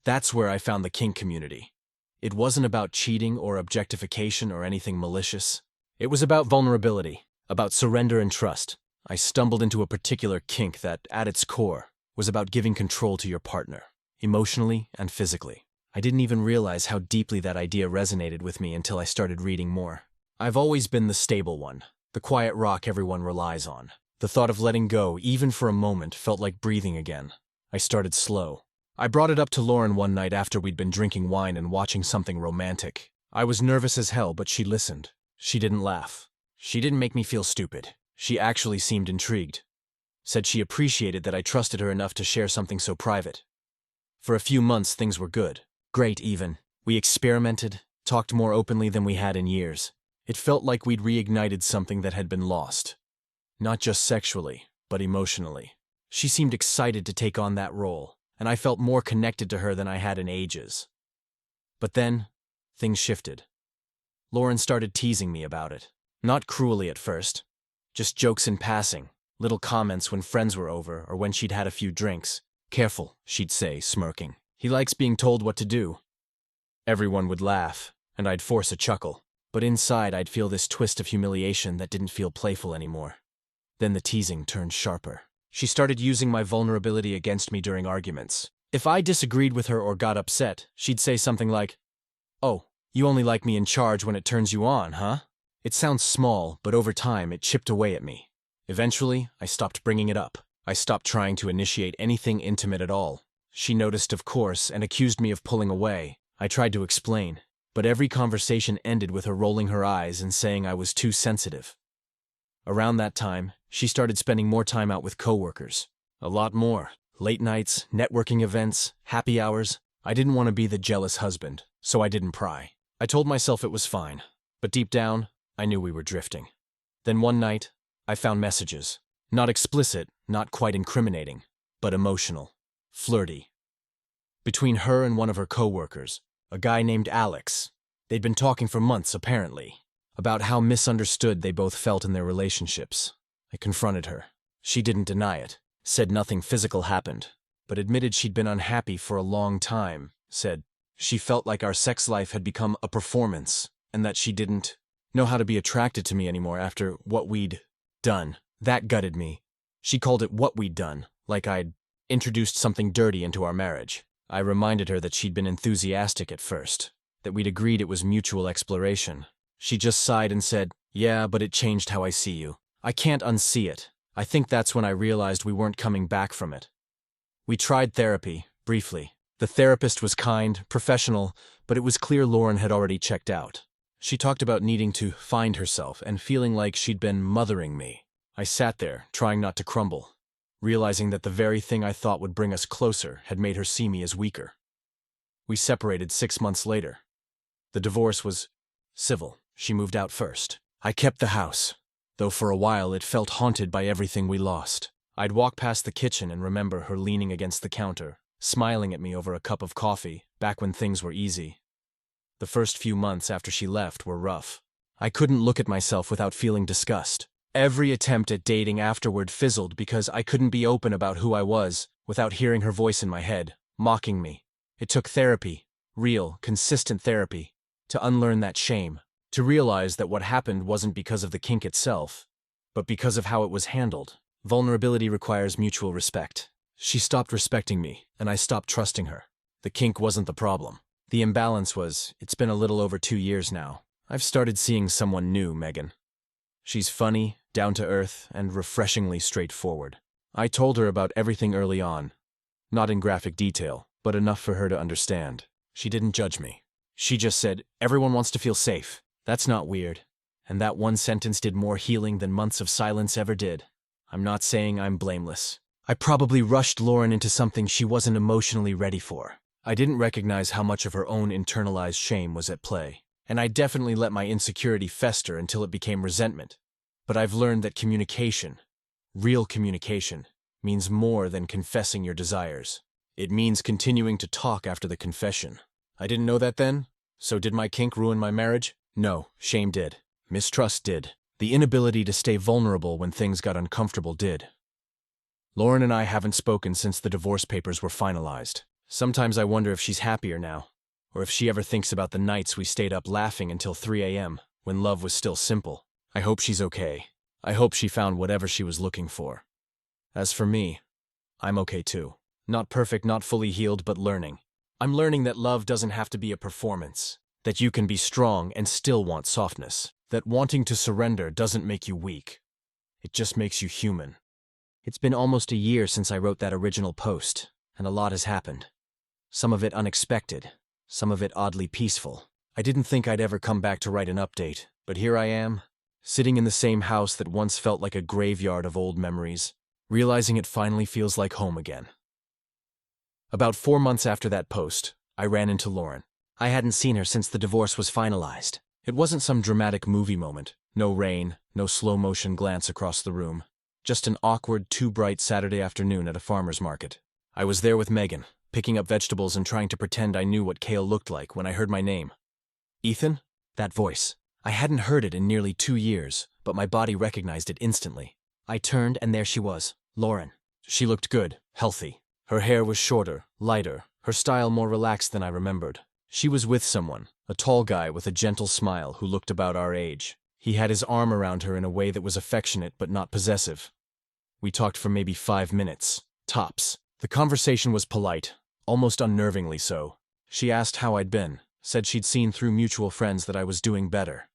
That's where I found the kink community. It wasn't about cheating or objectification or anything malicious. It was about vulnerability, about surrender and trust. I stumbled into a particular kink that, at its core, was about giving control to your partner, emotionally and physically. I didn't even realize how deeply that idea resonated with me until I started reading more. I've always been the stable one, the quiet rock everyone relies on. The thought of letting go, even for a moment, felt like breathing again. I started slow. I brought it up to Lauren one night after we'd been drinking wine and watching something romantic. I was nervous as hell, but she listened. She didn't laugh. She didn't make me feel stupid. She actually seemed intrigued. Said she appreciated that I trusted her enough to share something so private. For a few months, things were good. Great, even. We experimented, talked more openly than we had in years. It felt like we'd reignited something that had been lost. Not just sexually, but emotionally. She seemed excited to take on that role, and I felt more connected to her than I had in ages. But then, things shifted. Lauren started teasing me about it. Not cruelly at first. Just jokes in passing, little comments when friends were over or when she'd had a few drinks. "Careful," she'd say, smirking. "He likes being told what to do." Everyone would laugh, and I'd force a chuckle. But inside, I'd feel this twist of humiliation that didn't feel playful anymore. Then the teasing turned sharper. She started using my vulnerability against me during arguments. If I disagreed with her or got upset, she'd say something like, "Oh, you only like me in charge when it turns you on, huh?" It sounds small, but over time it chipped away at me. Eventually, I stopped bringing it up. I stopped trying to initiate anything intimate at all. She noticed, of course, and accused me of pulling away. I tried to explain, but every conversation ended with her rolling her eyes and saying I was too sensitive. Around that time, she started spending more time out with coworkers. A lot more. Late nights, networking events, happy hours. I didn't want to be the jealous husband, so I didn't pry. I told myself it was fine, but deep down, I knew we were drifting. Then one night, I found messages. Not explicit, not quite incriminating, but emotional. Flirty. Between her and one of her coworkers, a guy named Alex. They'd been talking for months, apparently, about how misunderstood they both felt in their relationships. I confronted her. She didn't deny it, said nothing physical happened, but admitted she'd been unhappy for a long time, said she felt like our sex life had become a performance, and that she didn't know how to be attracted to me anymore after what we'd done. That gutted me. She called it what we'd done, like I'd introduced something dirty into our marriage. I reminded her that she'd been enthusiastic at first, that we'd agreed it was mutual exploration. She just sighed and said, "Yeah, but it changed how I see you. I can't unsee it." I think that's when I realized we weren't coming back from it. We tried therapy, briefly. The therapist was kind, professional, but it was clear Lauren had already checked out. She talked about needing to find herself and feeling like she'd been mothering me. I sat there, trying not to crumble, realizing that the very thing I thought would bring us closer had made her see me as weaker. We separated 6 months later. The divorce was civil. She moved out first. I kept the house, though for a while it felt haunted by everything we lost. I'd walk past the kitchen and remember her leaning against the counter, smiling at me over a cup of coffee, back when things were easy. The first few months after she left were rough. I couldn't look at myself without feeling disgust. Every attempt at dating afterward fizzled because I couldn't be open about who I was without hearing her voice in my head, mocking me. It took therapy, real, consistent therapy, to unlearn that shame, to realize that what happened wasn't because of the kink itself, but because of how it was handled. Vulnerability requires mutual respect. She stopped respecting me, and I stopped trusting her. The kink wasn't the problem. The imbalance was, it's been a little over 2 years now. I've started seeing someone new, Megan. She's funny, down-to-earth, and refreshingly straightforward. I told her about everything early on, not in graphic detail, but enough for her to understand. She didn't judge me. She just said, everyone wants to feel safe. That's not weird. And that one sentence did more healing than months of silence ever did. I'm not saying I'm blameless. I probably rushed Lauren into something she wasn't emotionally ready for. I didn't recognize how much of her own internalized shame was at play. And I definitely let my insecurity fester until it became resentment. But I've learned that communication, real communication, means more than confessing your desires. It means continuing to talk after the confession. I didn't know that then? So did my kink ruin my marriage? No, shame did. Mistrust did. The inability to stay vulnerable when things got uncomfortable did. Lauren and I haven't spoken since the divorce papers were finalized. Sometimes I wonder if she's happier now, or if she ever thinks about the nights we stayed up laughing until 3 a.m., when love was still simple. I hope she's okay. I hope she found whatever she was looking for. As for me, I'm okay too. Not perfect, not fully healed, but learning. I'm learning that love doesn't have to be a performance, that you can be strong and still want softness, that wanting to surrender doesn't make you weak. It just makes you human. It's been almost a year since I wrote that original post, and a lot has happened. Some of it unexpected, some of it oddly peaceful. I didn't think I'd ever come back to write an update, but here I am, sitting in the same house that once felt like a graveyard of old memories, realizing it finally feels like home again. About 4 months after that post, I ran into Lauren. I hadn't seen her since the divorce was finalized. It wasn't some dramatic movie moment. No rain, no slow-motion glance across the room. Just an awkward, too bright Saturday afternoon at a farmer's market. I was there with Megan, picking up vegetables and trying to pretend I knew what kale looked like when I heard my name. Ethan? That voice. I hadn't heard it in nearly 2 years, but my body recognized it instantly. I turned and there she was, Lauren. She looked good, healthy. Her hair was shorter, lighter, her style more relaxed than I remembered. She was with someone, a tall guy with a gentle smile who looked about our age. He had his arm around her in a way that was affectionate but not possessive. We talked for maybe 5 minutes, tops. The conversation was polite, almost unnervingly so. She asked how I'd been, said she'd seen through mutual friends that I was doing better.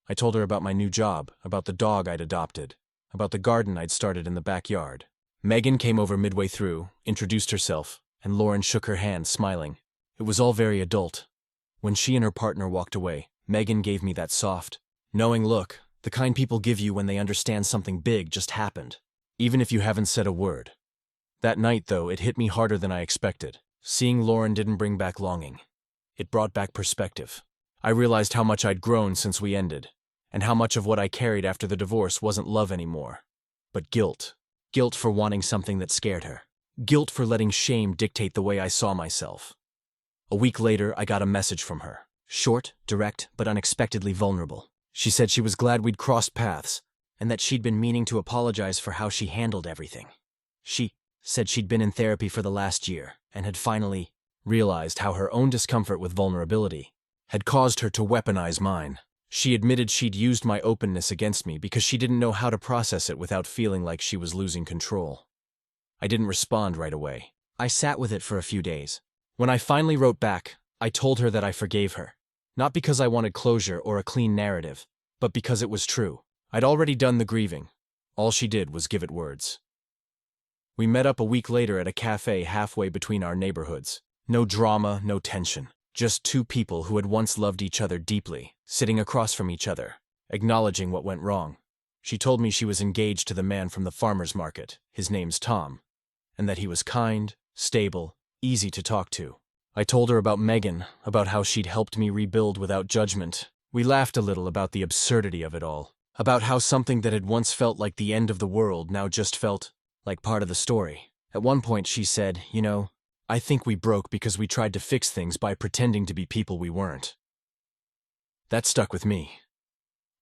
I told her about my new job, about the dog I'd adopted, about the garden I'd started in the backyard. Megan came over midway through, introduced herself, and Lauren shook her hand, smiling. It was all very adult. When she and her partner walked away, Megan gave me that soft, knowing look, the kind people give you when they understand something big just happened, even if you haven't said a word. That night, though, it hit me harder than I expected. Seeing Lauren didn't bring back longing. It brought back perspective. I realized how much I'd grown since we ended, and how much of what I carried after the divorce wasn't love anymore, but guilt. Guilt for wanting something that scared her. Guilt for letting shame dictate the way I saw myself. A week later, I got a message from her. Short, direct, but unexpectedly vulnerable. She said she was glad we'd crossed paths, and that she'd been meaning to apologize for how she handled everything. She said she'd been in therapy for the last year, and had finally realized how her own discomfort with vulnerability had caused her to weaponize mine. She admitted she'd used my openness against me because she didn't know how to process it without feeling like she was losing control. I didn't respond right away. I sat with it for a few days. When I finally wrote back, I told her that I forgave her. Not because I wanted closure or a clean narrative, but because it was true. I'd already done the grieving. All she did was give it words. We met up a week later at a cafe halfway between our neighborhoods. No drama, no tension. Just two people who had once loved each other deeply, sitting across from each other, acknowledging what went wrong. She told me she was engaged to the man from the farmer's market, his name's Tom, and that he was kind, stable, easy to talk to. I told her about Megan, about how she'd helped me rebuild without judgment. We laughed a little about the absurdity of it all, about how something that had once felt like the end of the world now just felt like part of the story. At one point she said, I think we broke because we tried to fix things by pretending to be people we weren't. That stuck with me.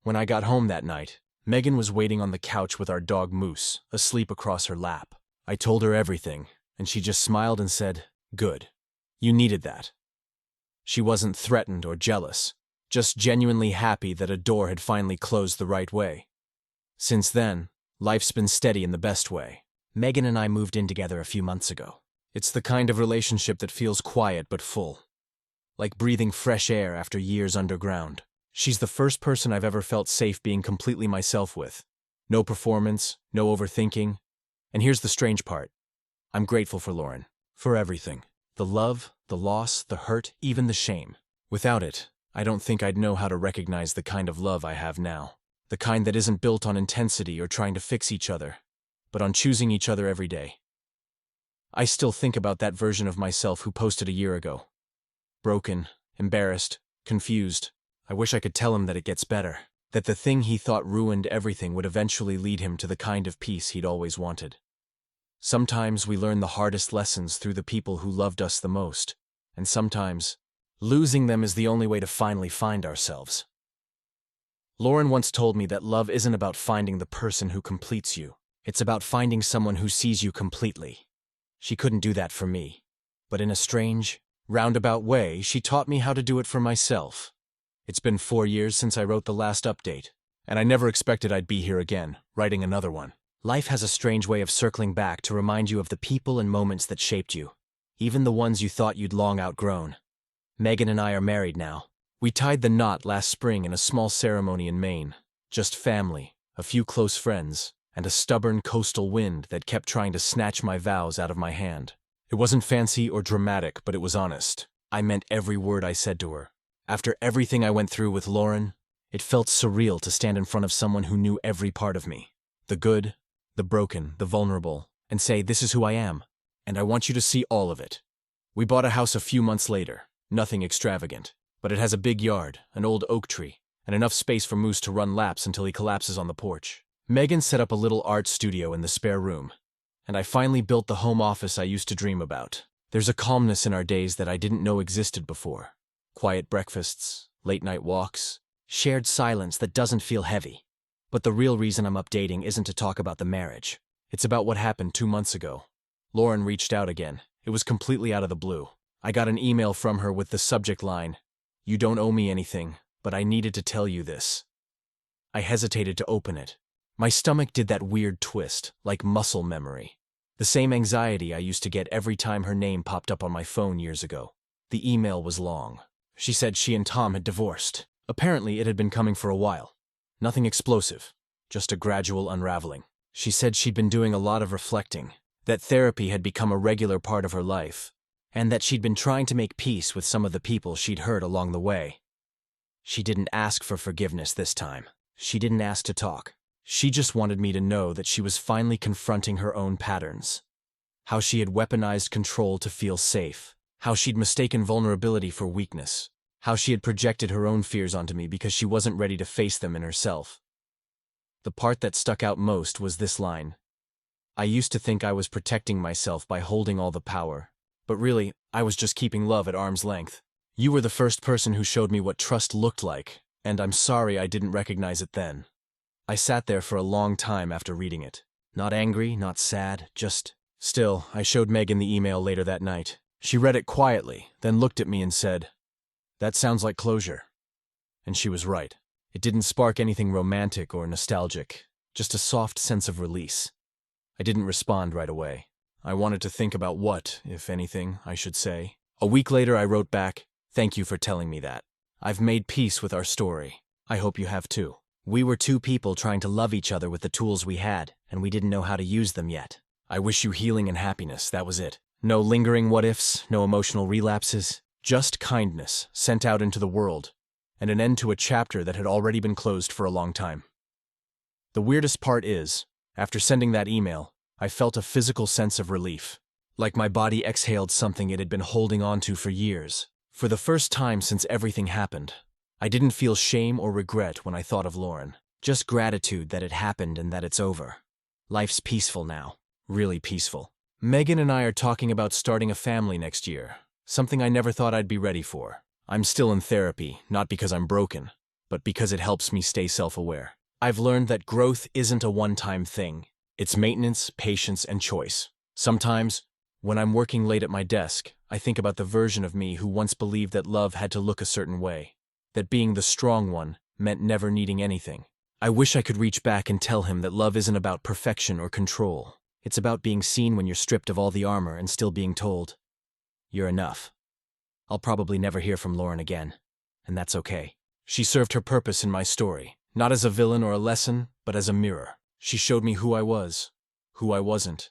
When I got home that night, Megan was waiting on the couch with our dog Moose, asleep across her lap. I told her everything, and she just smiled and said, "Good. You needed that." She wasn't threatened or jealous, just genuinely happy that a door had finally closed the right way. Since then, life's been steady in the best way. Megan and I moved in together a few months ago. It's the kind of relationship that feels quiet but full, like breathing fresh air after years underground. She's the first person I've ever felt safe being completely myself with. No performance, no overthinking. And here's the strange part. I'm grateful for Lauren. For everything. The love, the loss, the hurt, even the shame. Without it, I don't think I'd know how to recognize the kind of love I have now. The kind that isn't built on intensity or trying to fix each other, but on choosing each other every day. I still think about that version of myself who posted a year ago. Broken, embarrassed, confused. I wish I could tell him that it gets better. That the thing he thought ruined everything would eventually lead him to the kind of peace he'd always wanted. Sometimes we learn the hardest lessons through the people who loved us the most, and sometimes losing them is the only way to finally find ourselves. Lauren once told me that love isn't about finding the person who completes you. It's about finding someone who sees you completely. She couldn't do that for me, but in a strange, roundabout way, she taught me how to do it for myself. It's been 4 years since I wrote the last update, and I never expected I'd be here again, writing another one. Life has a strange way of circling back to remind you of the people and moments that shaped you, even the ones you thought you'd long outgrown. Megan and I are married now. We tied the knot last spring in a small ceremony in Maine. Just family, a few close friends, and a stubborn coastal wind that kept trying to snatch my vows out of my hand. It wasn't fancy or dramatic, but it was honest. I meant every word I said to her. After everything I went through with Lauren, it felt surreal to stand in front of someone who knew every part of me. The good, the broken, the vulnerable, and say, "This is who I am, and I want you to see all of it." We bought a house a few months later, nothing extravagant, but it has a big yard, an old oak tree, and enough space for Moose to run laps until he collapses on the porch. Megan set up a little art studio in the spare room, and I finally built the home office I used to dream about. There's a calmness in our days that I didn't know existed before. Quiet breakfasts, late-night walks, shared silence that doesn't feel heavy. But the real reason I'm updating isn't to talk about the marriage. It's about what happened 2 months ago. Lauren reached out again. It was completely out of the blue. I got an email from her with the subject line, "You don't owe me anything, but I needed to tell you this." I hesitated to open it. My stomach did that weird twist, like muscle memory. The same anxiety I used to get every time her name popped up on my phone years ago. The email was long. She said she and Tom had divorced. Apparently it had been coming for a while. Nothing explosive, just a gradual unraveling. She said she'd been doing a lot of reflecting, that therapy had become a regular part of her life, and that she'd been trying to make peace with some of the people she'd hurt along the way. She didn't ask for forgiveness this time. She didn't ask to talk. She just wanted me to know that she was finally confronting her own patterns. How she had weaponized control to feel safe. How she'd mistaken vulnerability for weakness. How she had projected her own fears onto me because she wasn't ready to face them in herself. The part that stuck out most was this line. "I used to think I was protecting myself by holding all the power, but really, I was just keeping love at arm's length. You were the first person who showed me what trust looked like, and I'm sorry I didn't recognize it then." I sat there for a long time after reading it. Not angry, not sad, just... Still, I showed Megan the email later that night. She read it quietly, then looked at me and said, "That sounds like closure." And she was right. It didn't spark anything romantic or nostalgic, just a soft sense of release. I didn't respond right away. I wanted to think about what, if anything, I should say. A week later I wrote back, "Thank you for telling me that. I've made peace with our story. I hope you have too. We were two people trying to love each other with the tools we had, and we didn't know how to use them yet. I wish you healing and happiness, that was it. No lingering what-ifs, no emotional relapses, Just kindness sent out into the world, and an end to a chapter that had already been closed for a long time. The weirdest part is, after sending that email, I felt a physical sense of relief, like my body exhaled something it had been holding on to for years. For the first time since everything happened, I didn't feel shame or regret when I thought of Lauren. Just gratitude that it happened and that it's over. Life's peaceful now. Really peaceful. Megan and I are talking about starting a family next year, something I never thought I'd be ready for. I'm still in therapy, not because I'm broken, but because it helps me stay self-aware. I've learned that growth isn't a one-time thing. It's maintenance, patience, and choice. Sometimes, when I'm working late at my desk, I think about the version of me who once believed that love had to look a certain way, that being the strong one meant never needing anything. I wish I could reach back and tell him that love isn't about perfection or control. It's about being seen when you're stripped of all the armor and still being told, "You're enough." I'll probably never hear from Lauren again, and that's okay. She served her purpose in my story, not as a villain or a lesson, but as a mirror. She showed me who I was, who I wasn't,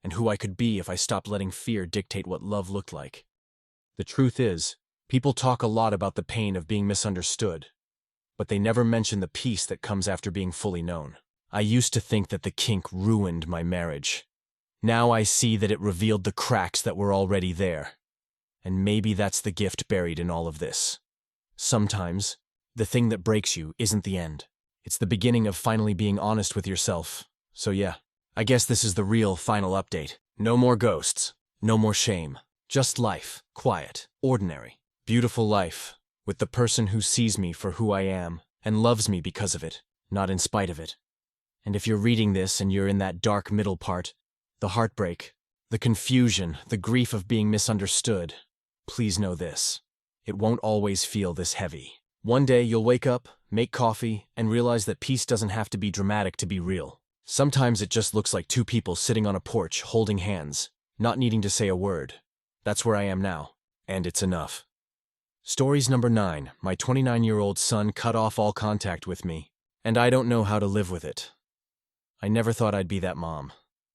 and who I could be if I stopped letting fear dictate what love looked like. The truth is, people talk a lot about the pain of being misunderstood, but they never mention the peace that comes after being fully known. I used to think that the kink ruined my marriage. Now I see that it revealed the cracks that were already there. And maybe that's the gift buried in all of this. Sometimes, the thing that breaks you isn't the end. It's the beginning of finally being honest with yourself. So yeah, I guess this is the real final update. No more ghosts. No more shame. Just life. Quiet. Ordinary. Beautiful life. With the person who sees me for who I am and loves me because of it, not in spite of it. And if you're reading this and you're in that dark middle part, the heartbreak, the confusion, the grief of being misunderstood, please know this. It won't always feel this heavy. One day you'll wake up, make coffee, and realize that peace doesn't have to be dramatic to be real. Sometimes it just looks like two people sitting on a porch holding hands, not needing to say a word. That's where I am now, and it's enough. Stories number 9. My 29-year-old son cut off all contact with me, and I don't know how to live with it. I never thought I'd be that mom,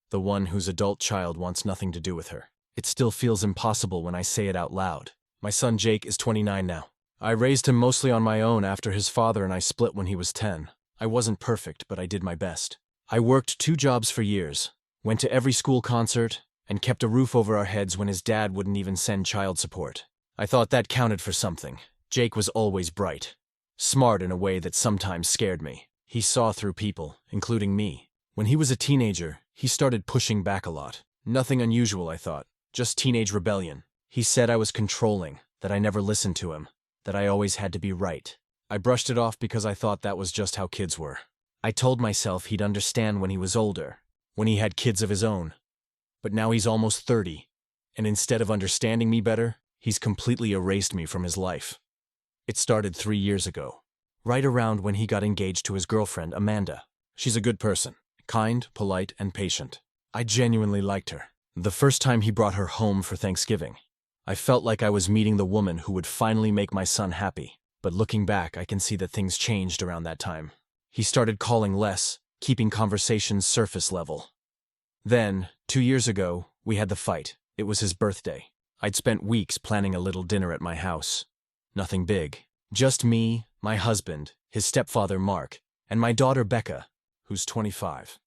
the one whose adult child wants nothing to do with her. It still feels impossible when I say it out loud. My son Jake is 29 now. I raised him mostly on my own after his father and I split when he was 10. I wasn't perfect, but I did my best. I worked 2 jobs for years, went to every school concert, and kept a roof over our heads when his dad wouldn't even send child support. I thought that counted for something. Jake was always bright, smart in a way that sometimes scared me. He saw through people, including me. When he was a teenager, he started pushing back a lot. Nothing unusual, I thought, just teenage rebellion. He said I was controlling, that I never listened to him, that I always had to be right. I brushed it off because I thought that was just how kids were. I told myself he'd understand when he was older, when he had kids of his own. But now he's almost 30, and instead of understanding me better, he's completely erased me from his life. It started 3 years ago, right around when he got engaged to his girlfriend, Amanda. She's a good person, kind, polite, and patient. I genuinely liked her. The first time he brought her home for Thanksgiving, I felt like I was meeting the woman who would finally make my son happy. But looking back, I can see that things changed around that time. He started calling less, keeping conversations surface level. Then, 2 years ago, we had the fight. It was his birthday. I'd spent weeks planning a little dinner at my house. Nothing big. Just me, my husband, his stepfather Mark, and my daughter Becca, who's 25.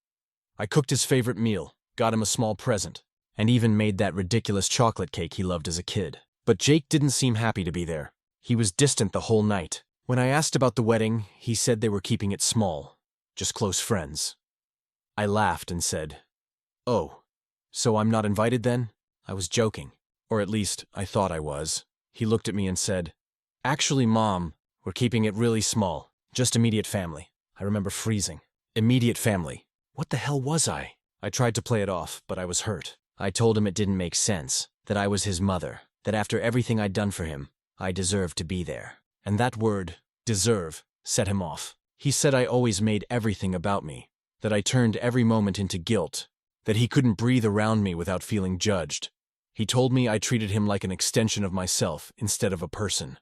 I cooked his favorite meal, got him a small present, and even made that ridiculous chocolate cake he loved as a kid. But Jake didn't seem happy to be there. He was distant the whole night. When I asked about the wedding, he said they were keeping it small, just close friends. I laughed and said, "Oh, so I'm not invited then?" I was joking, or at least I thought I was. He looked at me and said, "Actually, Mom, we're keeping it really small, just immediate family." I remember freezing. Immediate family. What the hell was I? I tried to play it off, but I was hurt. I told him it didn't make sense, that I was his mother, that after everything I'd done for him, I deserved to be there. And that word, deserve, set him off. He said I always made everything about me, that I turned every moment into guilt, that he couldn't breathe around me without feeling judged. He told me I treated him like an extension of myself instead of a person.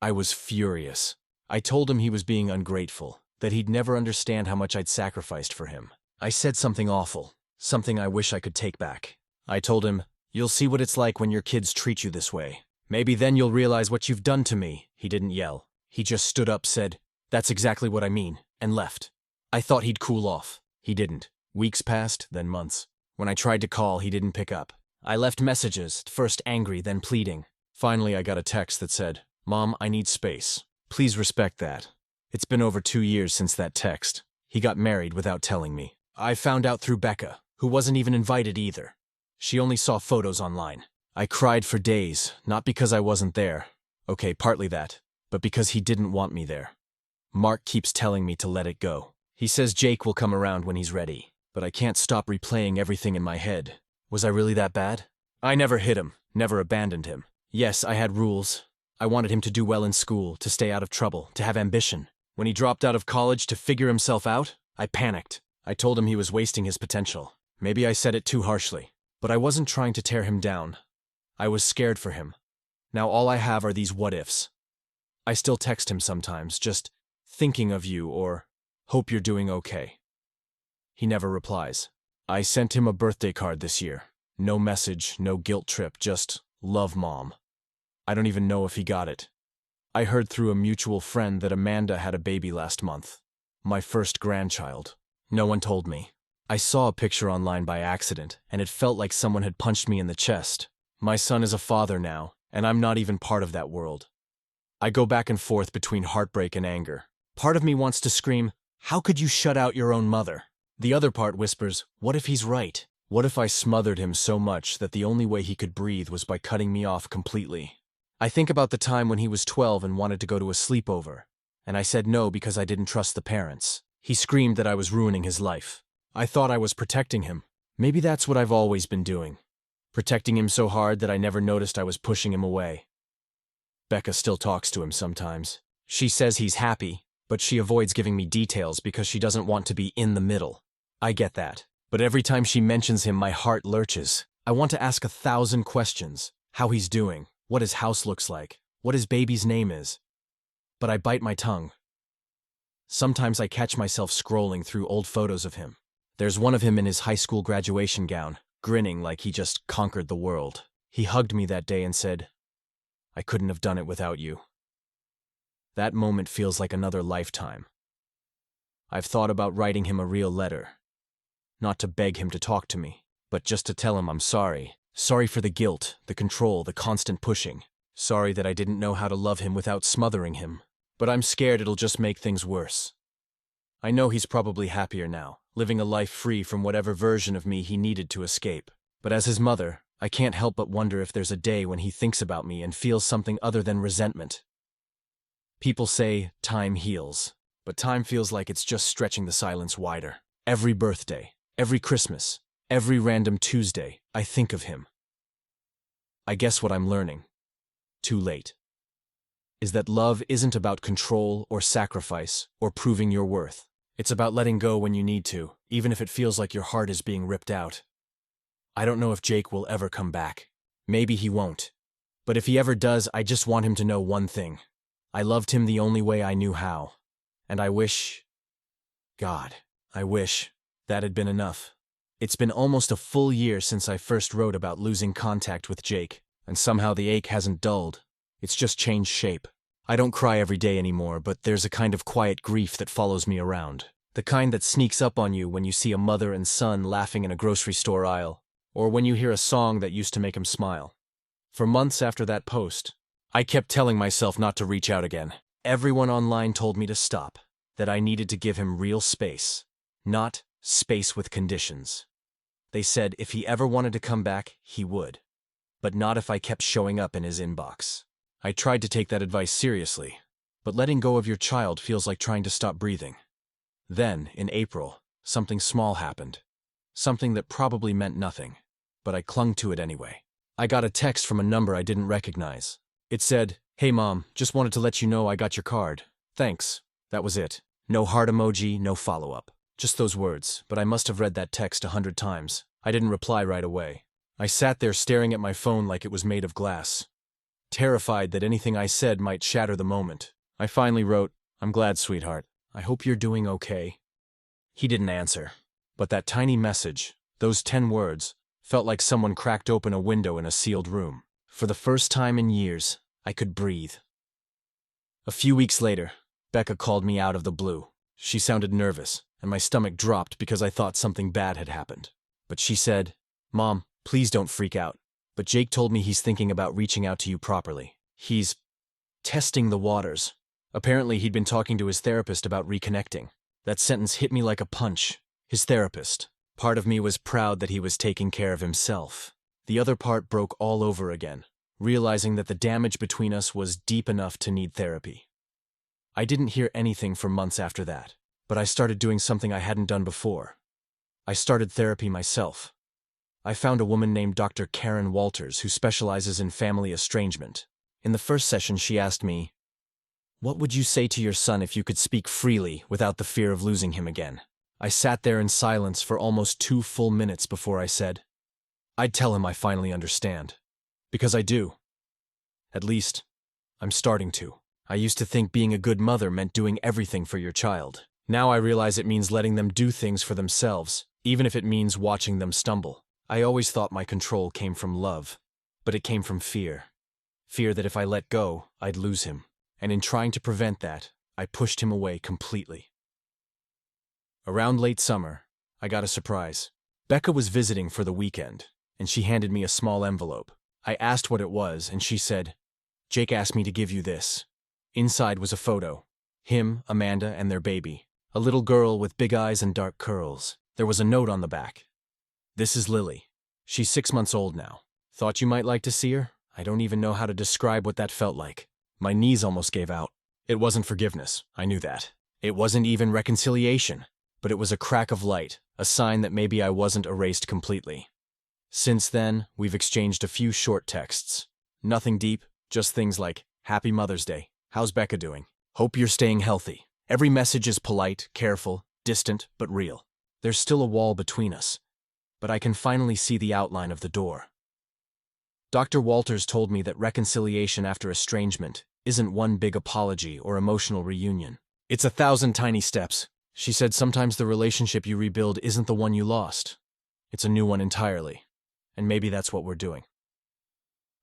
I was furious. I told him he was being ungrateful, that he'd never understand how much I'd sacrificed for him. I said something awful, something I wish I could take back. I told him, "You'll see what it's like when your kids treat you this way." Maybe then you'll realize what you've done to me. He didn't yell. He just stood up, said, "That's exactly what I mean," and left. I thought he'd cool off. He didn't. Weeks passed, then months. When I tried to call, he didn't pick up. I left messages, first angry, then pleading. Finally, I got a text that said, "Mom, I need space. Please respect that." It's been over 2 years since that text. He got married without telling me. I found out through Becca, who wasn't even invited either. She only saw photos online. I cried for days, not because I wasn't there. Okay, partly that, but because he didn't want me there. Mark keeps telling me to let it go. He says Jake will come around when he's ready, but I can't stop replaying everything in my head. Was I really that bad? I never hit him, never abandoned him. Yes, I had rules. I wanted him to do well in school, to stay out of trouble, to have ambition. When he dropped out of college to figure himself out, I panicked. I told him he was wasting his potential. Maybe I said it too harshly, but I wasn't trying to tear him down. I was scared for him. Now all I have are these what-ifs. I still text him sometimes, just thinking of you or hope you're doing okay. He never replies. I sent him a birthday card this year. No message, no guilt trip, just love, Mom. I don't even know if he got it. I heard through a mutual friend that Amanda had a baby last month. My first grandchild. No one told me. I saw a picture online by accident, and it felt like someone had punched me in the chest. My son is a father now, and I'm not even part of that world. I go back and forth between heartbreak and anger. Part of me wants to scream, "How could you shut out your own mother?" The other part whispers, "What if he's right? What if I smothered him so much that the only way he could breathe was by cutting me off completely?" I think about the time when he was 12 and wanted to go to a sleepover, and I said no because I didn't trust the parents. He screamed that I was ruining his life. I thought I was protecting him. Maybe that's what I've always been doing. Protecting him so hard that I never noticed I was pushing him away. Becca still talks to him sometimes. She says he's happy, but she avoids giving me details because she doesn't want to be in the middle. I get that. But every time she mentions him, my heart lurches. I want to ask 1,000 questions. How he's doing, what his house looks like, what his baby's name is. But I bite my tongue. Sometimes I catch myself scrolling through old photos of him. There's one of him in his high school graduation gown, grinning like he just conquered the world. He hugged me that day and said, "I couldn't have done it without you." That moment feels like another lifetime. I've thought about writing him a real letter. Not to beg him to talk to me, but just to tell him I'm sorry. Sorry for the guilt, the control, the constant pushing. Sorry that I didn't know how to love him without smothering him. But I'm scared it'll just make things worse. I know he's probably happier now, living a life free from whatever version of me he needed to escape. But as his mother, I can't help but wonder if there's a day when he thinks about me and feels something other than resentment. People say time heals, but time feels like it's just stretching the silence wider. Every birthday, every Christmas, every random Tuesday, I think of him. I guess what I'm learning, too late, is that love isn't about control or sacrifice or proving your worth. It's about letting go when you need to, even if it feels like your heart is being ripped out. I don't know if Jake will ever come back. Maybe he won't. But if he ever does, I just want him to know one thing. I loved him the only way I knew how. And I wish, God, I wish that had been enough. It's been almost a full year since I first wrote about losing contact with Jake, and somehow the ache hasn't dulled. It's just changed shape. I don't cry every day anymore, but there's a kind of quiet grief that follows me around. The kind that sneaks up on you when you see a mother and son laughing in a grocery store aisle, or when you hear a song that used to make him smile. For months after that post, I kept telling myself not to reach out again. Everyone online told me to stop, that I needed to give him real space, not space with conditions. They said if he ever wanted to come back, he would, but not if I kept showing up in his inbox. I tried to take that advice seriously, but letting go of your child feels like trying to stop breathing. Then, in April, something small happened. Something that probably meant nothing, but I clung to it anyway. I got a text from a number I didn't recognize. It said, "Hey Mom, just wanted to let you know I got your card. Thanks." That was it. No heart emoji, no follow-up. Just those words, but I must have read that text 100 times. I didn't reply right away. I sat there staring at my phone like it was made of glass, terrified that anything I said might shatter the moment. I finally wrote, "I'm glad, sweetheart. I hope you're doing okay." He didn't answer, but that tiny message, those 10 words, felt like someone cracked open a window in a sealed room. For the first time in years, I could breathe. A few weeks later, Becca called me out of the blue. She sounded nervous, and my stomach dropped because I thought something bad had happened. But she said, "Mom, please don't freak out. But Jake told me he's thinking about reaching out to you properly. He's testing the waters." Apparently, he'd been talking to his therapist about reconnecting. That sentence hit me like a punch. His therapist. Part of me was proud that he was taking care of himself. The other part broke all over again, realizing that the damage between us was deep enough to need therapy. I didn't hear anything for months after that, but I started doing something I hadn't done before. I started therapy myself. I found a woman named Dr. Karen Walters who specializes in family estrangement. In the first session, she asked me, "What would you say to your son if you could speak freely without the fear of losing him again?" I sat there in silence for almost 2 full minutes before I said, "I'd tell him I finally understand. Because I do. At least, I'm starting to. I used to think being a good mother meant doing everything for your child. Now I realize it means letting them do things for themselves, even if it means watching them stumble. I always thought my control came from love, but it came from fear. Fear that if I let go, I'd lose him. And in trying to prevent that, I pushed him away completely." Around late summer, I got a surprise. Becca was visiting for the weekend, and she handed me a small envelope. I asked what it was, and she said, "Jake asked me to give you this." Inside was a photo. Him, Amanda, and their baby. A little girl with big eyes and dark curls. There was a note on the back. "This is Lily. She's 6 months old now. Thought you might like to see her?" I don't even know how to describe what that felt like. My knees almost gave out. It wasn't forgiveness, I knew that. It wasn't even reconciliation. But it was a crack of light, a sign that maybe I wasn't erased completely. Since then, we've exchanged a few short texts. Nothing deep, just things like, "Happy Mother's Day. How's Becca doing? Hope you're staying healthy." Every message is polite, careful, distant, but real. There's still a wall between us, but I can finally see the outline of the door. Dr. Walters told me that reconciliation after estrangement isn't one big apology or emotional reunion. It's 1,000 tiny steps. She said sometimes the relationship you rebuild isn't the one you lost. It's a new one entirely. And maybe that's what we're doing.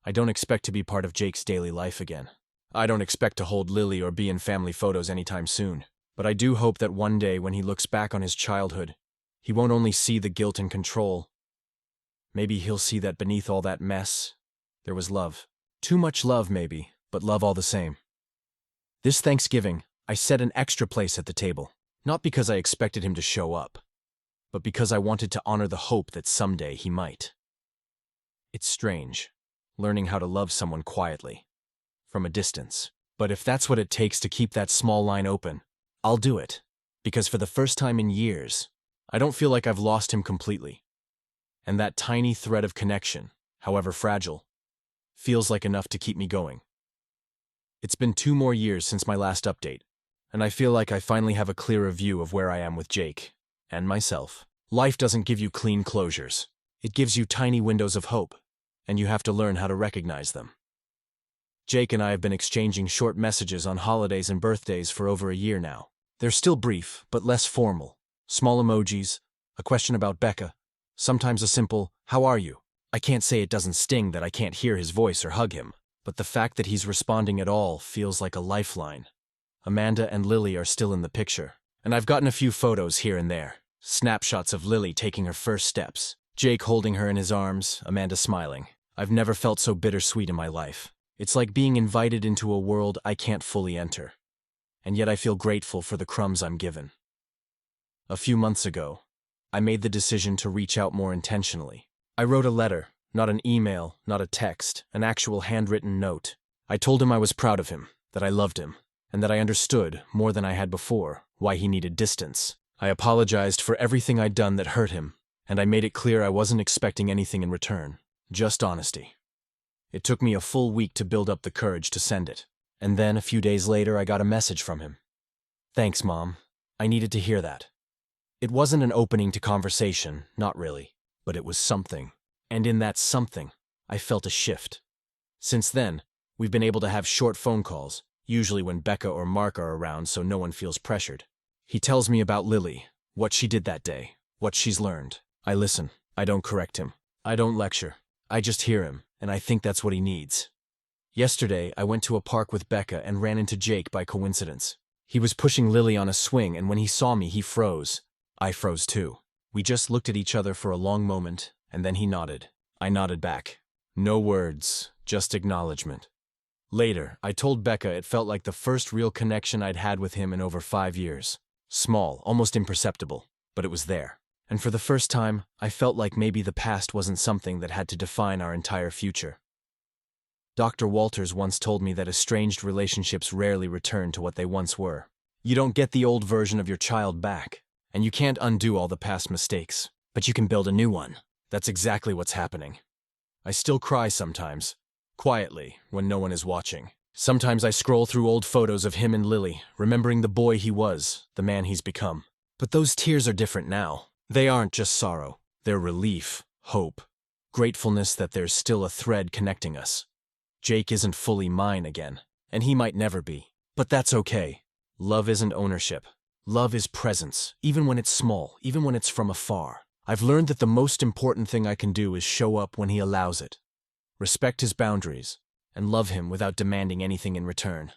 I don't expect to be part of Jake's daily life again. I don't expect to hold Lily or be in family photos anytime soon. But I do hope that one day when he looks back on his childhood, he won't only see the guilt and control. Maybe he'll see that beneath all that mess, there was love. Too much love, maybe, but love all the same. This Thanksgiving, I set an extra place at the table. Not because I expected him to show up, but because I wanted to honor the hope that someday he might. It's strange, learning how to love someone quietly, from a distance. But if that's what it takes to keep that small line open, I'll do it. Because for the first time in years, I don't feel like I've lost him completely. And that tiny thread of connection, however fragile, feels like enough to keep me going. It's been 2 more years since my last update, and I feel like I finally have a clearer view of where I am with Jake, and myself. Life doesn't give you clean closures. It gives you tiny windows of hope, and you have to learn how to recognize them. Jake and I have been exchanging short messages on holidays and birthdays for over a year now. They're still brief, but less formal. Small emojis, a question about Becca, sometimes a simple, "How are you?" I can't say it doesn't sting that I can't hear his voice or hug him, but the fact that he's responding at all feels like a lifeline. Amanda and Lily are still in the picture, and I've gotten a few photos here and there. Snapshots of Lily taking her first steps, Jake holding her in his arms, Amanda smiling. I've never felt so bittersweet in my life. It's like being invited into a world I can't fully enter, and yet I feel grateful for the crumbs I'm given. A few months ago, I made the decision to reach out more intentionally. I wrote a letter, not an email, not a text, an actual handwritten note. I told him I was proud of him, that I loved him, and that I understood, more than I had before, why he needed distance. I apologized for everything I'd done that hurt him, and I made it clear I wasn't expecting anything in return, just honesty. It took me a full week to build up the courage to send it, and then a few days later I got a message from him. "Thanks, Mom. I needed to hear that." It wasn't an opening to conversation, not really, but it was something. And in that something, I felt a shift. Since then, we've been able to have short phone calls, usually when Becca or Mark are around so no one feels pressured. He tells me about Lily, what she did that day, what she's learned. I listen. I don't correct him. I don't lecture. I just hear him, and I think that's what he needs. Yesterday, I went to a park with Becca and ran into Jake by coincidence. He was pushing Lily on a swing, and when he saw me, he froze. I froze too. We just looked at each other for a long moment, and then he nodded. I nodded back. No words, just acknowledgement. Later, I told Becca it felt like the first real connection I'd had with him in over 5 years. Small, almost imperceptible, but it was there. And for the first time, I felt like maybe the past wasn't something that had to define our entire future. Dr. Walters once told me that estranged relationships rarely return to what they once were. You don't get the old version of your child back, and you can't undo all the past mistakes, but you can build a new one. That's exactly what's happening. I still cry sometimes, quietly, when no one is watching. Sometimes I scroll through old photos of him and Lily, remembering the boy he was, the man he's become. But those tears are different now. They aren't just sorrow. They're relief, hope, gratefulness that there's still a thread connecting us. Jake isn't fully mine again, and he might never be. But that's okay. Love isn't ownership. Love is presence, even when it's small, even when it's from afar. I've learned that the most important thing I can do is show up when he allows it. Respect his boundaries, and love him without demanding anything in return.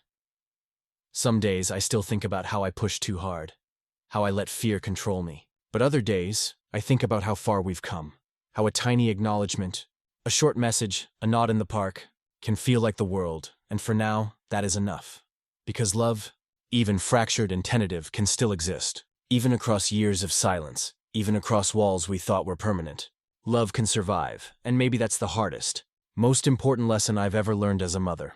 Some days I still think about how I pushed too hard, how I let fear control me. But other days, I think about how far we've come, how a tiny acknowledgement, a short message, a nod in the park, can feel like the world, and for now, that is enough. Because love, even fractured and tentative, can still exist, even across years of silence, even across walls we thought were permanent. Love can survive, and maybe that's the hardest, most important lesson I've ever learned as a mother.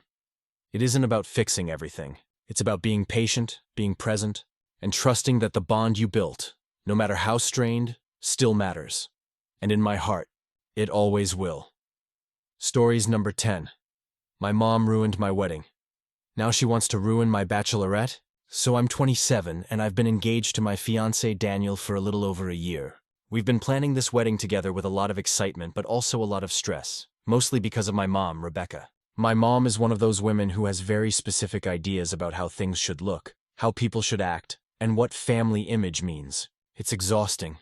It isn't about fixing everything. It's about being patient, being present, and trusting that the bond you built, no matter how strained, still matters. And in my heart, it always will. Stories number 10. My mom ruined my wedding. Now she wants to ruin my bachelorette? So I'm 27, and I've been engaged to my fiancé Daniel for a little over a year. We've been planning this wedding together with a lot of excitement, but also a lot of stress, mostly because of my mom, Rebecca. My mom is one of those women who has very specific ideas about how things should look, how people should act, and what family image means. It's exhausting.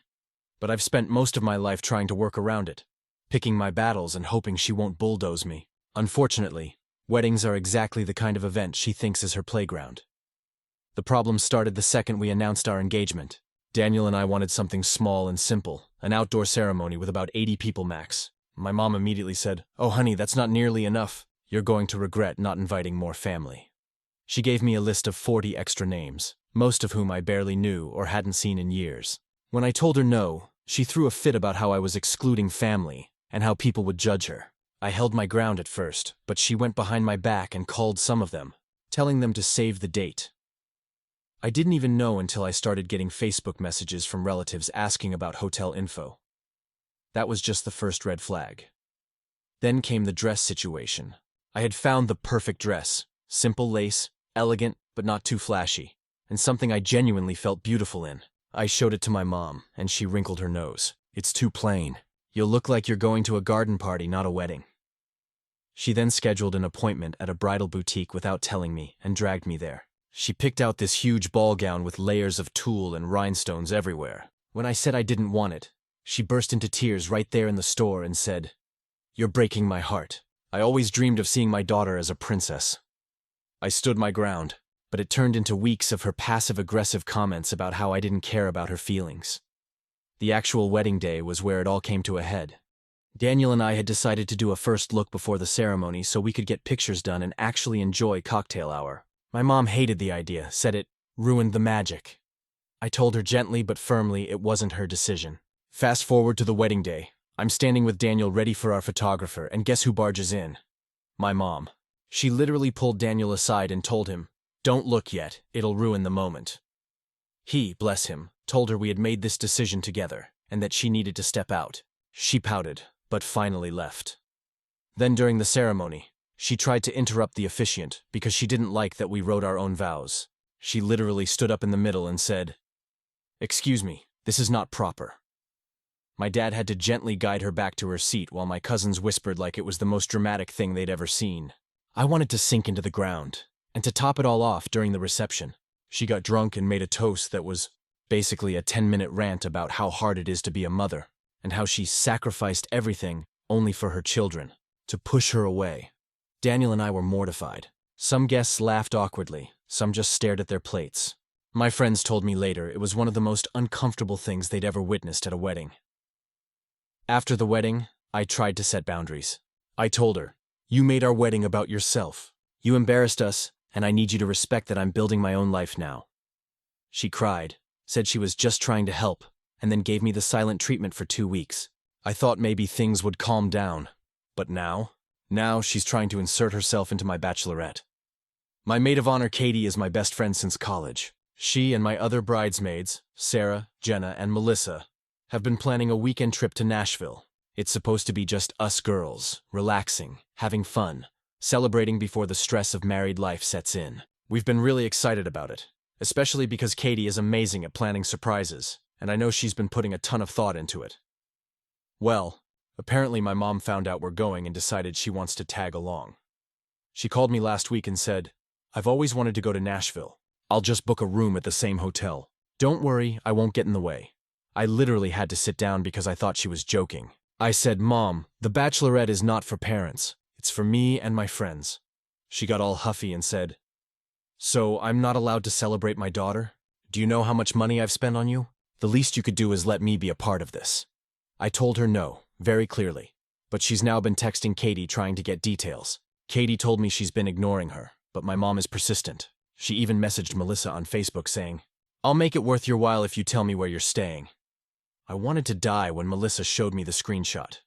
But I've spent most of my life trying to work around it, picking my battles and hoping she won't bulldoze me. Unfortunately, weddings are exactly the kind of event she thinks is her playground. The problem started the second we announced our engagement. Daniel and I wanted something small and simple, an outdoor ceremony with about 80 people max. My mom immediately said, "Oh honey, that's not nearly enough. You're going to regret not inviting more family." She gave me a list of 40 extra names, most of whom I barely knew or hadn't seen in years. When I told her no, she threw a fit about how I was excluding family and how people would judge her. I held my ground at first, but she went behind my back and called some of them, telling them to save the date. I didn't even know until I started getting Facebook messages from relatives asking about hotel info. That was just the first red flag. Then came the dress situation. I had found the perfect dress, simple lace, elegant but not too flashy, and something I genuinely felt beautiful in. I showed it to my mom, and she wrinkled her nose. "It's too plain. You'll look like you're going to a garden party, not a wedding." She then scheduled an appointment at a bridal boutique without telling me and dragged me there. She picked out this huge ball gown with layers of tulle and rhinestones everywhere. When I said I didn't want it, she burst into tears right there in the store and said, "You're breaking my heart. I always dreamed of seeing my daughter as a princess." I stood my ground, but it turned into weeks of her passive-aggressive comments about how I didn't care about her feelings. The actual wedding day was where it all came to a head. Daniel and I had decided to do a first look before the ceremony so we could get pictures done and actually enjoy cocktail hour. My mom hated the idea, said it ruined the magic. I told her gently but firmly it wasn't her decision. Fast forward to the wedding day. I'm standing with Daniel ready for our photographer, and guess who barges in? My mom. She literally pulled Daniel aside and told him, "Don't look yet, it'll ruin the moment." He, bless him, told her we had made this decision together, and that she needed to step out. She pouted, but finally left. Then during the ceremony, she tried to interrupt the officiant because she didn't like that we wrote our own vows. She literally stood up in the middle and said, "Excuse me, this is not proper." My dad had to gently guide her back to her seat while my cousins whispered like it was the most dramatic thing they'd ever seen. I wanted to sink into the ground. And to top it all off, during the reception, she got drunk and made a toast that was basically a 10-minute rant about how hard it is to be a mother and how she sacrificed everything only for her children. to push her away. Daniel and I were mortified. Some guests laughed awkwardly, some just stared at their plates. My friends told me later it was one of the most uncomfortable things they'd ever witnessed at a wedding. After the wedding, I tried to set boundaries. I told her, "You made our wedding about yourself. You embarrassed us, and I need you to respect that I'm building my own life now." She cried, said she was just trying to help, and then gave me the silent treatment for 2 weeks. I thought maybe things would calm down, but now she's trying to insert herself into my bachelorette. My maid of honor Katie is my best friend since college. She and my other bridesmaids, Sarah, Jenna, and Melissa, have been planning a weekend trip to Nashville. It's supposed to be just us girls, relaxing, having fun, celebrating before the stress of married life sets in. We've been really excited about it, especially because Katie is amazing at planning surprises, and I know she's been putting a ton of thought into it. Well, apparently my mom found out we're going and decided she wants to tag along. She called me last week and said, "I've always wanted to go to Nashville. I'll just book a room at the same hotel. Don't worry, I won't get in the way." I literally had to sit down because I thought she was joking. I said, "Mom, the bachelorette is not for parents. It's for me and my friends." She got all huffy and said, "So I'm not allowed to celebrate my daughter? Do you know how much money I've spent on you? The least you could do is let me be a part of this." I told her no, very clearly, but she's now been texting Katie trying to get details. Katie told me she's been ignoring her, but my mom is persistent. She even messaged Melissa on Facebook saying, "I'll make it worth your while if you tell me where you're staying." I wanted to die when Melissa showed me the screenshot.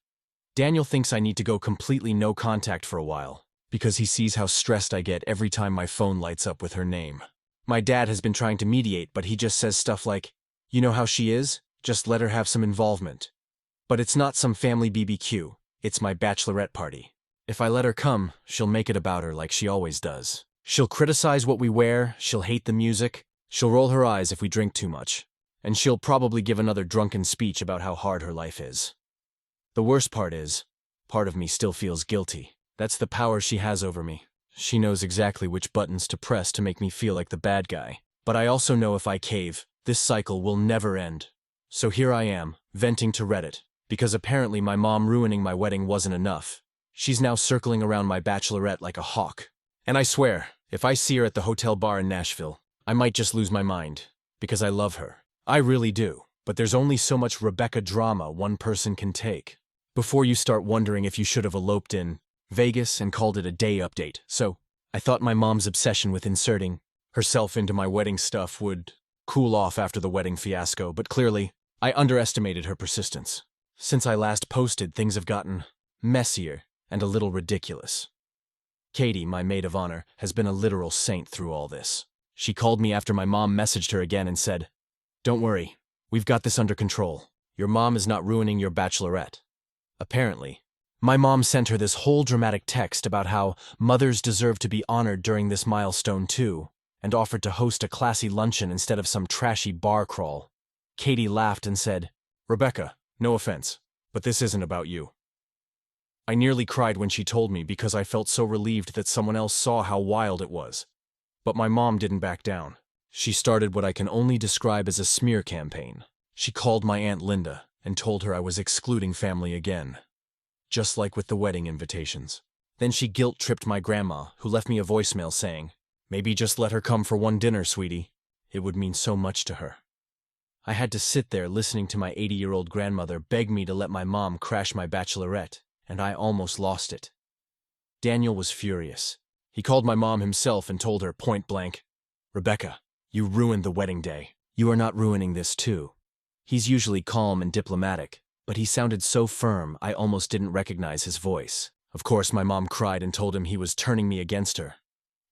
Daniel thinks I need to go completely no contact for a while, because he sees how stressed I get every time my phone lights up with her name. My dad has been trying to mediate, but he just says stuff like, "You know how she is? Just let her have some involvement." But it's not some family BBQ, it's my bachelorette party. If I let her come, she'll make it about her like she always does. She'll criticize what we wear, she'll hate the music, she'll roll her eyes if we drink too much, and she'll probably give another drunken speech about how hard her life is. The worst part is, part of me still feels guilty. That's the power she has over me. She knows exactly which buttons to press to make me feel like the bad guy. But I also know if I cave, this cycle will never end. So here I am, venting to Reddit, because apparently my mom ruining my wedding wasn't enough. She's now circling around my bachelorette like a hawk. And I swear, if I see her at the hotel bar in Nashville, I might just lose my mind, because I love her. I really do, but there's only so much Rebecca drama one person can take before you start wondering if you should have eloped in Vegas and called it a day update. So, I thought my mom's obsession with inserting herself into my wedding stuff would cool off after the wedding fiasco, but clearly, I underestimated her persistence. Since I last posted, things have gotten messier and a little ridiculous. Katie, my maid of honor, has been a literal saint through all this. She called me after my mom messaged her again and said, "Don't worry, we've got this under control. Your mom is not ruining your bachelorette." Apparently, my mom sent her this whole dramatic text about how mothers deserve to be honored during this milestone too, and offered to host a classy luncheon instead of some trashy bar crawl. Katie laughed and said, "Rebecca, no offense, but this isn't about you." I nearly cried when she told me because I felt so relieved that someone else saw how wild it was. But my mom didn't back down. She started what I can only describe as a smear campaign. She called my Aunt Linda and told her I was excluding family again, just like with the wedding invitations. Then she guilt-tripped my grandma, who left me a voicemail saying, "Maybe just let her come for one dinner, sweetie. It would mean so much to her." I had to sit there listening to my 80-year-old grandmother beg me to let my mom crash my bachelorette, and I almost lost it. Daniel was furious. He called my mom himself and told her point blank, "Rebecca, you ruined the wedding day. You are not ruining this too." He's usually calm and diplomatic, but he sounded so firm I almost didn't recognize his voice. Of course, my mom cried and told him he was turning me against her.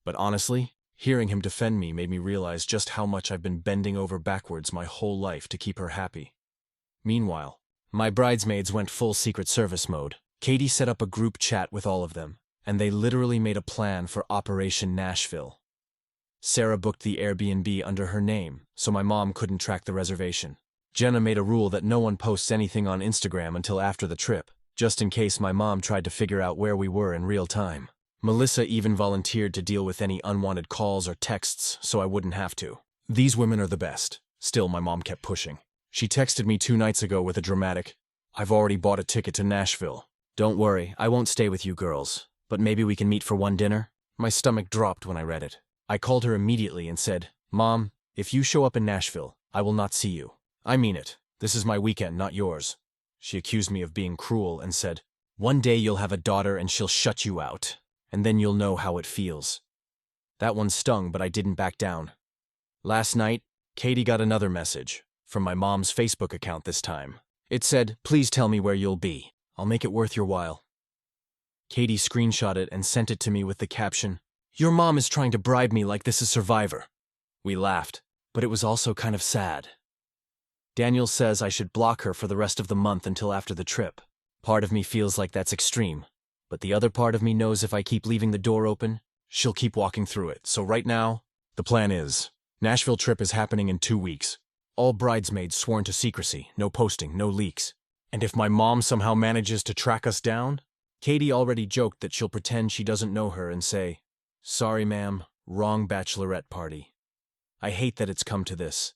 But honestly, hearing him defend me made me realize just how much I've been bending over backwards my whole life to keep her happy. Meanwhile, my bridesmaids went full Secret Service mode. Katie set up a group chat with all of them, and they literally made a plan for Operation Nashville. Sarah booked the Airbnb under her name, so my mom couldn't track the reservation. Jenna made a rule that no one posts anything on Instagram until after the trip, just in case my mom tried to figure out where we were in real time. Melissa even volunteered to deal with any unwanted calls or texts so I wouldn't have to. These women are the best. Still, my mom kept pushing. She texted me 2 nights ago with a dramatic, "I've already bought a ticket to Nashville. Don't worry, I won't stay with you girls, but maybe we can meet for one dinner? My stomach dropped when I read it. I called her immediately and said, Mom, if you show up in Nashville, I will not see you. I mean it. This is my weekend, not yours. She accused me of being cruel and said, one day you'll have a daughter and she'll shut you out, and then you'll know how it feels. That one stung, but I didn't back down. Last night, Katie got another message, from my mom's Facebook account this time. It said, please tell me where you'll be. I'll make it worth your while. Katie screenshot it and sent it to me with the caption, your mom is trying to bribe me like this is Survivor. We laughed, but it was also kind of sad. Daniel says I should block her for the rest of the month until after the trip. Part of me feels like that's extreme, but the other part of me knows if I keep leaving the door open, she'll keep walking through it. So right now, the plan is, Nashville trip is happening in 2 weeks. All bridesmaids sworn to secrecy, no posting, no leaks. And if my mom somehow manages to track us down, Katie already joked that she'll pretend she doesn't know her and say, sorry ma'am, wrong bachelorette party. I hate that it's come to this,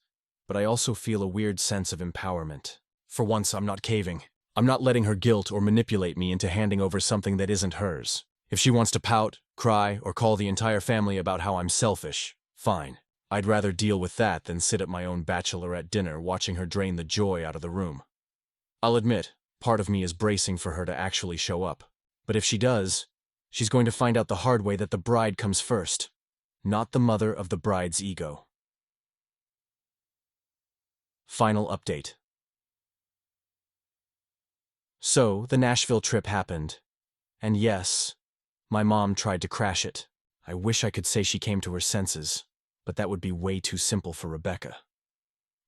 but I also feel a weird sense of empowerment. For once, I'm not caving. I'm not letting her guilt or manipulate me into handing over something that isn't hers. If she wants to pout, cry, or call the entire family about how I'm selfish, fine. I'd rather deal with that than sit at my own bachelorette dinner watching her drain the joy out of the room. I'll admit, part of me is bracing for her to actually show up. But if she does, she's going to find out the hard way that the bride comes first, not the mother of the bride's ego. Final update. So, the Nashville trip happened. And yes, my mom tried to crash it. I wish I could say she came to her senses, but that would be way too simple for Rebecca.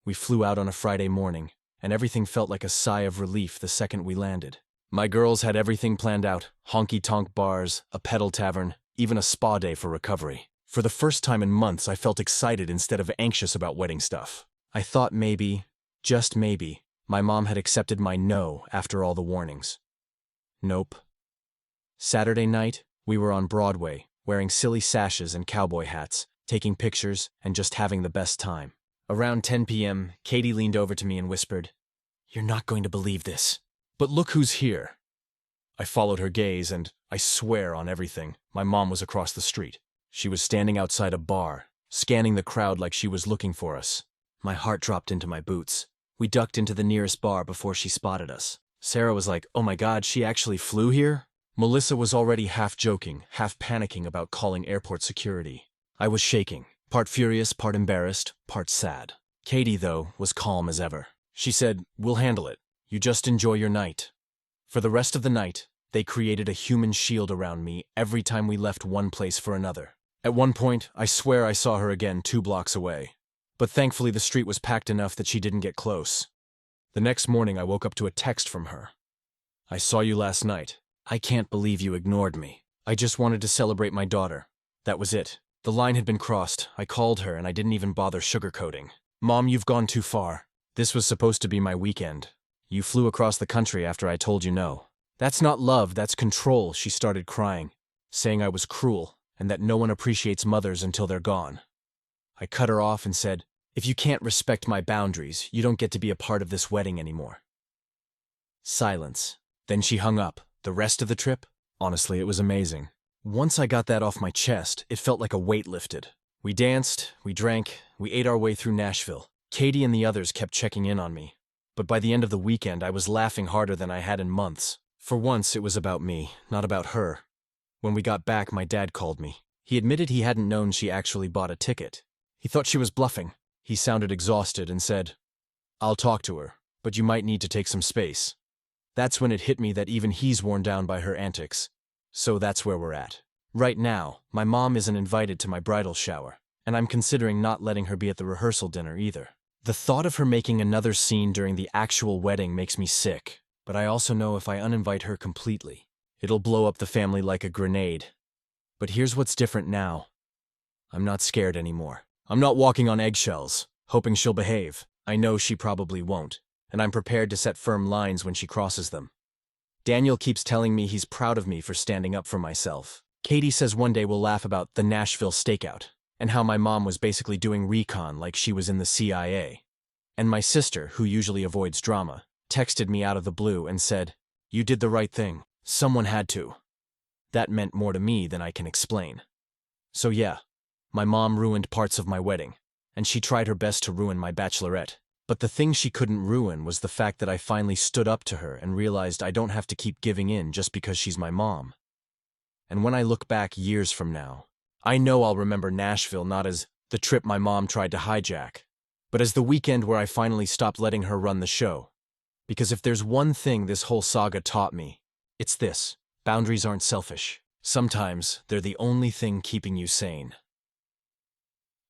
We flew out on a Friday morning, and everything felt like a sigh of relief the second we landed. My girls had everything planned out, honky-tonk bars, a pedal tavern, even a spa day for recovery. For the first time in months, I felt excited instead of anxious about wedding stuff. I thought maybe, just maybe, my mom had accepted my no after all the warnings. Nope. Saturday night, we were on Broadway, wearing silly sashes and cowboy hats, taking pictures, and just having the best time. Around 10 p.m., Katie leaned over to me and whispered, you're not going to believe this. But look who's here. I followed her gaze and, I swear on everything, my mom was across the street. She was standing outside a bar, scanning the crowd like she was looking for us. My heart dropped into my boots. We ducked into the nearest bar before she spotted us. Sarah was like, oh my God, she actually flew here? Melissa was already half joking, half panicking about calling airport security. I was shaking, part furious, part embarrassed, part sad. Katie, though, was calm as ever. She said, we'll handle it. You just enjoy your night. For the rest of the night, they created a human shield around me every time we left one place for another. At one point, I swear I saw her again 2 blocks away. But thankfully the street was packed enough that she didn't get close. The next morning I woke up to a text from her. I saw you last night. I can't believe you ignored me. I just wanted to celebrate my daughter. That was it. The line had been crossed. I called her and I didn't even bother sugarcoating. Mom, you've gone too far. This was supposed to be my weekend. You flew across the country after I told you no. That's not love, that's control, she started crying, saying I was cruel and that no one appreciates mothers until they're gone. I cut her off and said, if you can't respect my boundaries, you don't get to be a part of this wedding anymore. Silence. Then she hung up. The rest of the trip? Honestly, it was amazing. Once I got that off my chest, it felt like a weight lifted. We danced, we drank, we ate our way through Nashville. Katie and the others kept checking in on me. But by the end of the weekend, I was laughing harder than I had in months. For once, it was about me, not about her. When we got back, my dad called me. He admitted he hadn't known she actually bought a ticket. He thought she was bluffing. He sounded exhausted and said, I'll talk to her, but you might need to take some space. That's when it hit me that even he's worn down by her antics. So that's where we're at. Right now, my mom isn't invited to my bridal shower, and I'm considering not letting her be at the rehearsal dinner either. The thought of her making another scene during the actual wedding makes me sick, but I also know if I uninvite her completely, it'll blow up the family like a grenade. But here's what's different now. I'm not scared anymore. I'm not walking on eggshells, hoping she'll behave. I know she probably won't, and I'm prepared to set firm lines when she crosses them. Daniel keeps telling me he's proud of me for standing up for myself. Katie says one day we'll laugh about the Nashville stakeout, and how my mom was basically doing recon like she was in the CIA. And my sister, who usually avoids drama, texted me out of the blue and said, you did the right thing. Someone had to. That meant more to me than I can explain. So yeah, my mom ruined parts of my wedding, and she tried her best to ruin my bachelorette. But the thing she couldn't ruin was the fact that I finally stood up to her and realized I don't have to keep giving in just because she's my mom. And when I look back years from now, I know I'll remember Nashville not as the trip my mom tried to hijack, but as the weekend where I finally stopped letting her run the show. Because if there's one thing this whole saga taught me, it's this: boundaries aren't selfish. Sometimes they're the only thing keeping you sane.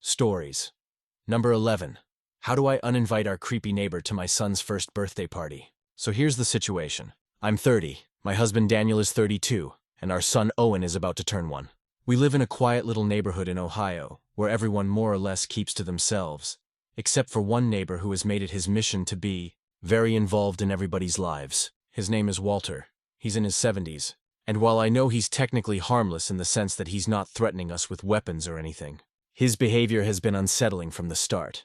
Stories. Number 11. How do I uninvite our creepy neighbor to my son's first birthday party? So here's the situation. I'm 30, my husband Daniel is 32, and our son Owen is about to turn 1. We live in a quiet little neighborhood in Ohio, where everyone more or less keeps to themselves, except for one neighbor who has made it his mission to be very involved in everybody's lives. His name is Walter. He's in his 70s, and while I know he's technically harmless in the sense that he's not threatening us with weapons or anything, his behavior has been unsettling from the start.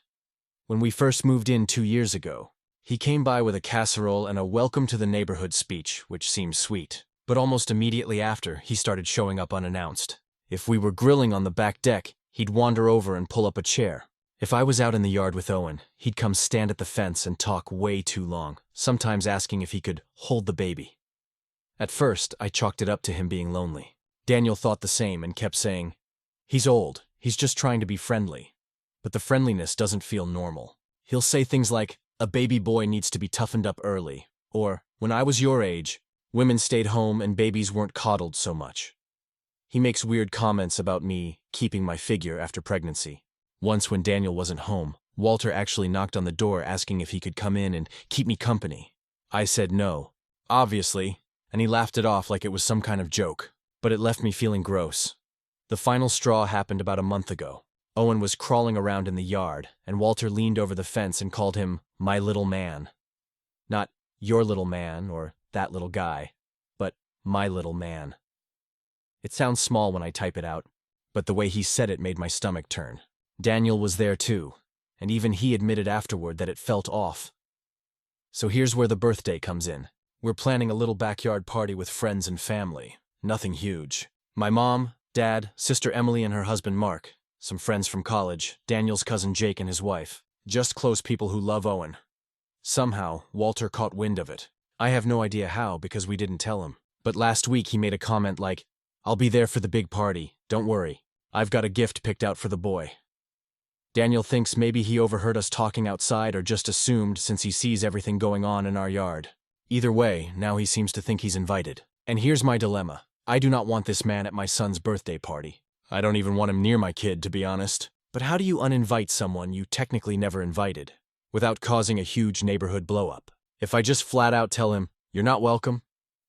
When we first moved in 2 years ago, he came by with a casserole and a welcome to the neighborhood speech, which seemed sweet. But almost immediately after, he started showing up unannounced. If we were grilling on the back deck, he'd wander over and pull up a chair. If I was out in the yard with Owen, he'd come stand at the fence and talk way too long, sometimes asking if he could hold the baby. At first, I chalked it up to him being lonely. Daniel thought the same and kept saying, "He's old, he's just trying to be friendly." But the friendliness doesn't feel normal. He'll say things like, "A baby boy needs to be toughened up early," or, "When I was your age, women stayed home and babies weren't coddled so much." He makes weird comments about me keeping my figure after pregnancy. Once when Daniel wasn't home, Walter actually knocked on the door asking if he could come in and keep me company. I said no, obviously, and he laughed it off like it was some kind of joke, but it left me feeling gross. The final straw happened about a month ago. Owen was crawling around in the yard, and Walter leaned over the fence and called him my little man. Not your little man or that little guy, but my little man. It sounds small when I type it out, but the way he said it made my stomach turn. Daniel was there too, and even he admitted afterward that it felt off. So here's where the birthday comes in. We're planning a little backyard party with friends and family. Nothing huge. My mom, dad, sister Emily and her husband Mark, some friends from college, Daniel's cousin Jake and his wife. Just close people who love Owen. Somehow, Walter caught wind of it. I have no idea how because we didn't tell him. But last week he made a comment like, "I'll be there for the big party, don't worry. I've got a gift picked out for the boy." Daniel thinks maybe he overheard us talking outside or just assumed since he sees everything going on in our yard. Either way, now he seems to think he's invited. And here's my dilemma. I do not want this man at my son's birthday party. I don't even want him near my kid, to be honest. But how do you uninvite someone you technically never invited, without causing a huge neighborhood blow-up? If I just flat out tell him, "You're not welcome,"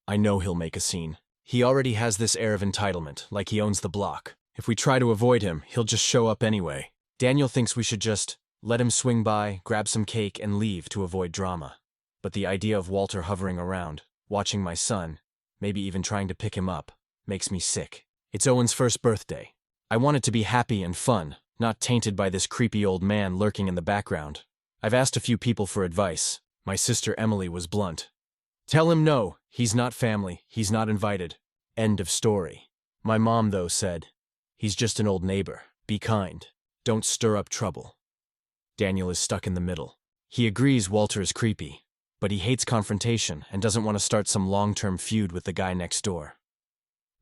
I know he'll make a scene. He already has this air of entitlement, like he owns the block. If we try to avoid him, he'll just show up anyway. Daniel thinks we should just let him swing by, grab some cake, and leave to avoid drama. But the idea of Walter hovering around, watching my son, maybe even trying to pick him up, makes me sick. It's Owen's first birthday. I want it to be happy and fun, not tainted by this creepy old man lurking in the background. I've asked a few people for advice. My sister Emily was blunt. "Tell him no, he's not family, he's not invited. End of story." My mom, though, said, "He's just an old neighbor. Be kind. Don't stir up trouble." Daniel is stuck in the middle. He agrees Walter is creepy, but he hates confrontation and doesn't want to start some long-term feud with the guy next door.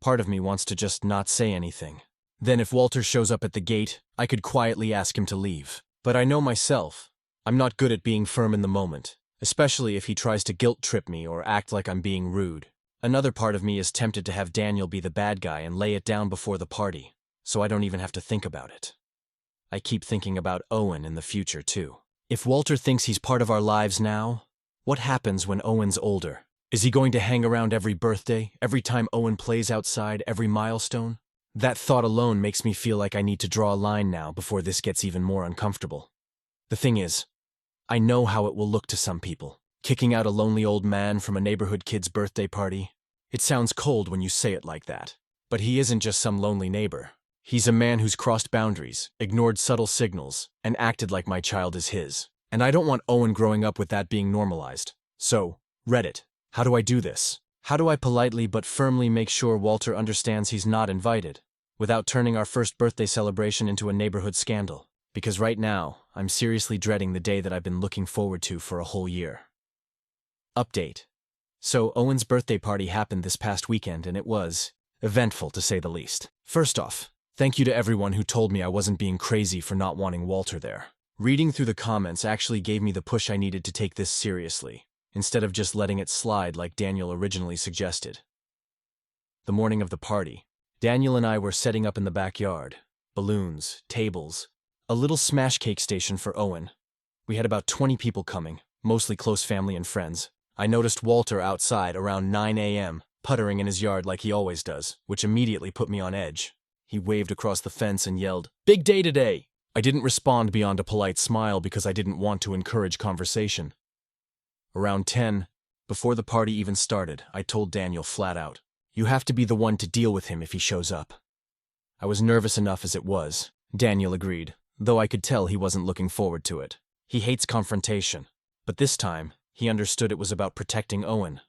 Part of me wants to just not say anything. Then if Walter shows up at the gate, I could quietly ask him to leave. But I know myself. I'm not good at being firm in the moment, especially if he tries to guilt-trip me or act like I'm being rude. Another part of me is tempted to have Daniel be the bad guy and lay it down before the party, so I don't even have to think about it. I keep thinking about Owen in the future, too. If Walter thinks he's part of our lives now, what happens when Owen's older? Is he going to hang around every birthday, every time Owen plays outside, every milestone? That thought alone makes me feel like I need to draw a line now before this gets even more uncomfortable. The thing is, I know how it will look to some people. Kicking out a lonely old man from a neighborhood kid's birthday party. It sounds cold when you say it like that. But he isn't just some lonely neighbor. He's a man who's crossed boundaries, ignored subtle signals, and acted like my child is his. And I don't want Owen growing up with that being normalized. So, Reddit, how do I do this? How do I politely but firmly make sure Walter understands he's not invited, without turning our first birthday celebration into a neighborhood scandal? Because right now, I'm seriously dreading the day that I've been looking forward to for a whole year. Update. So, Owen's birthday party happened this past weekend, and it was eventful, to say the least. First off, thank you to everyone who told me I wasn't being crazy for not wanting Walter there. Reading through the comments actually gave me the push I needed to take this seriously, instead of just letting it slide like Daniel originally suggested. The morning of the party, Daniel and I were setting up in the backyard. Balloons, tables, a little smash cake station for Owen. We had about 20 people coming, mostly close family and friends. I noticed Walter outside around 9 a.m., puttering in his yard like he always does, which immediately put me on edge. He waved across the fence and yelled, "Big day today!" I didn't respond beyond a polite smile because I didn't want to encourage conversation. Around 10, before the party even started, I told Daniel flat out, "You have to be the one to deal with him if he shows up." I was nervous enough as it was. Daniel agreed, though I could tell he wasn't looking forward to it. He hates confrontation, but this time, he understood it was about protecting Owen.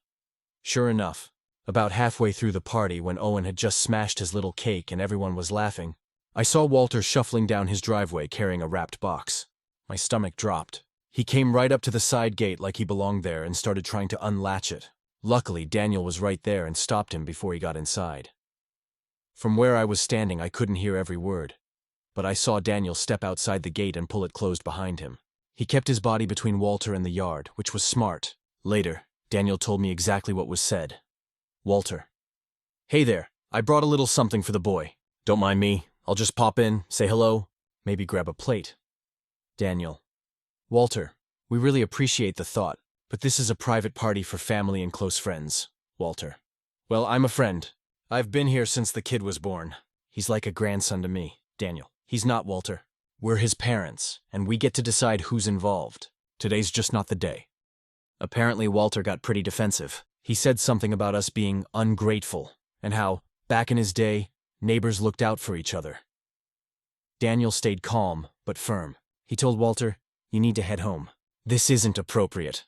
Sure enough, about halfway through the party when Owen had just smashed his little cake and everyone was laughing, I saw Walter shuffling down his driveway carrying a wrapped box. My stomach dropped. He came right up to the side gate like he belonged there and started trying to unlatch it. Luckily, Daniel was right there and stopped him before he got inside. From where I was standing, I couldn't hear every word, but I saw Daniel step outside the gate and pull it closed behind him. He kept his body between Walter and the yard, which was smart. Later, Daniel told me exactly what was said. Walter: "Hey there, I brought a little something for the boy. Don't mind me, I'll just pop in, say hello, maybe grab a plate." Daniel: "Walter, we really appreciate the thought, but this is a private party for family and close friends." Walter: "Well, I'm a friend. I've been here since the kid was born. He's like a grandson to me." Daniel: "He's not, Walter. We're his parents, and we get to decide who's involved. Today's just not the day." Apparently, Walter got pretty defensive. He said something about us being ungrateful, and how, back in his day, neighbors looked out for each other. Daniel stayed calm, but firm. He told Walter, "You need to head home. This isn't appropriate."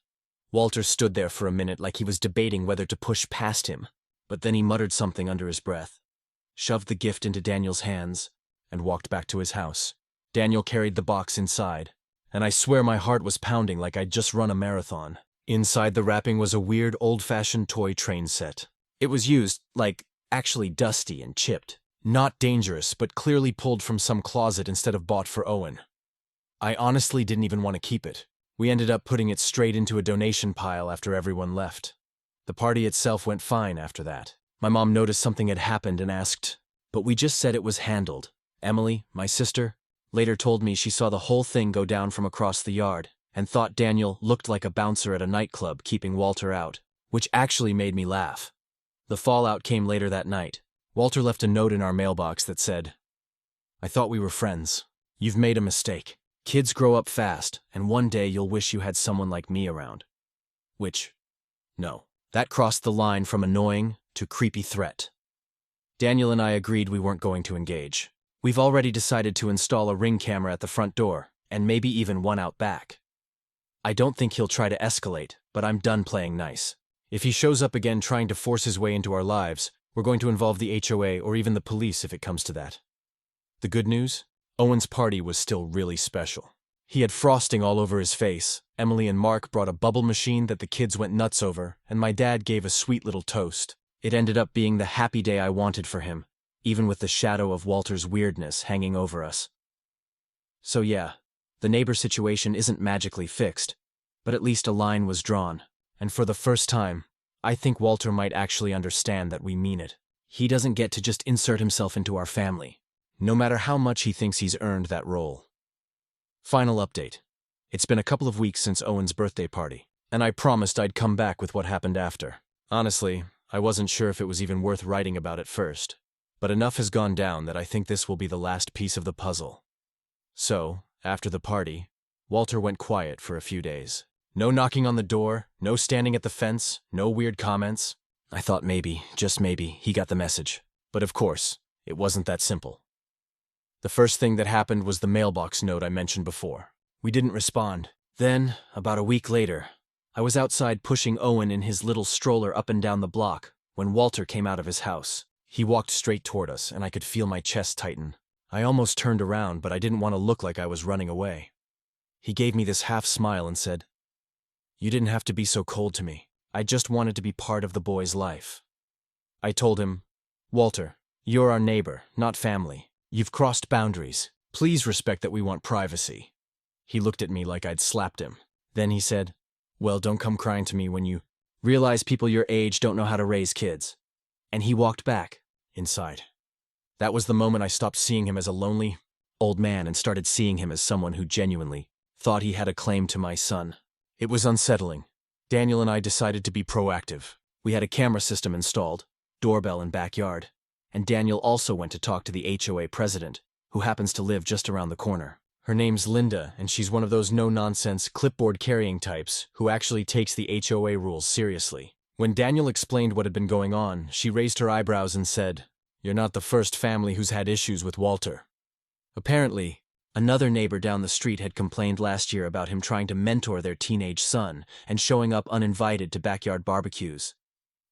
Walter stood there for a minute like he was debating whether to push past him, but then he muttered something under his breath, shoved the gift into Daniel's hands, and walked back to his house. Daniel carried the box inside, and I swear my heart was pounding like I'd just run a marathon. Inside the wrapping was a weird old-fashioned toy train set. It was used, actually dusty and chipped. Not dangerous, but clearly pulled from some closet instead of bought for Owen. I honestly didn't even want to keep it. We ended up putting it straight into a donation pile after everyone left. The party itself went fine after that. My mom noticed something had happened and asked, but we just said it was handled. Emily, my sister, later told me she saw the whole thing go down from across the yard and thought Daniel looked like a bouncer at a nightclub keeping Walter out, which actually made me laugh. The fallout came later that night. Walter left a note in our mailbox that said, "I thought we were friends. You've made a mistake. Kids grow up fast, and one day you'll wish you had someone like me around." Which, no, that crossed the line from annoying to creepy threat. Daniel and I agreed we weren't going to engage. We've already decided to install a Ring camera at the front door, and maybe even one out back. I don't think he'll try to escalate, but I'm done playing nice. If he shows up again trying to force his way into our lives, we're going to involve the HOA or even the police if it comes to that. The good news? Owen's party was still really special. He had frosting all over his face, Emily and Mark brought a bubble machine that the kids went nuts over, and my dad gave a sweet little toast. It ended up being the happy day I wanted for him, even with the shadow of Walter's weirdness hanging over us. So yeah, the neighbor situation isn't magically fixed, but at least a line was drawn, and for the first time, I think Walter might actually understand that we mean it. He doesn't get to just insert himself into our family, no matter how much he thinks he's earned that role. Final update. It's been a couple of weeks since Owen's birthday party, and I promised I'd come back with what happened after. Honestly, I wasn't sure if it was even worth writing about at first, but enough has gone down that I think this will be the last piece of the puzzle. So, after the party, Walter went quiet for a few days. No knocking on the door, no standing at the fence, no weird comments. I thought maybe, just maybe, he got the message. But of course, it wasn't that simple. The first thing that happened was the mailbox note I mentioned before. We didn't respond. Then, about a week later, I was outside pushing Owen in his little stroller up and down the block when Walter came out of his house. He walked straight toward us, and I could feel my chest tighten. I almost turned around, but I didn't want to look like I was running away. He gave me this half smile and said, "You didn't have to be so cold to me. I just wanted to be part of the boy's life." I told him, "Walter, you're our neighbor, not family. You've crossed boundaries. Please respect that we want privacy." He looked at me like I'd slapped him. Then he said, "Well, don't come crying to me when you realize people your age don't know how to raise kids." And he walked back, inside. That was the moment I stopped seeing him as a lonely, old man and started seeing him as someone who genuinely thought he had a claim to my son. It was unsettling. Daniel and I decided to be proactive. We had a camera system installed, doorbell and backyard, and Daniel also went to talk to the HOA president, who happens to live just around the corner. Her name's Linda, and she's one of those no-nonsense, clipboard-carrying types who actually takes the HOA rules seriously. When Daniel explained what had been going on, she raised her eyebrows and said, "You're not the first family who's had issues with Walter." Apparently, another neighbor down the street had complained last year about him trying to mentor their teenage son and showing up uninvited to backyard barbecues.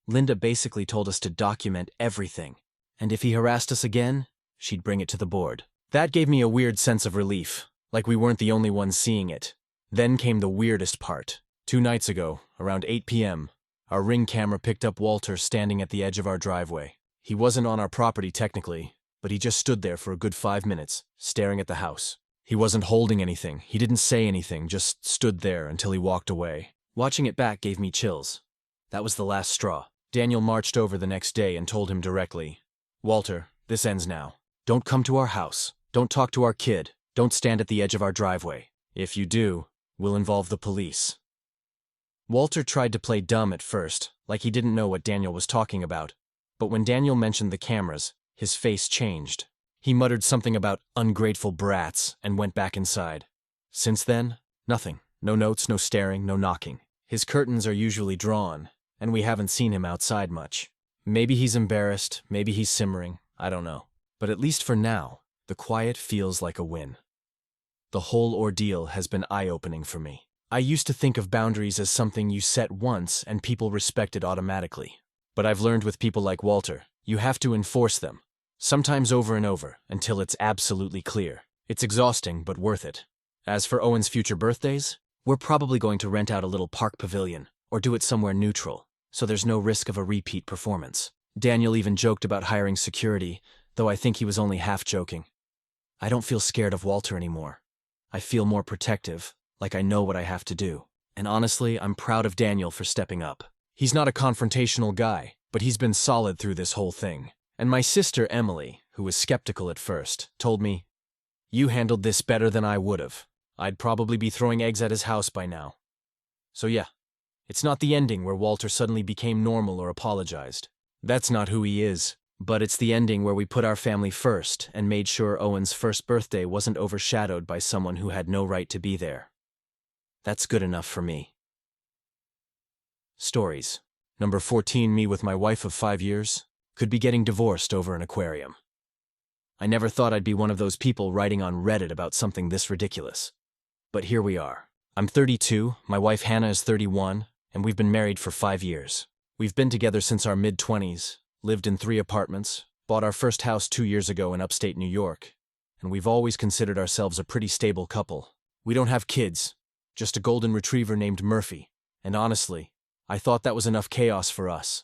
Linda basically told us to document everything, and if he harassed us again, she'd bring it to the board. That gave me a weird sense of relief, like we weren't the only ones seeing it. Then came the weirdest part. 2 nights ago, around 8 p.m., our Ring camera picked up Walter standing at the edge of our driveway. He wasn't on our property technically, but he just stood there for a good 5 minutes, staring at the house. He wasn't holding anything, he didn't say anything, just stood there until he walked away. Watching it back gave me chills. That was the last straw. Daniel marched over the next day and told him directly, "Walter, this ends now. Don't come to our house. Don't talk to our kid. Don't stand at the edge of our driveway. If you do, we'll involve the police." Walter tried to play dumb at first, like he didn't know what Daniel was talking about. But when Daniel mentioned the cameras, his face changed. He muttered something about ungrateful brats and went back inside. Since then, nothing. No notes, no staring, no knocking. His curtains are usually drawn, and we haven't seen him outside much. Maybe he's embarrassed, maybe he's simmering, I don't know. But at least for now, the quiet feels like a win. The whole ordeal has been eye-opening for me. I used to think of boundaries as something you set once and people respected automatically. But I've learned with people like Walter, you have to enforce them, sometimes over and over, until it's absolutely clear. It's exhausting, but worth it. As for Owen's future birthdays, we're probably going to rent out a little park pavilion, or do it somewhere neutral, so there's no risk of a repeat performance. Daniel even joked about hiring security, though I think he was only half joking. I don't feel scared of Walter anymore. I feel more protective, like I know what I have to do. And honestly, I'm proud of Daniel for stepping up. He's not a confrontational guy, but he's been solid through this whole thing. And my sister Emily, who was skeptical at first, told me, "You handled this better than I would've. I'd probably be throwing eggs at his house by now." So yeah, it's not the ending where Walter suddenly became normal or apologized. That's not who he is. But it's the ending where we put our family first and made sure Owen's first birthday wasn't overshadowed by someone who had no right to be there. That's good enough for me. Stories. Number 14, me with my wife of 5 years could be getting divorced over an aquarium. I never thought I'd be one of those people writing on Reddit about something this ridiculous. But here we are. I'm 32, my wife Hannah is 31, and we've been married for 5 years. We've been together since our mid-20s, lived in 3 apartments, bought our first house 2 years ago in upstate New York, and we've always considered ourselves a pretty stable couple. We don't have kids, just a golden retriever named Murphy, and honestly, I thought that was enough chaos for us.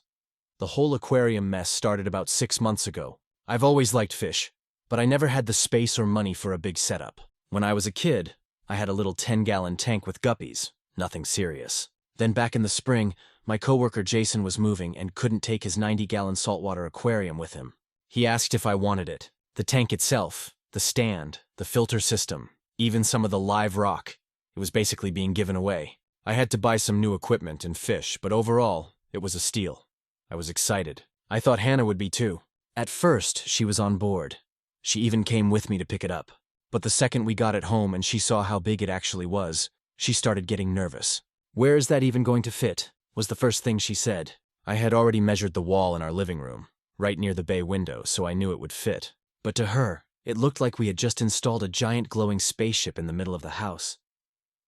The whole aquarium mess started about 6 months ago. I've always liked fish, but I never had the space or money for a big setup. When I was a kid, I had a little 10-gallon tank with guppies, nothing serious. Then back in the spring, my coworker Jason was moving and couldn't take his 90-gallon saltwater aquarium with him. He asked if I wanted it. The tank itself, the stand, the filter system, even some of the live rock. It was basically being given away. I had to buy some new equipment and fish, but overall, it was a steal. I was excited. I thought Hannah would be too. At first, she was on board. She even came with me to pick it up. But the second we got it home and she saw how big it actually was, she started getting nervous. "Where is that even going to fit?" was the first thing she said. I had already measured the wall in our living room, right near the bay window, so I knew it would fit. But to her, it looked like we had just installed a giant glowing spaceship in the middle of the house.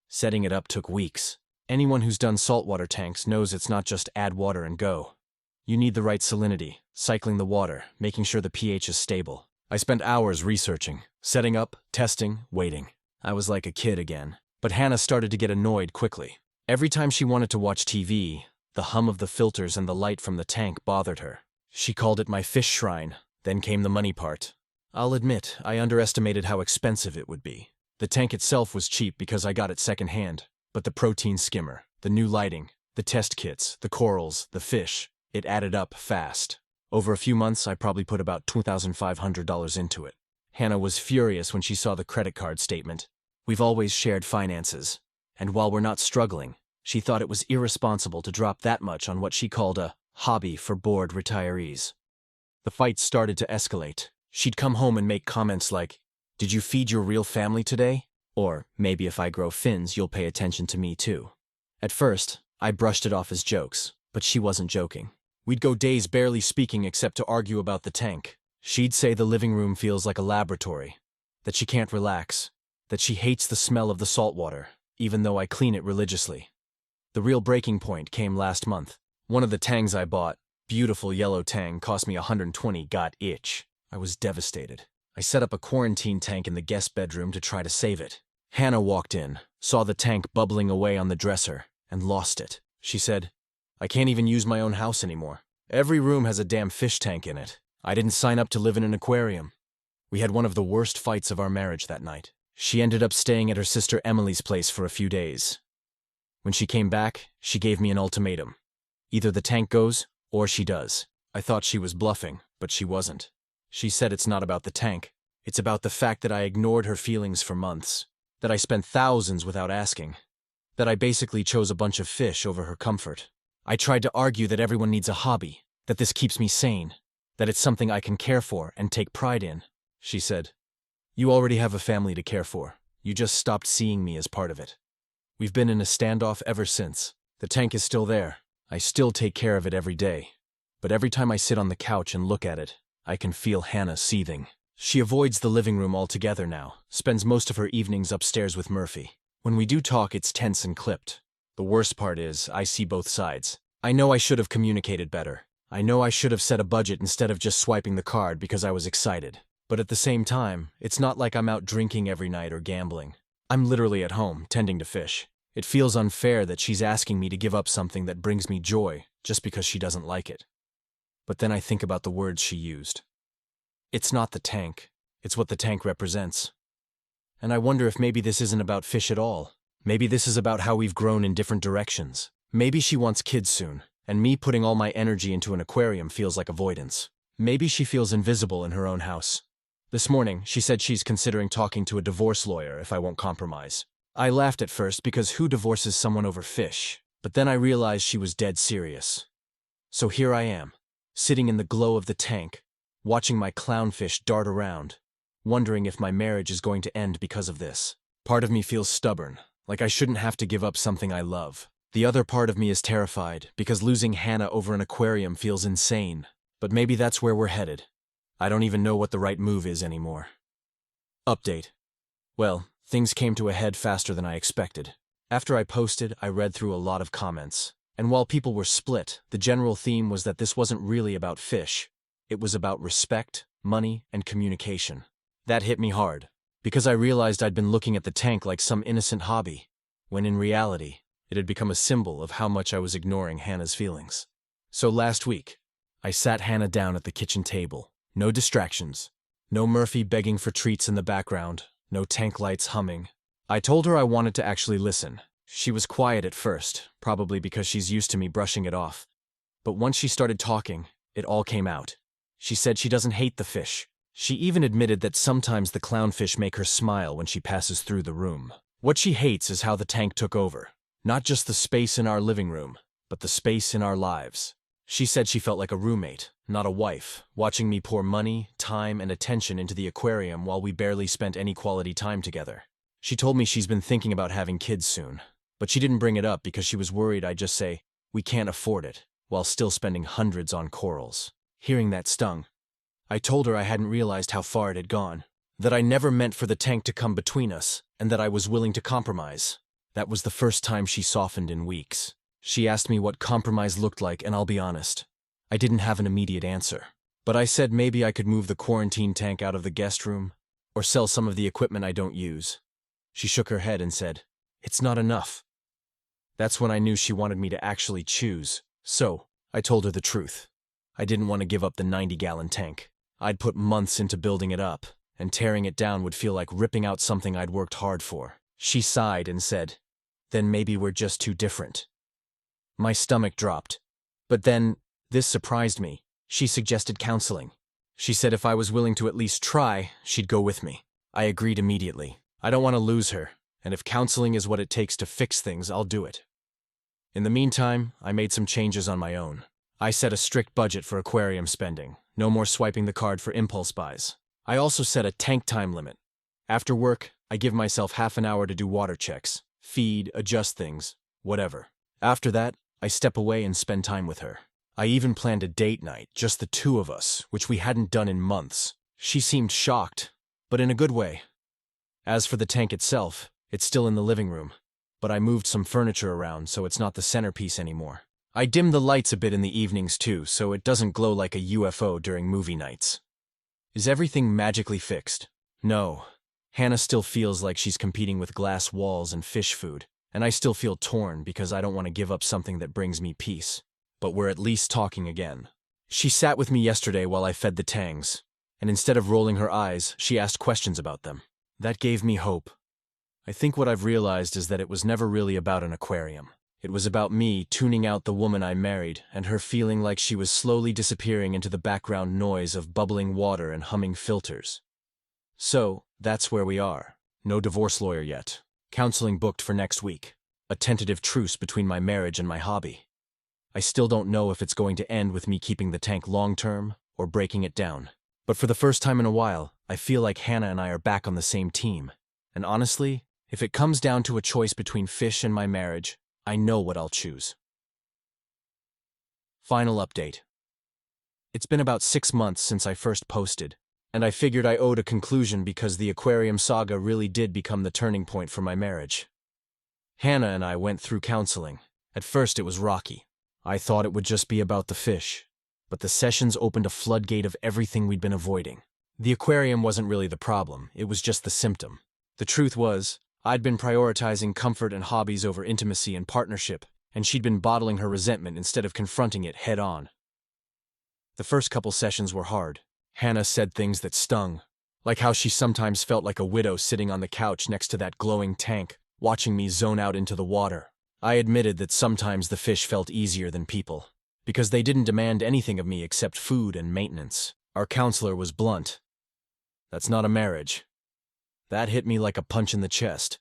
Setting it up took weeks. Anyone who's done saltwater tanks knows it's not just add water and go. You need the right salinity, cycling the water, making sure the pH is stable. I spent hours researching, setting up, testing, waiting. I was like a kid again. But Hannah started to get annoyed quickly. Every time she wanted to watch TV, the hum of the filters and the light from the tank bothered her. She called it my fish shrine. Then came the money part. I'll admit, I underestimated how expensive it would be. The tank itself was cheap because I got it secondhand. But the protein skimmer, the new lighting, the test kits, the corals, the fish, it added up fast. Over a few months, I probably put about $2,500 into it. Hannah was furious when she saw the credit card statement. We've always shared finances, and while we're not struggling, she thought it was irresponsible to drop that much on what she called a hobby for bored retirees. The fight started to escalate. She'd come home and make comments like, "Did you feed your real family today?" Or, "Maybe if I grow fins, you'll pay attention to me too." At first, I brushed it off as jokes, but she wasn't joking. We'd go days barely speaking except to argue about the tank. She'd say the living room feels like a laboratory, that she can't relax, that she hates the smell of the salt water, even though I clean it religiously. The real breaking point came last month. One of the tangs I bought, beautiful yellow tang, cost me $120, got itch. I was devastated. I set up a quarantine tank in the guest bedroom to try to save it. Hannah walked in, saw the tank bubbling away on the dresser, and lost it. She said, "I can't even use my own house anymore. Every room has a damn fish tank in it. I didn't sign up to live in an aquarium." We had one of the worst fights of our marriage that night. She ended up staying at her sister Emily's place for a few days. When she came back, she gave me an ultimatum. Either the tank goes, or she does. I thought she was bluffing, but she wasn't. She said it's not about the tank. It's about the fact that I ignored her feelings for months, that I spent thousands without asking, that I basically chose a bunch of fish over her comfort. I tried to argue that everyone needs a hobby, that this keeps me sane, that it's something I can care for and take pride in. She said, "You already have a family to care for. You just stopped seeing me as part of it." We've been in a standoff ever since. The tank is still there. I still take care of it every day. But every time I sit on the couch and look at it, I can feel Hannah seething. She avoids the living room altogether now, spends most of her evenings upstairs with Murphy. When we do talk, it's tense and clipped. The worst part is, I see both sides. I know I should have communicated better. I know I should have set a budget instead of just swiping the card because I was excited. But at the same time, it's not like I'm out drinking every night or gambling. I'm literally at home, tending to fish. It feels unfair that she's asking me to give up something that brings me joy just because she doesn't like it. But then I think about the words she used. It's not the tank. It's what the tank represents. And I wonder if maybe this isn't about fish at all. Maybe this is about how we've grown in different directions. Maybe she wants kids soon, and me putting all my energy into an aquarium feels like avoidance. Maybe she feels invisible in her own house. This morning, she said she's considering talking to a divorce lawyer if I won't compromise. I laughed at first because who divorces someone over fish? But then I realized she was dead serious. So here I am, sitting in the glow of the tank, watching my clownfish dart around, wondering if my marriage is going to end because of this. Part of me feels stubborn, like I shouldn't have to give up something I love. The other part of me is terrified because losing Hannah over an aquarium feels insane. But maybe that's where we're headed. I don't even know what the right move is anymore. Update. Well, things came to a head faster than I expected. After I posted, I read through a lot of comments. And while people were split, the general theme was that this wasn't really about fish. It was about respect, money, and communication. That hit me hard, because I realized I'd been looking at the tank like some innocent hobby, when in reality, it had become a symbol of how much I was ignoring Hannah's feelings. So last week, I sat Hannah down at the kitchen table. No distractions. No Murphy begging for treats in the background. No tank lights humming. I told her I wanted to actually listen. She was quiet at first, probably because she's used to me brushing it off. But once she started talking, it all came out. She said she doesn't hate the fish. She even admitted that sometimes the clownfish make her smile when she passes through the room. What she hates is how the tank took over. Not just the space in our living room, but the space in our lives. She said she felt like a roommate, not a wife, watching me pour money, time, and attention into the aquarium while we barely spent any quality time together. She told me she's been thinking about having kids soon, but she didn't bring it up because she was worried I'd just say, "We can't afford it," while still spending hundreds on corals. Hearing that stung. I told her I hadn't realized how far it had gone, that I never meant for the tank to come between us, and that I was willing to compromise. That was the first time she softened in weeks. She asked me what compromise looked like, and I'll be honest, I didn't have an immediate answer. But I said maybe I could move the quarantine tank out of the guest room, or sell some of the equipment I don't use. She shook her head and said, "It's not enough." That's when I knew she wanted me to actually choose. So, I told her the truth. I didn't want to give up the 90-gallon tank. I'd put months into building it up, and tearing it down would feel like ripping out something I'd worked hard for. She sighed and said, "Then maybe we're just too different." My stomach dropped. But then, this surprised me. She suggested counseling. She said if I was willing to at least try, she'd go with me. I agreed immediately. I don't want to lose her, and if counseling is what it takes to fix things, I'll do it. In the meantime, I made some changes on my own. I set a strict budget for aquarium spending. No more swiping the card for impulse buys. I also set a tank time limit. After work, I give myself half an hour to do water checks, feed, adjust things, whatever. After that, I step away and spend time with her. I even planned a date night, just the two of us, which we hadn't done in months. She seemed shocked, but in a good way. As for the tank itself, it's still in the living room, but I moved some furniture around so it's not the centerpiece anymore. I dimmed the lights a bit in the evenings too, so it doesn't glow like a UFO during movie nights. Is everything magically fixed? No. Hannah still feels like she's competing with glass walls and fish food, and I still feel torn because I don't want to give up something that brings me peace. But we're at least talking again. She sat with me yesterday while I fed the tangs, and instead of rolling her eyes, she asked questions about them. That gave me hope. I think what I've realized is that it was never really about an aquarium. It was about me tuning out the woman I married and her feeling like she was slowly disappearing into the background noise of bubbling water and humming filters. So, that's where we are. No divorce lawyer yet. Counseling booked for next week. A tentative truce between my marriage and my hobby. I still don't know if it's going to end with me keeping the tank long-term or breaking it down. But for the first time in a while, I feel like Hannah and I are back on the same team. And honestly, if it comes down to a choice between fish and my marriage, I know what I'll choose. Final update. It's been about 6 months since I first posted, and I figured I owed a conclusion because the aquarium saga really did become the turning point for my marriage. Hannah and I went through counseling. At first it was rocky. I thought it would just be about the fish, but the sessions opened a floodgate of everything we'd been avoiding. The aquarium wasn't really the problem, it was just the symptom. The truth was, I'd been prioritizing comfort and hobbies over intimacy and partnership, and she'd been bottling her resentment instead of confronting it head-on. The first couple sessions were hard. Hannah said things that stung, like how she sometimes felt like a widow sitting on the couch next to that glowing tank, watching me zone out into the water. I admitted that sometimes the fish felt easier than people, because they didn't demand anything of me except food and maintenance. Our counselor was blunt. That's not a marriage. That hit me like a punch in the chest.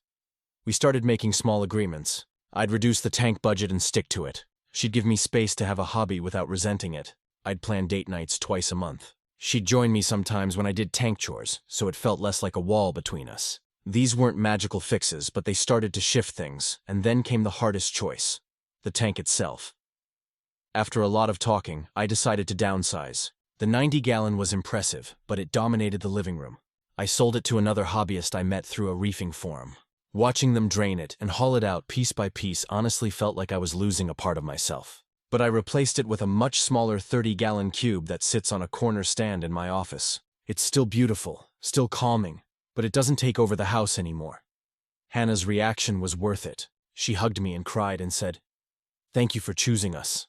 We started making small agreements. I'd reduce the tank budget and stick to it. She'd give me space to have a hobby without resenting it. I'd plan date nights twice a month. She'd join me sometimes when I did tank chores, so it felt less like a wall between us. These weren't magical fixes, but they started to shift things, and then came the hardest choice: the tank itself. After a lot of talking, I decided to downsize. The 90-gallon was impressive, but it dominated the living room. I sold it to another hobbyist I met through a reefing forum. Watching them drain it and haul it out piece by piece honestly felt like I was losing a part of myself. But I replaced it with a much smaller 30-gallon cube that sits on a corner stand in my office. It's still beautiful, still calming, but it doesn't take over the house anymore. Hannah's reaction was worth it. She hugged me and cried and said, "Thank you for choosing us."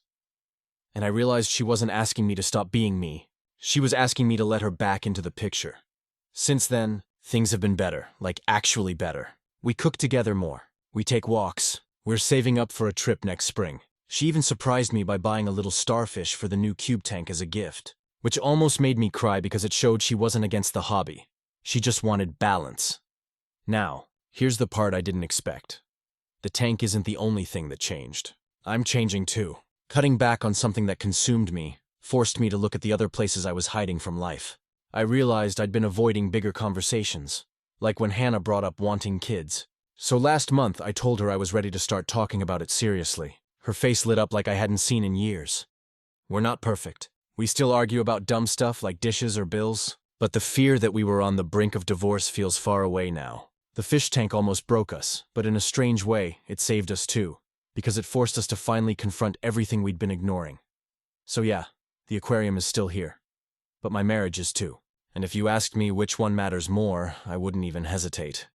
And I realized she wasn't asking me to stop being me. She was asking me to let her back into the picture. Since then, things have been better, like actually better. We cook together more. We take walks. We're saving up for a trip next spring. She even surprised me by buying a little starfish for the new cube tank as a gift, which almost made me cry because it showed she wasn't against the hobby. She just wanted balance. Now, here's the part I didn't expect. The tank isn't the only thing that changed. I'm changing too. Cutting back on something that consumed me forced me to look at the other places I was hiding from life. I realized I'd been avoiding bigger conversations, like when Hannah brought up wanting kids. So last month I told her I was ready to start talking about it seriously. Her face lit up like I hadn't seen in years. We're not perfect. We still argue about dumb stuff like dishes or bills, but the fear that we were on the brink of divorce feels far away now. The fish tank almost broke us, but in a strange way, it saved us too, because it forced us to finally confront everything we'd been ignoring. So yeah, the aquarium is still here. But my marriage is too. And if you asked me which one matters more, I wouldn't even hesitate.